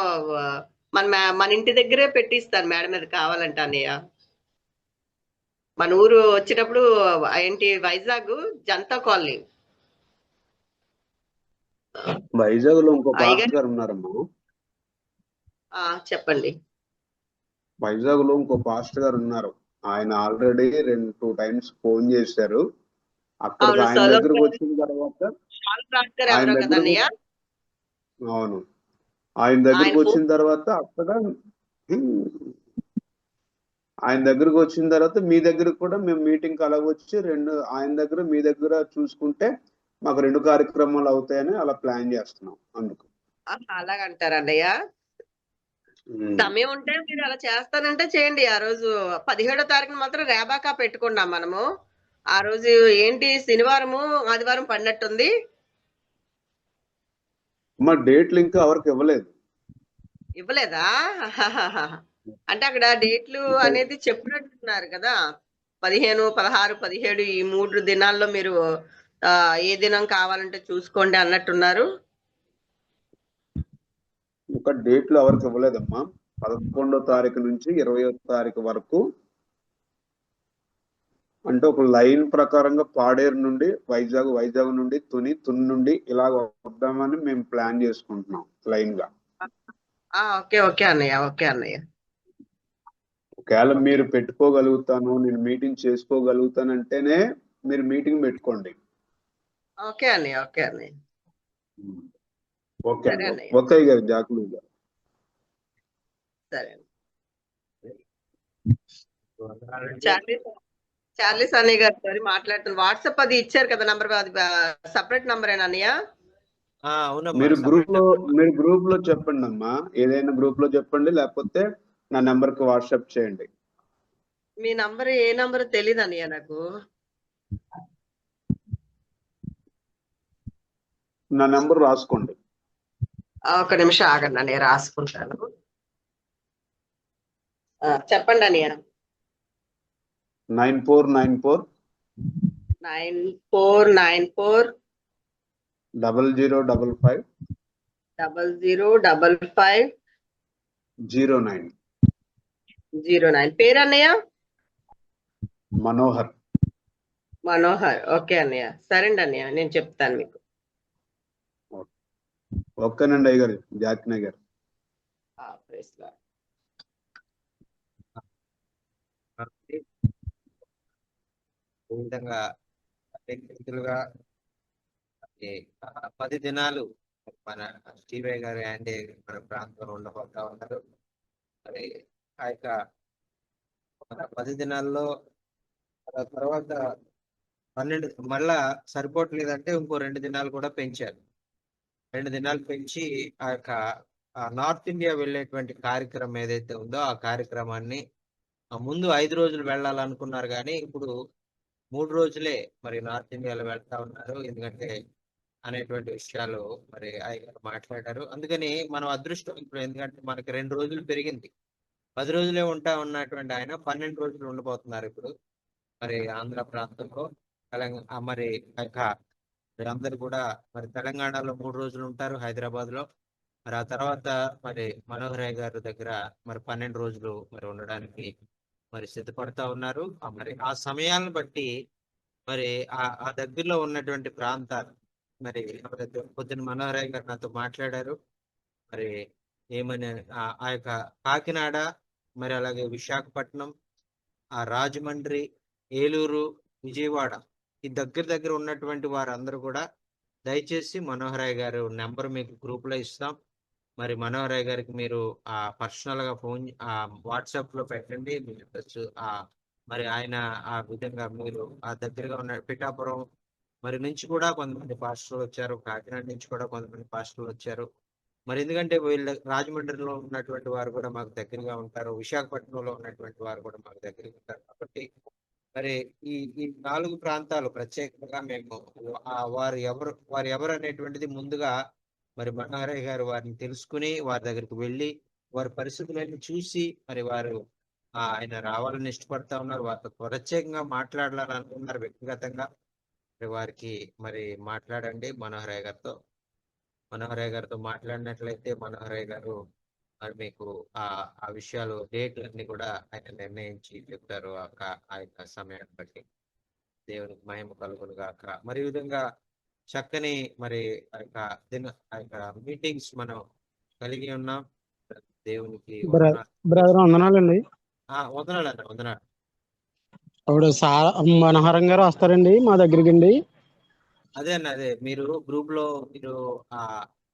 మన ఇంటి దగ్గరే పెట్టిస్తాను మేడం మీద కావాలంటే అన్నయ్య. మన ఊరు వచ్చినప్పుడు ఏంటి వైజాగ్ జనతా కాలనీ.
వైజాగ్ లో ఇంకో పాస్టర్ గారు ఉన్నారమ్మా.
చెప్పండి.
వైజాగ్ లో ఇంకో పాస్టర్ గారు ఉన్నారు. ఆయన ఆల్రెడీ 2 times ఫోన్ చేశారు. అక్కడ ఆయన దగ్గరకు వచ్చిన తర్వాత అవును, ఆయన దగ్గరకు వచ్చిన తర్వాత ఆయన దగ్గరకు వచ్చిన తర్వాత మీ దగ్గరకు కూడా మేము మీటింగ్ అలా వచ్చి ఆయన దగ్గర మీ దగ్గర చూసుకుంటే మాకు 2 కార్యక్రమాలు అవుతాయని అలా ప్లాన్ చేస్తున్నాం. అందుకు
అలాగంటారు అన్నయ్య. సమయం ఉంటే మీరు అలా చేస్తానంటే చేయండి. ఆ రోజు 17వ తారీఖున మాత్రం రేబాకా పెట్టుకున్నాం మనము. ఆ రోజు ఏంటి శనివారము ఆదివారం పడినట్టుంది.
మా డేట్లు ఇంకా ఎవరికి
ఇవ్వలేదా? అంటే అక్కడ డేట్లు అనేది చెప్పినట్టున్నారు కదా, 15, 16, 17 ఈ 3 దినాల్లో మీరు ఏ దినం కావాలంటే చూసుకోండి అన్నట్టున్నారు.
ఇంకా డేట్లు ఎవరికి ఇవ్వలేదమ్మా. 11వ తారీఖు నుంచి 20వ తారీఖు వరకు అంటే ఒక లైన్ ప్రకారంగా పాడేరు నుండి వైజాగ్ నుండి తుని నుండి ఇలా వద్దామని మేము ప్లాన్ చేసుకుంటున్నాం లైన్ గా.
ఓకే అన్నయ్య.
ఒకవేళ మీరు పెట్టుకోగలుగుతాను, నేను మీటింగ్ చేసుకోగలుగుతానంటేనే మీరు మీటింగ్ పెట్టుకోండి.
ఓకే అన్నయ్య.
ఓకే గారు, జాకులు గారు.
సరే. చార్లీస్ అన్నయ్య గారు మాట్లాడుతున్నారు. వాట్సాప్ అది ఇచ్చారు కదా నంబర్, అది సపరేట్ నంబర్ ఏనా అన్నయ్య?
మీరు గ్రూప్ లో చెప్పండి అమ్మా, ఏదైనా గ్రూప్ లో చెప్పండి, లేకపోతే నా నెంబర్ కి వాట్సాప్ చేయండి.
మీ నంబర్ ఏ నంబర్ తెలీదు అన్నయ్య నాకు.
నా నెంబర్ రాసుకోండి.
ఒక నిమిషం ఆగండి, నేను రాసుకుంటాను. చెప్పండి అన్నయ్య.
9494
9494
0055
0055
09.
పేరు అన్నయ్య?
మనోహర్.
మనోహర్. ఓకే అన్నయ్య, సరేండి అన్నయ్య, నేను చెప్తాను మీకు.
ఓకేనండి అయ్య గారు. జాకినయ్య గారు.
Praise Lord.
ఈ విధంగా వ్యక్తులుగా 10 దినాలు మన స్టీవే గారు అండ్ మన ప్రాంతంలో ఉండబోతా ఉన్నారు. మరి ఆ యొక్క మన 10 దినాల్లో తర్వాత 12 మళ్ళా సరిపోవట్లేదంటే ఇంకో 2 దినాలు కూడా పెంచారు. 2 దినాలు పెంచి ఆ యొక్క నార్త్ ఇండియా వెళ్ళేటువంటి కార్యక్రమం ఏదైతే ఉందో ఆ కార్యక్రమాన్ని ముందు 5 రోజులు వెళ్ళాలనుకున్నారు, కానీ ఇప్పుడు 3 రోజులే మరి నార్త్ ఇండియాలో వెళ్తా ఉన్నారు. ఎందుకంటే అనేటువంటి విషయాలు మరి ఆయన మాట్లాడారు. అందుకని మనం అదృష్టం ఇప్పుడు, ఎందుకంటే మనకి 2 రోజులు పెరిగింది. 10 రోజులే ఉంటా ఉన్నటువంటి ఆయన 12 రోజులు ఉండబోతున్నారు ఇప్పుడు మరి ఆంధ్ర ప్రాంతంలో. మరి అందరు కూడా మరి తెలంగాణలో 3 రోజులు ఉంటారు, హైదరాబాద్ లో. మరి ఆ తర్వాత మరి మనోహరయ్య గారి దగ్గర మరి 12 రోజులు మరి ఉండడానికి మరి సిద్ధపడతా ఉన్నారు. మరి ఆ సమయాలను బట్టి మరి ఆ దగ్గరలో ఉన్నటువంటి ప్రాంతాలు మరి పొద్దున్న మనోహరయ్య గారు నాతో మాట్లాడారు. మరి ఏమని ఆ యొక్క కాకినాడ, మరి అలాగే విశాఖపట్నం, ఆ రాజమండ్రి, ఏలూరు, విజయవాడ ఈ దగ్గర ఉన్నటువంటి వారందరూ కూడా దయచేసి మనోహరయ్య గారు నెంబర్ మీకు గ్రూప్ లో ఇస్తాం. మరి మనోహరయ్య గారికి మీరు పర్సనల్ గా ఫోన్ వాట్సాప్ లో పెట్టండి. మరి ఆయన ఆ విధంగా మీరు ఆ దగ్గరగా ఉన్న పిఠాపురం మరి నుంచి కూడా కొంతమంది పాస్టర్లు వచ్చారు, కాకినాడ నుంచి కూడా కొంతమంది పాస్టర్లు వచ్చారు. మరి ఎందుకంటే వీళ్ళ రాజమండ్రిలో ఉన్నటువంటి వారు కూడా మాకు దగ్గరగా ఉంటారు, విశాఖపట్నంలో ఉన్నటువంటి వారు కూడా మాకు దగ్గరగా ఉంటారు. కాబట్టి మరి ఈ 4 ప్రాంతాలు ప్రత్యేకంగా మేము వారు ఎవరు అనేటువంటిది ముందుగా మరి మనోహరయ్య గారు వారిని తెలుసుకుని వారి దగ్గరికి వెళ్ళి వారి పరిస్థితులన్నీ చూసి మరి వారు ఆయన రావాలని ఇష్టపడతా ఉన్నారు. వారితో ప్రత్యేకంగా మాట్లాడాలనుకున్నారు వ్యక్తిగతంగా. మరి వారికి మరి మాట్లాడండి మనోహరయ్య గారితో. మనోహరయ్య గారితో మాట్లాడినట్లయితే మనోహరయ్య గారు మరి మీకు ఆ విషయాలు డేట్లన్నీ కూడా ఆయన నిర్ణయించి చెప్తారు ఆ యొక్క సమయాన్ని బట్టి. దేవునికి మహిమ కలుగును గాక. మరి ఈ విధంగా చక్కని మరి ఆ యొక్క మీటింగ్స్ మనం కలిగి ఉన్నాం. దేవునికి
బ్రదర్ వందనాలండి.
వందనాలు.
ఇప్పుడు మనోహరం గారు వస్తారండి మా దగ్గరికి అండి.
అదే మీరు గ్రూప్ లో మీరు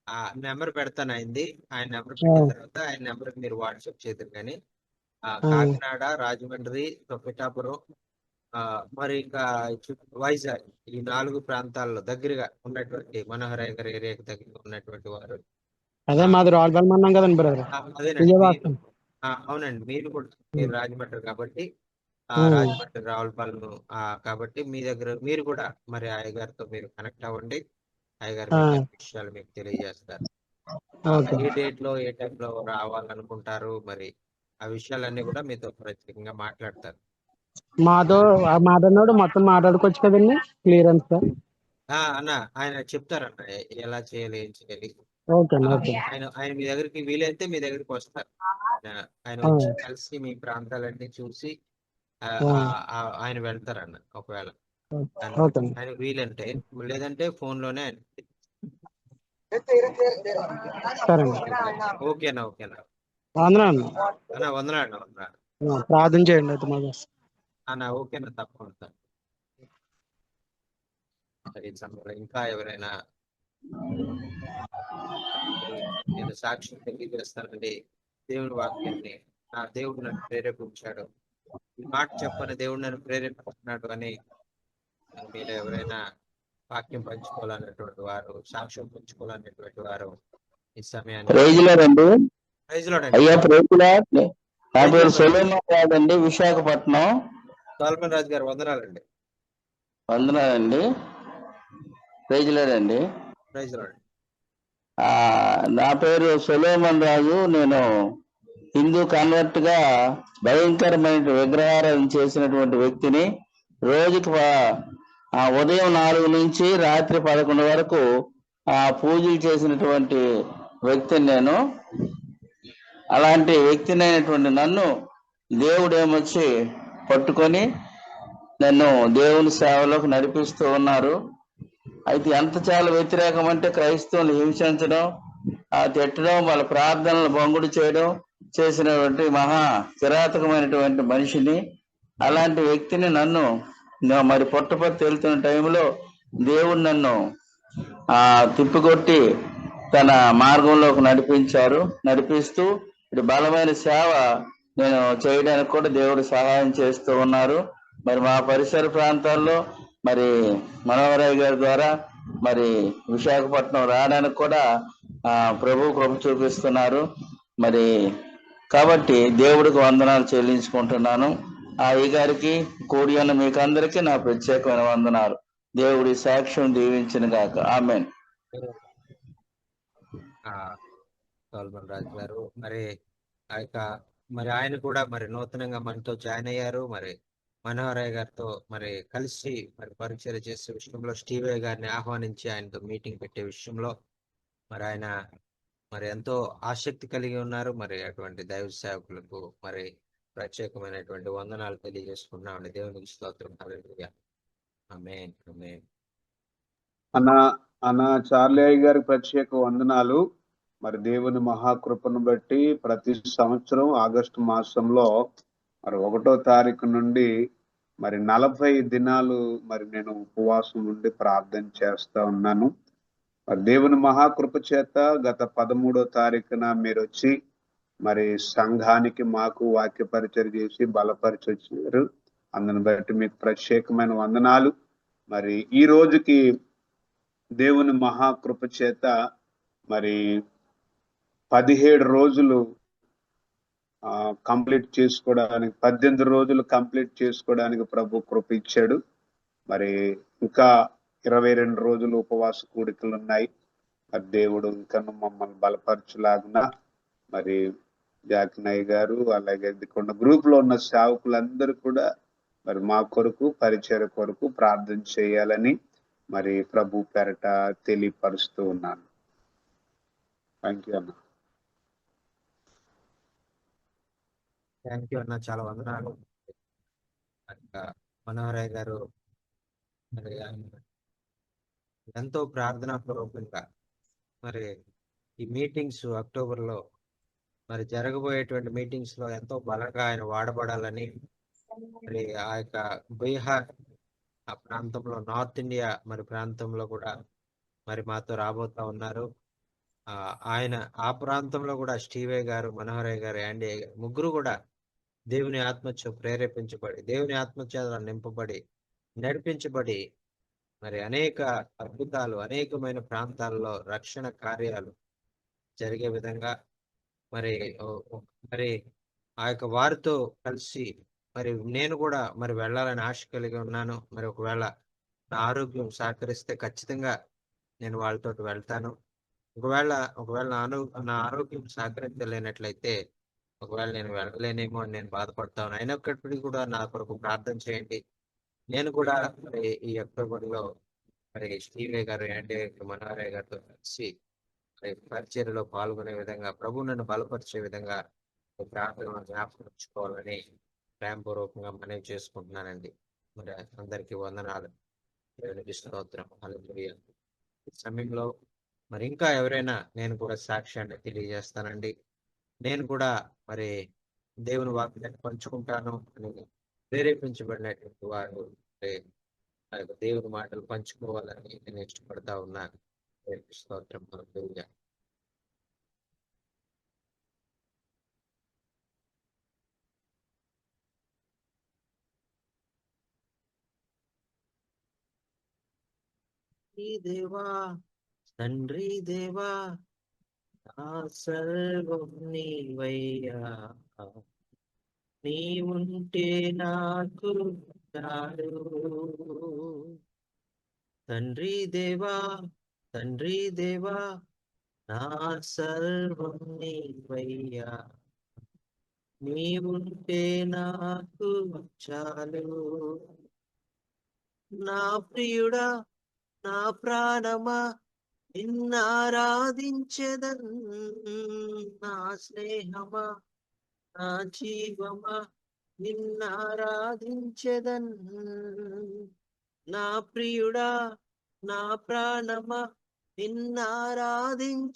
ఆ నెంబర్ పెడతాను అయింది. ఆయన నెంబర్ పెట్టిన తర్వాత ఆయన నెంబర్ మీరు వాట్సాప్ చేద్దరు. కానీ కాకినాడ, రాజమండ్రి, పిఠాపురం, మరి ఇంకా వైజాగ్ ఈ 4 ప్రాంతాల్లో దగ్గరగా ఉన్నటువంటి మనోహరయ్య గారి ఏరియాకి దగ్గర ఉన్నటువంటి వారు.
అదే మాది రావులపాలెం అన్నాం కదండి బ్రదర్.
అదేనండి. అవునండి, మీరు కూడా మీరు రాజమండ్రి కాబట్టి రాజమండ్రి రావులపాలెం కాబట్టి మీ దగ్గర మీరు కూడా మరి అయ్యగారితో మీరు కనెక్ట్ అవ్వండి. అయ్యగారు విషయాలు మీకు తెలియజేస్తారు. ఏ డేట్ లో ఏ టైం లో రావాలనుకుంటారు మరి ఆ విషయాలన్నీ కూడా మీతో ప్రత్యేకంగా మాట్లాడతారు.
మాదన్నాడు మొత్తం మాట్లాడుకోవచ్చు కదండి క్లియరెన్స్ గా.
అన్న ఆయన చెప్తారన్న ఎలా చేయాలి, ఏం చేయాలి. ఆయన మీ దగ్గరికి వీలైతే మీ దగ్గరికి వస్తారు. ఆయన వచ్చి కలిసి మీ ప్రాంతాలన్నీ చూసి ఆయన వెళ్తారన్న. ఒకవేళ ఆయన వీలంటే, లేదంటే ఫోన్ లోనే. ఓకేనా.
వందనాలు ప్రార్థన చేయండి అయితే మాకు
అన్న. ఓకేనా, తప్పకుండా. ఇంకా ఎవరైనా నేను సాక్ష్యం తెలియజేస్తానండి. దేవుని వాక్యాన్ని నా దేవుడు నన్ను ప్రేరేపించాడు, ఈ మాట చెప్పని దేవుడు నన్ను ప్రేరేపిస్తున్నాడు అని మీరు ఎవరైనా వాక్యం పంచుకోవాలన్నటువంటి వారు, సాక్ష్యం పంచుకోవాలన్నటువంటి వారు ఈ సమయాన్ని
విశాఖపట్నం.
సోలమన్ రాజు గారు వందనాలండి.
వందనాలండి. ప్రైజ్ లార్డ్ అండి.
Praise Lord.
ఆ, నా పేరు సొలోమన్ రాజు. నేను హిందూ కన్వర్ట్ గా భయంకరమైన విగ్రహారాధన చేసినటువంటి వ్యక్తిని. రోజుకి ఉదయం 4 నుంచి రాత్రి 11 వరకు పూజలు చేసినటువంటి వ్యక్తిని నేను. అలాంటి వ్యక్తిని అయినటువంటి నన్ను దేవుడు ఏమొచ్చి పట్టుకొని నన్ను దేవుని సేవలోకి నడిపిస్తూ ఉన్నారు. అయితే ఎంత చాలా వ్యతిరేకం అంటే క్రైస్తవులు హింసించడం, తిట్టడం, వాళ్ళ ప్రార్థనలు భంగుడు చేయడం చేసినటువంటి మహా కిరాతకమైనటువంటి మనిషిని. అలాంటి వ్యక్తిని నన్ను మరి పుట్టపర్తి వెళ్తున్న టైంలో దేవుడు నన్ను తిప్పికొట్టి తన మార్గంలోకి నడిపిస్తూ ఇటు బలమైన సేవ నేను చేయడానికి కూడా దేవుడు సహాయం చేస్తూ ఉన్నారు. మరి మా పరిసర ప్రాంతాల్లో మరి మనోహరయ్య గారి ద్వారా మరి విశాఖపట్నం రావడానికి కూడా ప్రభు కృప చూపిస్తున్నారు. మరి కాబట్టి దేవుడికి వందనాలు చెల్లించుకుంటున్నాను. ఈ గారికి కూడి ఉన్న మీకు అందరికీ నా ప్రత్యేకమైన వందనాలు. దేవుడి సాక్ష్యం దీవించిన గాక. ఆమేన్.
సోల్మన్ రాజు గారు మరి మరి ఆయన కూడా మరి నూతనంగా మనతో జాయిన్ అయ్యారు. మరి మనోహరయ్య గారితో మరి కలిసి మరి పరిచయం చేసే విషయంలో స్టీవే గారిని ఆహ్వానించి ఆయనతో మీటింగ్ పెట్టే విషయంలో మరి ఆయన మరి ఎంతో ఆసక్తి కలిగి ఉన్నారు. మరి అటువంటి దైవ సేవకులకు మరి ప్రత్యేకమైనటువంటి వందనాలు తెలియజేసుకున్నామండి. దేవునికి స్తోత్రం. హల్లెలూయా. ఆమేన్. ఆమేన్.
అన్న చార్లీ అయ్య గారికి ప్రత్యేక వందనాలు. మరి దేవుని మహాకృపను బట్టి ప్రతి సంవత్సరం ఆగస్టు మాసంలో మరి 1వ తారీఖు నుండి మరి 40 దినాలు మరి నేను ఉపవాసం నుండి ప్రార్థన చేస్తా ఉన్నాను. మరి దేవుని మహాకృప చేత గత 13వ తారీఖున మీరు వచ్చి మరి సంఘానికి మాకు వాక్య పరిచయం చేసి బలపరిచి వచ్చారు. అందుని బట్టి మీకు ప్రత్యేకమైన వందనాలు. మరి ఈ రోజుకి దేవుని మహాకృప చేత మరి 17 రోజులు కంప్లీట్ చేసుకోవడానికి 18 రోజులు కంప్లీట్ చేసుకోవడానికి ప్రభు కృప ఇచ్చాడు. మరి ఇంకా 22 రోజులు ఉపవాస కూడికలు ఉన్నాయి. మరి దేవుడు ఇంకా మమ్మల్ని బలపరచులాగున మరి జాకినయ్య గారు అలాగే దికొండ గ్రూప్ లో ఉన్న సేవకులందరూ కూడా మరి మా కొరకు పరిచయ కొరకు ప్రార్థన చేయాలని మరి ప్రభు పేరట తెలియపరుస్తూ ఉన్నాను. థ్యాంక్ యూ అన్న.
థ్యాంక్ యూ అన్న, చాలా వందనాలు. మనోహరయ్య గారు మరి ఎంతో ప్రార్థనా పూర్వకంగా మరి ఈ మీటింగ్స్ అక్టోబర్లో మరి జరగబోయేటువంటి మీటింగ్స్ లో ఎంతో బలంగా ఆయన వాడబడాలని మరి ఆ యొక్క బీహార్ ఆ ప్రాంతంలో నార్త్ ఇండియా మరి ప్రాంతంలో కూడా మరి మాతో రాబోతా ఉన్నారు. ఆయన ఆ ప్రాంతంలో కూడా స్టీవే గారు, మనోహరయ్య గారు, యాండీ గారు ముగ్గురు కూడా దేవుని ఆత్మచే ప్రేరేపించబడి దేవుని ఆత్మచేత నింపబడి నడిపించబడి మరి అనేక అద్భుతాలు అనేకమైన ప్రాంతాల్లో రక్షణ కార్యాలు జరిగే విధంగా మరి మరి ఆ యొక్క వారితో కలిసి మరి నేను కూడా మరి వెళ్ళాలని ఆశ కలిగి ఉన్నాను. మరి ఒకవేళ నా ఆరోగ్యం సహకరిస్తే ఖచ్చితంగా నేను వాళ్ళతో వెళ్తాను. ఒకవేళ నా ఆరోగ్యం సహకరించలేనట్లయితే ఒకవేళ నేను వెళ్ళలేనేమో అని నేను బాధపడతాను. అయినప్పటికీ కూడా నా కొరకు ప్రార్థన చేయండి. నేను కూడా మరి ఈ అక్టోబర్లో మరి స్టీవే గారు, యాండీ మనోహరయ్య గారితో కలిసి పరిచర్యలో పాల్గొనే విధంగా ప్రభు నన్ను బలపరిచే విధంగా ప్రార్థన జ్ఞాపకం ఉంచుకోవాలని ప్రేమపూర్వకంగా మనవి చేసుకుంటున్నానండి. మరి అందరికీ వందనాలు. దేవునికి స్తోత్రం. హల్లెలూయా. ఈ సమయంలో మరి ఇంకా ఎవరైనా నేను కూడా సాక్ష్యాన్ని తెలియజేస్తానండి. నేను కూడా మరి దేవుని వాక్యాన్ని పంచుకుంటాను అని ప్రేరేపించబడినటువంటి వారు దేవుని మాటలు పంచుకోవాలని నేను ఇష్టపడతా ఉన్నాను. స్తోత్రం. హల్లెలూయా. దేవా తండ్రి దేవా నా సర్వం నీవయ్యా, నీవుంటే నాకు చాలు. తండ్రి దేవా నా సర్వం నీవయ్యా, నీవుంటే నాకు చాలు. నా ప్రియుడా, నా ప్రాణమా, నిన్నారాధించెదన్. నా స్నేహమా, నా జీవమా, నిన్నారాధించెదన్. నా ప్రియుడా, నా ప్రాణమా, నిన్నారాధించెదన్.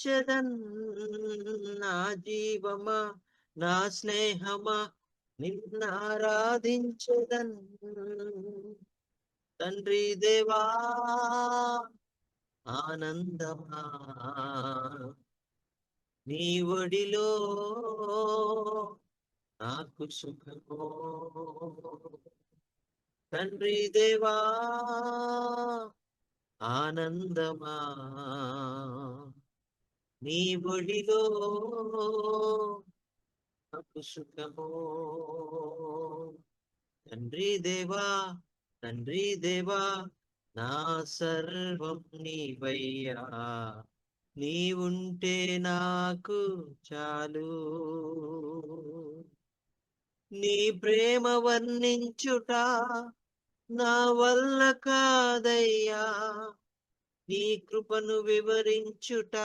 నా జీవమా, నా స్నేహమా, నిన్నారాధించెదన్. తండ్రి దేవా, ఆనందమా, నీ ఒడిలో నాకు సుఖమో. తండ్రి దేవా, ఆనందమా, నీ ఒడిలో నాకు సుఖమో. తండ్రి దేవా, తండ్రి దేవా, నా సర్వం నీవయ్యా, నీవుంటే నాకు చాలు. నీ ప్రేమ వర్ణించుట నా వల్ల కాదయ్యా, నీ కృపను వివరించుట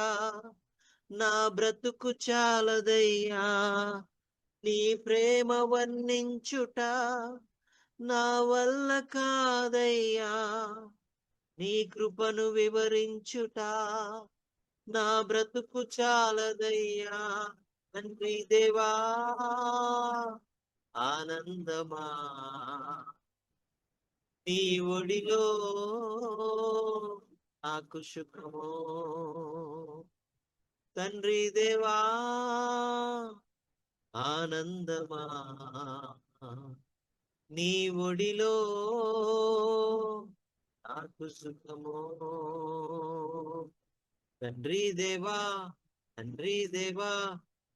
నా బ్రతుకు చాలదయ్యా. నీ ప్రేమ వర్ణించుట నా వల్ల కాదయ్యా, నీ కృపను వివరించుట నా బ్రతుకు చాలదయ్యా. తండ్రి దేవా, ఆనందమా, నీ ఒడిలో నాకు సుఖమో. తండ్రి దేవా, ఆనందమా, నీ ఒడిలో నాకు సుఖమో. తండ్రి దేవా, తండ్రి దేవా,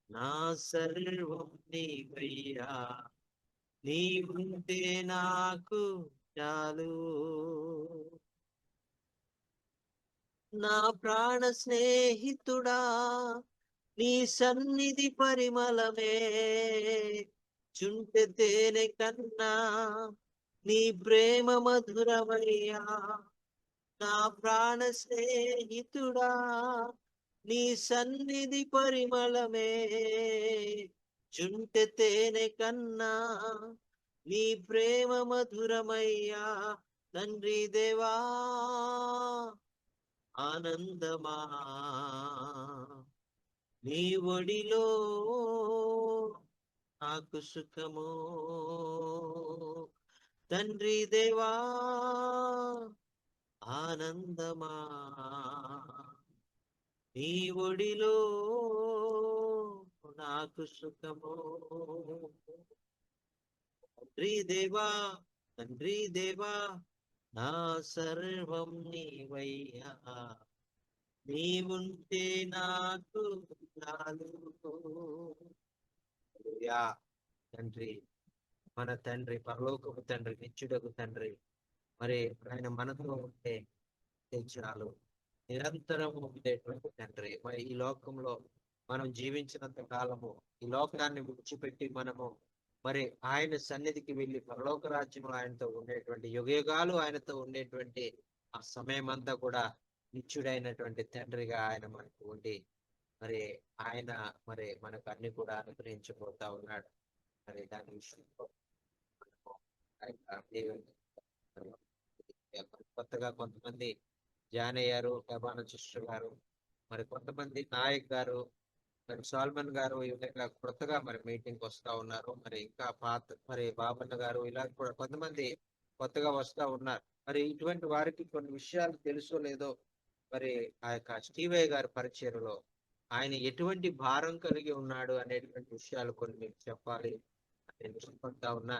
నా సర్వం నీవయ్యా, నీవుంటే నాకు చాలు. నా ప్రాణ స్నేహితుడా, నీ సన్నిధి పరిమళమే చుంటె తేనె కన్నా నీ ప్రేమ మధురమయ్యా. నా ప్రాణ స్నేహితుడా, నీ సన్నిధి పరిమళమే చుంటె తేనె కన్నా నీ ప్రేమ మధురమయ్యా. తండ్రి దేవా, ఆనందమా, నీ ఒడిలో నాకు సుఖమో. తండ్రి దేవా, ఆనందమా, నీ ఒడిలో నాకు సుఖమో. తండ్రి దేవా, తండ్రి దేవా, నా సర్వం నీవయ్యా, నీవుంటే నాకు చాలు. హల్లెలూయా. తండ్రి, మన తండ్రి, పరలోకపు తండ్రి, నిత్యుడకు తండ్రి, మరి ఆయన మనతో ఉంటే చాలు. నిరంతరం ఉండేటువంటి తండ్రి, మరి ఈ లోకంలో మనం జీవించినంత కాలము ఈ లోకాన్ని విడిచిపెట్టి మనము మరి ఆయన సన్నిధికి వెళ్ళి పరలోక రాజ్యంలో ఆయనతో ఉండేటువంటి యుగయుగాలు ఆయనతో ఉండేటువంటి ఆ సమయం అంతా కూడా నిత్యుడైనటువంటి తండ్రిగా ఆయన మనకు ఉండి మరి ఆయన మరి మనకు అన్ని కూడా అనుగ్రహించబోతా ఉన్నాడు. మరి దాని విషయంలో కొత్తగా కొంతమంది జాన్ అయ్యారు, కబాన సిస్టర్ గారు, మరి కొంతమంది నాయక్ గారు, మరి సాల్మన్ గారు, ఇలా కొత్తగా మరి మీటింగ్ వస్తా ఉన్నారు. మరి ఇంకా పాత మరి బాబన్న గారు, ఇలా కూడా కొంతమంది కొత్తగా వస్తా ఉన్నారు. మరి ఇటువంటి వారికి కొన్ని విషయాలు తెలుసో లేదో మరి ఆ యొక్క స్టీవయ్య గారి పరిచయలో ఆయన ఎటువంటి భారం కలిగి ఉన్నాడు అనేటువంటి విషయాలు కొన్ని మీకు చెప్పాలి నేను ఇష్టపడతా ఉన్నా.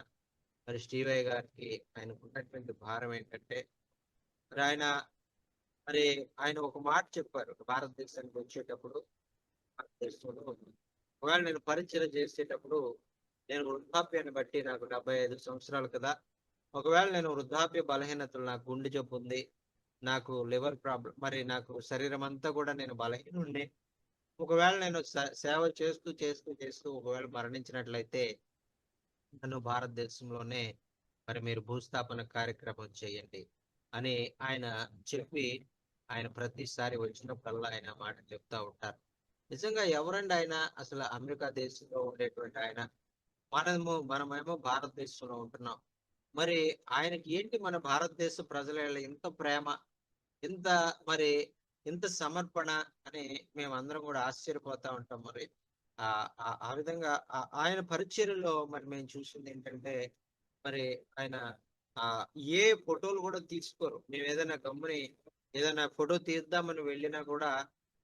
మరి స్టీవయ్య గారికి ఆయనకు ఉన్నటువంటి భారం ఏంటంటే మరి ఆయన ఒక మాట చెప్పారు. భారతదేశానికి వచ్చేటప్పుడు ఒకవేళ నేను పరిచయం చేసేటప్పుడు నేను వృద్ధాప్యాన్ని బట్టి నాకు 75 సంవత్సరాలు కదా, ఒకవేళ నేను వృద్ధాప్య బలహీనతలు, నాకు గుండె జబ్బు ఉంది, నాకు లివర్ ప్రాబ్లం, మరి నాకు శరీరం అంతా కూడా నేను బలహీనుండి, ఒకవేళ నేను సేవ చేస్తూ చేస్తూ చేస్తూ ఒకవేళ మరణించినట్లయితే నన్ను భారతదేశంలోనే మరి మీరు భూస్థాపన కార్యక్రమం చేయండి అని ఆయన చెప్పి ఆయన ప్రతిసారి వచ్చినప్పుడల్లా ఆయన మాట చెప్తా ఉంటారు. నిజంగా ఎవరండి ఆయన? అసలు అమెరికా దేశంలో ఉండేటువంటి ఆయన, మనమేమో భారతదేశంలో ఉంటున్నాం. మరి ఆయనకి ఏంటి మన భారతదేశ ప్రజల ఇంత ప్రేమ, ఇంత మరి ఇంత సమర్పణ అని మేమందరం కూడా ఆశ్చర్యపోతా ఉంటాం. మరి ఆ విధంగా ఆయన పరిచర్యలో మరి మేము చూసింది ఏంటంటే, మరి ఆయన ఏ ఫోటోలు కూడా తీసుకోరు. మేము ఏదైనా గమ్ముని ఏదైనా ఫోటో తీద్దామని వెళ్ళినా కూడా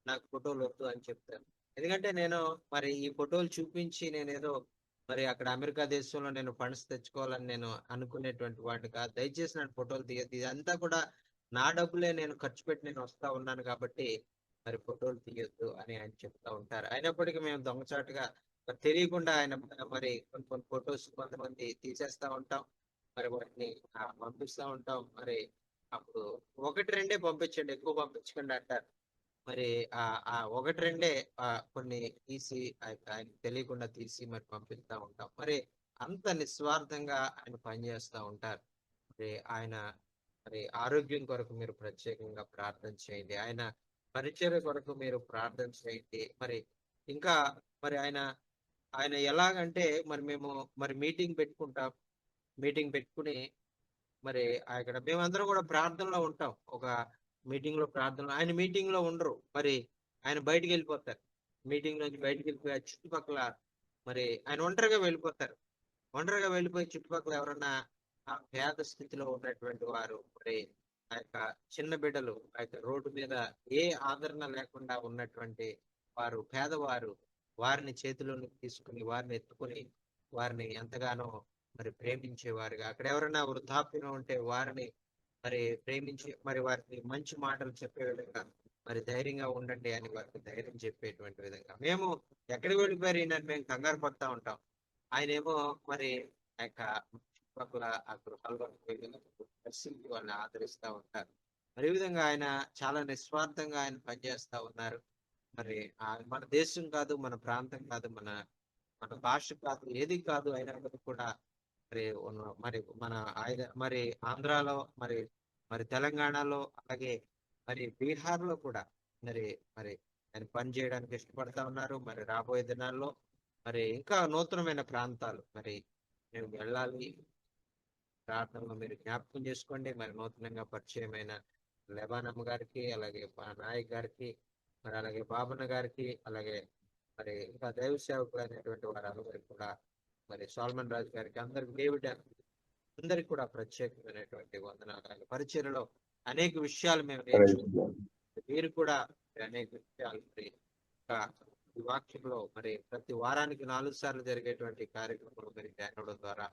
నాకు ఫోటోలు వద్దు అని చెప్తాను. ఎందుకంటే నేను మరి ఈ ఫోటోలు చూపించి నేనేదో మరి అక్కడ అమెరికా దేశంలో నేను ఫండ్స్ తెచ్చుకోవాలని నేను అనుకునేటువంటి వాడిని కాదు. దయచేసి నాకు ఫోటోలు తీయద్దు, ఇదంతా కూడా నా డబ్బులే నేను ఖర్చు పెట్టి నేను వస్తా ఉన్నాను కాబట్టి మరి ఫోటోలు తీయొద్దు అని ఆయన చెప్తా ఉంటారు. అయినప్పటికీ మేము దొంగచాటుగా తెలియకుండా ఆయన మరి కొన్ని ఫొటోస్ కొంతమంది తీసేస్తా ఉంటాం, మరి వాటిని పంపిస్తా ఉంటాం. మరి అప్పుడు ఒకటి రెండే పంపించండి, ఎక్కువ పంపించకండి అంటారు. మరి ఆ ఒకటి రెండే కొన్ని తీసి ఆయన తెలియకుండా తీసి మరి పంపిస్తా ఉంటాం. మరి అంత నిస్వార్థంగా ఆయన పనిచేస్తూ ఉంటారు. మరి ఆయన మరి ఆరోగ్యం కొరకు మీరు ప్రత్యేకంగా ప్రార్థన చేయండి, ఆయన పరిచర్య కొరకు మీరు ప్రార్థన చేయండి. మరి ఇంకా మరి ఆయన ఎలాగంటే మరి మేము మరి మీటింగ్ పెట్టుకుంటాం, మీటింగ్ పెట్టుకుని మరి అక్కడ మేమందరం కూడా ప్రార్థనలో ఉంటాం. ఒక మీటింగ్ లో ప్రార్థన, ఆయన మీటింగ్ లో ఉండరు, మరి ఆయన బయటికి వెళ్ళిపోతారు. మీటింగ్ నుంచి బయటికి వెళ్ళిపోయి చుట్టుపక్కల మరి ఆయన ఒంటరిగా వెళ్ళిపోతారు. ఒంటరిగా వెళ్ళిపోయి చుట్టుపక్కల ఎవరన్నా ఆ పేద స్థితిలో ఉన్నటువంటి వారు, మరి ఆ యొక్క చిన్న బిడ్డలు, ఆ యొక్క రోడ్డు మీద ఏ ఆదరణ లేకుండా ఉన్నటువంటి వారు, పేదవారు, వారిని చేతిలోకి తీసుకుని వారిని ఎత్తుకుని వారిని ఎంతగానో మరి ప్రేమించేవారుగా, అక్కడ ఎవరైనా వృద్ధాప్యం ఉంటే వారిని మరి ప్రేమించి మరి వారికి మంచి మాటలు చెప్పే విధంగా మరి ధైర్యంగా ఉండండి అని వారికి ధైర్యం చెప్పేటువంటి విధంగా మేము ఎక్కడికి వెళ్ళిపోయారు మేము కంగారు పడుతూ ఉంటాం. ఆయనేమో మరి ఆ యొక్క చుట్టుపక్కల ఆ గృహాల్లో దర్శించి వాళ్ళని ఆదరిస్తూ ఉంటారు. మరి ఈ విధంగా ఆయన చాలా నిస్వార్థంగా ఆయన పనిచేస్తా ఉన్నారు. మరి మన దేశం కాదు, మన ప్రాంతం కాదు, మన భాష కాదు, ఏది కాదు, అయినప్పటికీ కూడా మరి మన మరి ఆంధ్రాలో మరి తెలంగాణలో అలాగే మరి బీహార్ లో కూడా మరి ఆయన పని చేయడానికి ఇష్టపడతా ఉన్నారు. మరి రాబోయే దినాల్లో మరి ఇంకా నూతనమైన ప్రాంతాలు మరి మేము వెళ్ళాలి. ప్రార్థనలో మీరు జ్ఞాపకం చేసుకోండి. మరి నూతనంగా పరిచయమైన లెబానమ్మ గారికి, అలాగే నాయక్ గారికి, మరి అలాగే బాబన్న గారికి, అలాగే మరి ఇంకా దైవ సేవకులు అనేటువంటి వారందరికీ కూడా, మరి సోల్మన్ రాజు గారికి, అందరికి, డేవిడ్ అందరికి కూడా ప్రత్యేకమైనటువంటి వందనాలు. పరిచర్యలో అనేక విషయాలు మేము నేర్చుకుంటాం. మీరు కూడా అనేక విషయాలు ఈ వాక్యంలో మరి ప్రతి వారానికి 4 సార్లు జరిగేటువంటి కార్యక్రమాలు మీరు జాయిన్ ద్వారా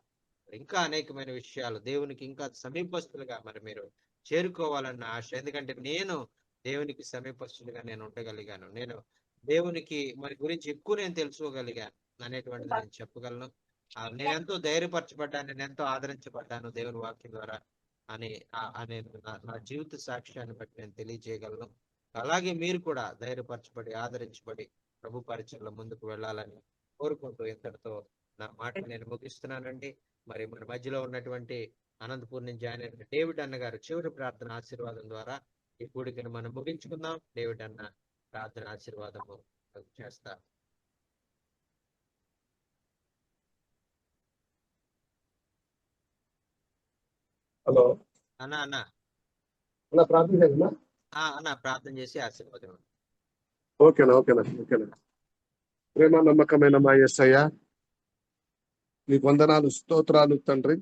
ఇంకా అనేకమైన విషయాలు దేవునికి ఇంకా సమీపస్తులుగా మరి మీరు చేరుకోవాలన్న ఆశ. ఎందుకంటే నేను దేవునికి సమీపస్తులుగా నేను ఉండగలిగాను, నేను దేవునికి మరి గురించి ఎక్కువ నేను తెలుసుకోగలిగాను అనేటువంటిది నేను చెప్పగలను. నేను ఎంతో ధైర్యపరచబడ్డాను, నేను ఎంతో ఆదరించబడ్డాను దేవుని వాక్యం ద్వారా అని నా జీవిత సాక్ష్యాన్ని బట్టి నేను తెలియజేయగలను. అలాగే మీరు కూడా ధైర్యపరచబడి ఆదరించబడి ప్రభు పరిచయంలో ముందుకు వెళ్ళాలని కోరుకుంటూ ఇంతటితో నా మాట నేను ముగిస్తున్నానండి. మరి మన మధ్యలో ఉన్నటువంటి అనంతపూర్ నుంచి జాయిన్ అయిన డేవిడ్ అన్న గారు చివరి ప్రార్థన ఆశీర్వాదం ద్వారా ఈ కూడికను మనం ముగించుకుందాం. డేవిడ్ అన్న ప్రార్థన ఆశీర్వాదము చేస్తారు.
హలో
అన్న
ప్రార్థన చేద్దామా?
అన్న ప్రార్థన చేసి ఆశీర్వాదం.
ఓకేనా. ప్రేమ నమ్మకమైన మా యేసయ్య, నీకు వందనాలు, స్తోత్రాలు తండ్రి.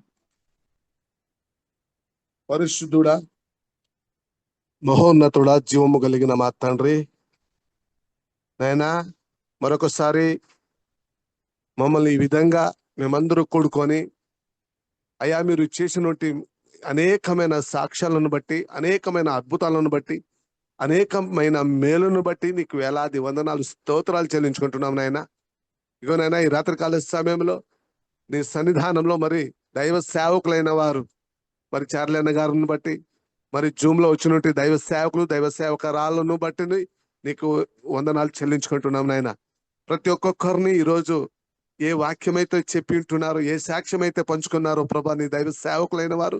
పరిశుద్ధుడా, మహోన్నతుడా, జీవము కలిగిన మా తండ్రి, నాయనా మరొకసారి మమ్మల్ని ఈ విధంగా మేమందరూ కూడుకొని అయా మీరు చేసినటువంటి అనేకమైన సాక్ష్యాలను బట్టి, అనేకమైన అద్భుతాలను బట్టి, అనేకమైన మేలును బట్టి నీకు వేలాది వందనాలు, స్తోత్రాలు చెల్లించుకుంటున్నాం నాయన. ఇగో నాయన, ఈ రాత్రికాల సమయంలో నీ సన్నిధానంలో మరి దైవ సేవకులైన వారు మరి చార్లీ అన్న గారిని బట్టి, మరి జూమ్ లో వచ్చినట్టు దైవ సేవకులు, దైవ సేవకరాలను బట్టి నీకు వందనాలు చెల్లించుకుంటున్నాం నాయన. ప్రతి ఒక్కొక్కరిని ఈరోజు ఏ వాక్యమైతే చెప్పి ఉంటున్నారో, ఏ సాక్ష్యం అయితే పంచుకున్నారో ప్రభా, నీ దైవ సేవకులైన వారు,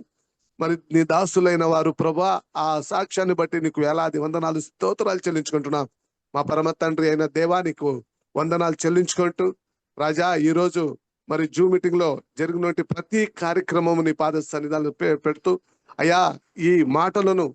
మరి నీ దాసులైన వారు ప్రభా, ఆ సాక్ష్యాన్ని బట్టి నీకు వేలాది వందనాలు స్తోత్రాలు చెల్లించుకుంటున్నాం. మా పరమ తండ్రి అయిన దేవా, నీకు వందనాలు చెల్లించుకుంటూ రాజా, ఈ రోజు మరి జూమ్ మీటింగ్ లో జరిగినటువంటి ప్రతి కార్యక్రమం నీ పాద సన్నిధానం పెడుతూ అయ్యా, ఈ మాటలను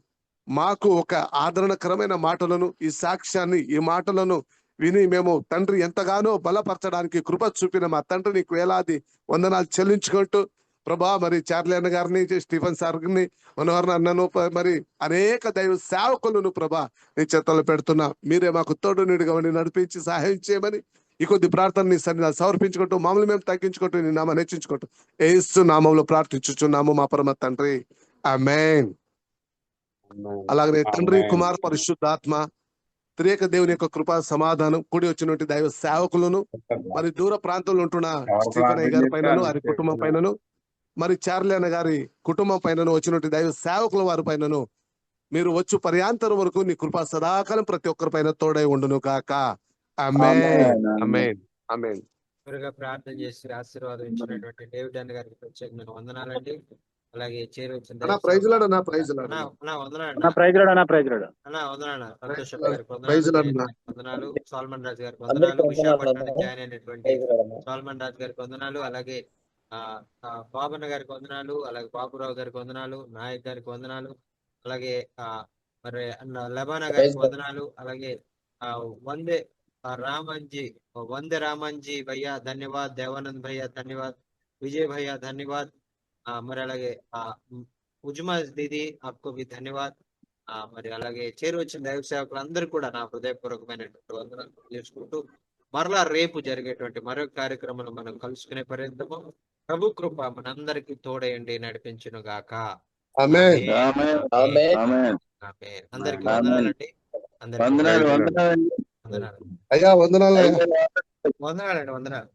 మాకు ఒక ఆదరణకరమైన మాటలను, ఈ సాక్ష్యాన్ని, ఈ మాటలను విని మేము తండ్రి ఎంతగానో బలపరచడానికి కృప చూపిన మా తండ్రి నీకు వేలాది వందనాలు చెల్లించుకుంటూ ప్రభా, మరి చార్లీ అన్న గారిని, స్టీఫెన్ సార్ని, మనోహర్ అన్నను, మరి అనేక దైవ సేవకులను ప్రభా నీ చేతుల్లో పెడుతున్నా. మీరే మాకు తోడు నీడుగా నడిపించి సహాయం చేయమని ఈ కొద్ది ప్రార్థన నీ సన్నిధానం సమర్పించుకుంటూ మమ్మల్ని మేము తగ్గించుకుంటూ నీ నామాన్ని హెచ్చించుకుంటూ యేసు నామంలో ప్రార్థించుచున్నాము మా పరమ తండ్రి, ఆమేన్. అలాగే తండ్రి, కుమార్, పరిశుద్ధాత్మ త్రియేక దేవుని యొక్క కృపా సమాధానం కూడి వచ్చినటువంటి దైవ సేవకులను, మరి దూర ప్రాంతంలో ఉంటున్న స్టీఫెన్ అయ్య గారి పైనను, వారి కుటుంబం పైనను, మరి చార్లీ అన్న గారి కుటుంబం పైనను, వచ్చినటువంటి దైవ సేవకుల వారి పైనను మీరు వచ్చు పర్యాంతరం వరకు నీ కృపా సదాకాలం ప్రతి ఒక్కరి పైన తోడై ఉండును కాక. ఆమేన్, ఆమేన్, ఆమేన్.
త్వరగా ప్రార్థన చేసి ఆశీర్వాదం ఇచ్చినటువంటి డేవిడ్ అన్న గారికి ప్రత్యేకమైన వందనాలండి. అలాగే చేరొచ్చిన
ప్రైజ్ లాడ్ అన్న, ప్రైజ్ లాడ్
సంతోష్ గారికి వందనాలు, సాల్మన్ రాజు గారికి వందనాలు, విశాఖపట్నం జాయిన్ అయినటువంటి సాల్మన్ రాజు గారికి వందనాలు, అలాగే బాబన్న గారికి వందనాలు, అలాగే బాబురావు గారికి వందనాలు, నాయక్ గారికి వందనాలు, అలాగే మరి లబానా గారికి వందనాలు, అలాగే వందే రామంజీ భయ్యా ధన్యవాద్, దేవానంద్ భయ్యా ధన్యవాద్, విజయ్ భయ్యా ధన్యవాద్, మరి అలాగే ఉజ్మా దీది ఆప్కో भी ధన్యవాద్. మరి అలాగే చేరువచ్చిన దైవ సేవకులందరూ కూడా నా హృదయపూర్వకమైనటువంటి వందనాలు చేసుకుంటూ మరలా రేపు జరిగేటువంటి మరొక కార్యక్రమంలో మనం కలుసుకునే పర్యంతము ప్రభు కృప మనందరికీ తోడయండి నడిపించును గాక.
ఆమేన్,
ఆమేన్.
అందరికీ వందనాలండి.
అయ్యా వందనాలు.
వందనాలు.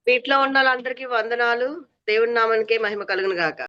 వీటిలో ఉన్న వాళ్ళందరికీ వందనాలు. దేవుని నామానికే మహిమ కలుగును గాక.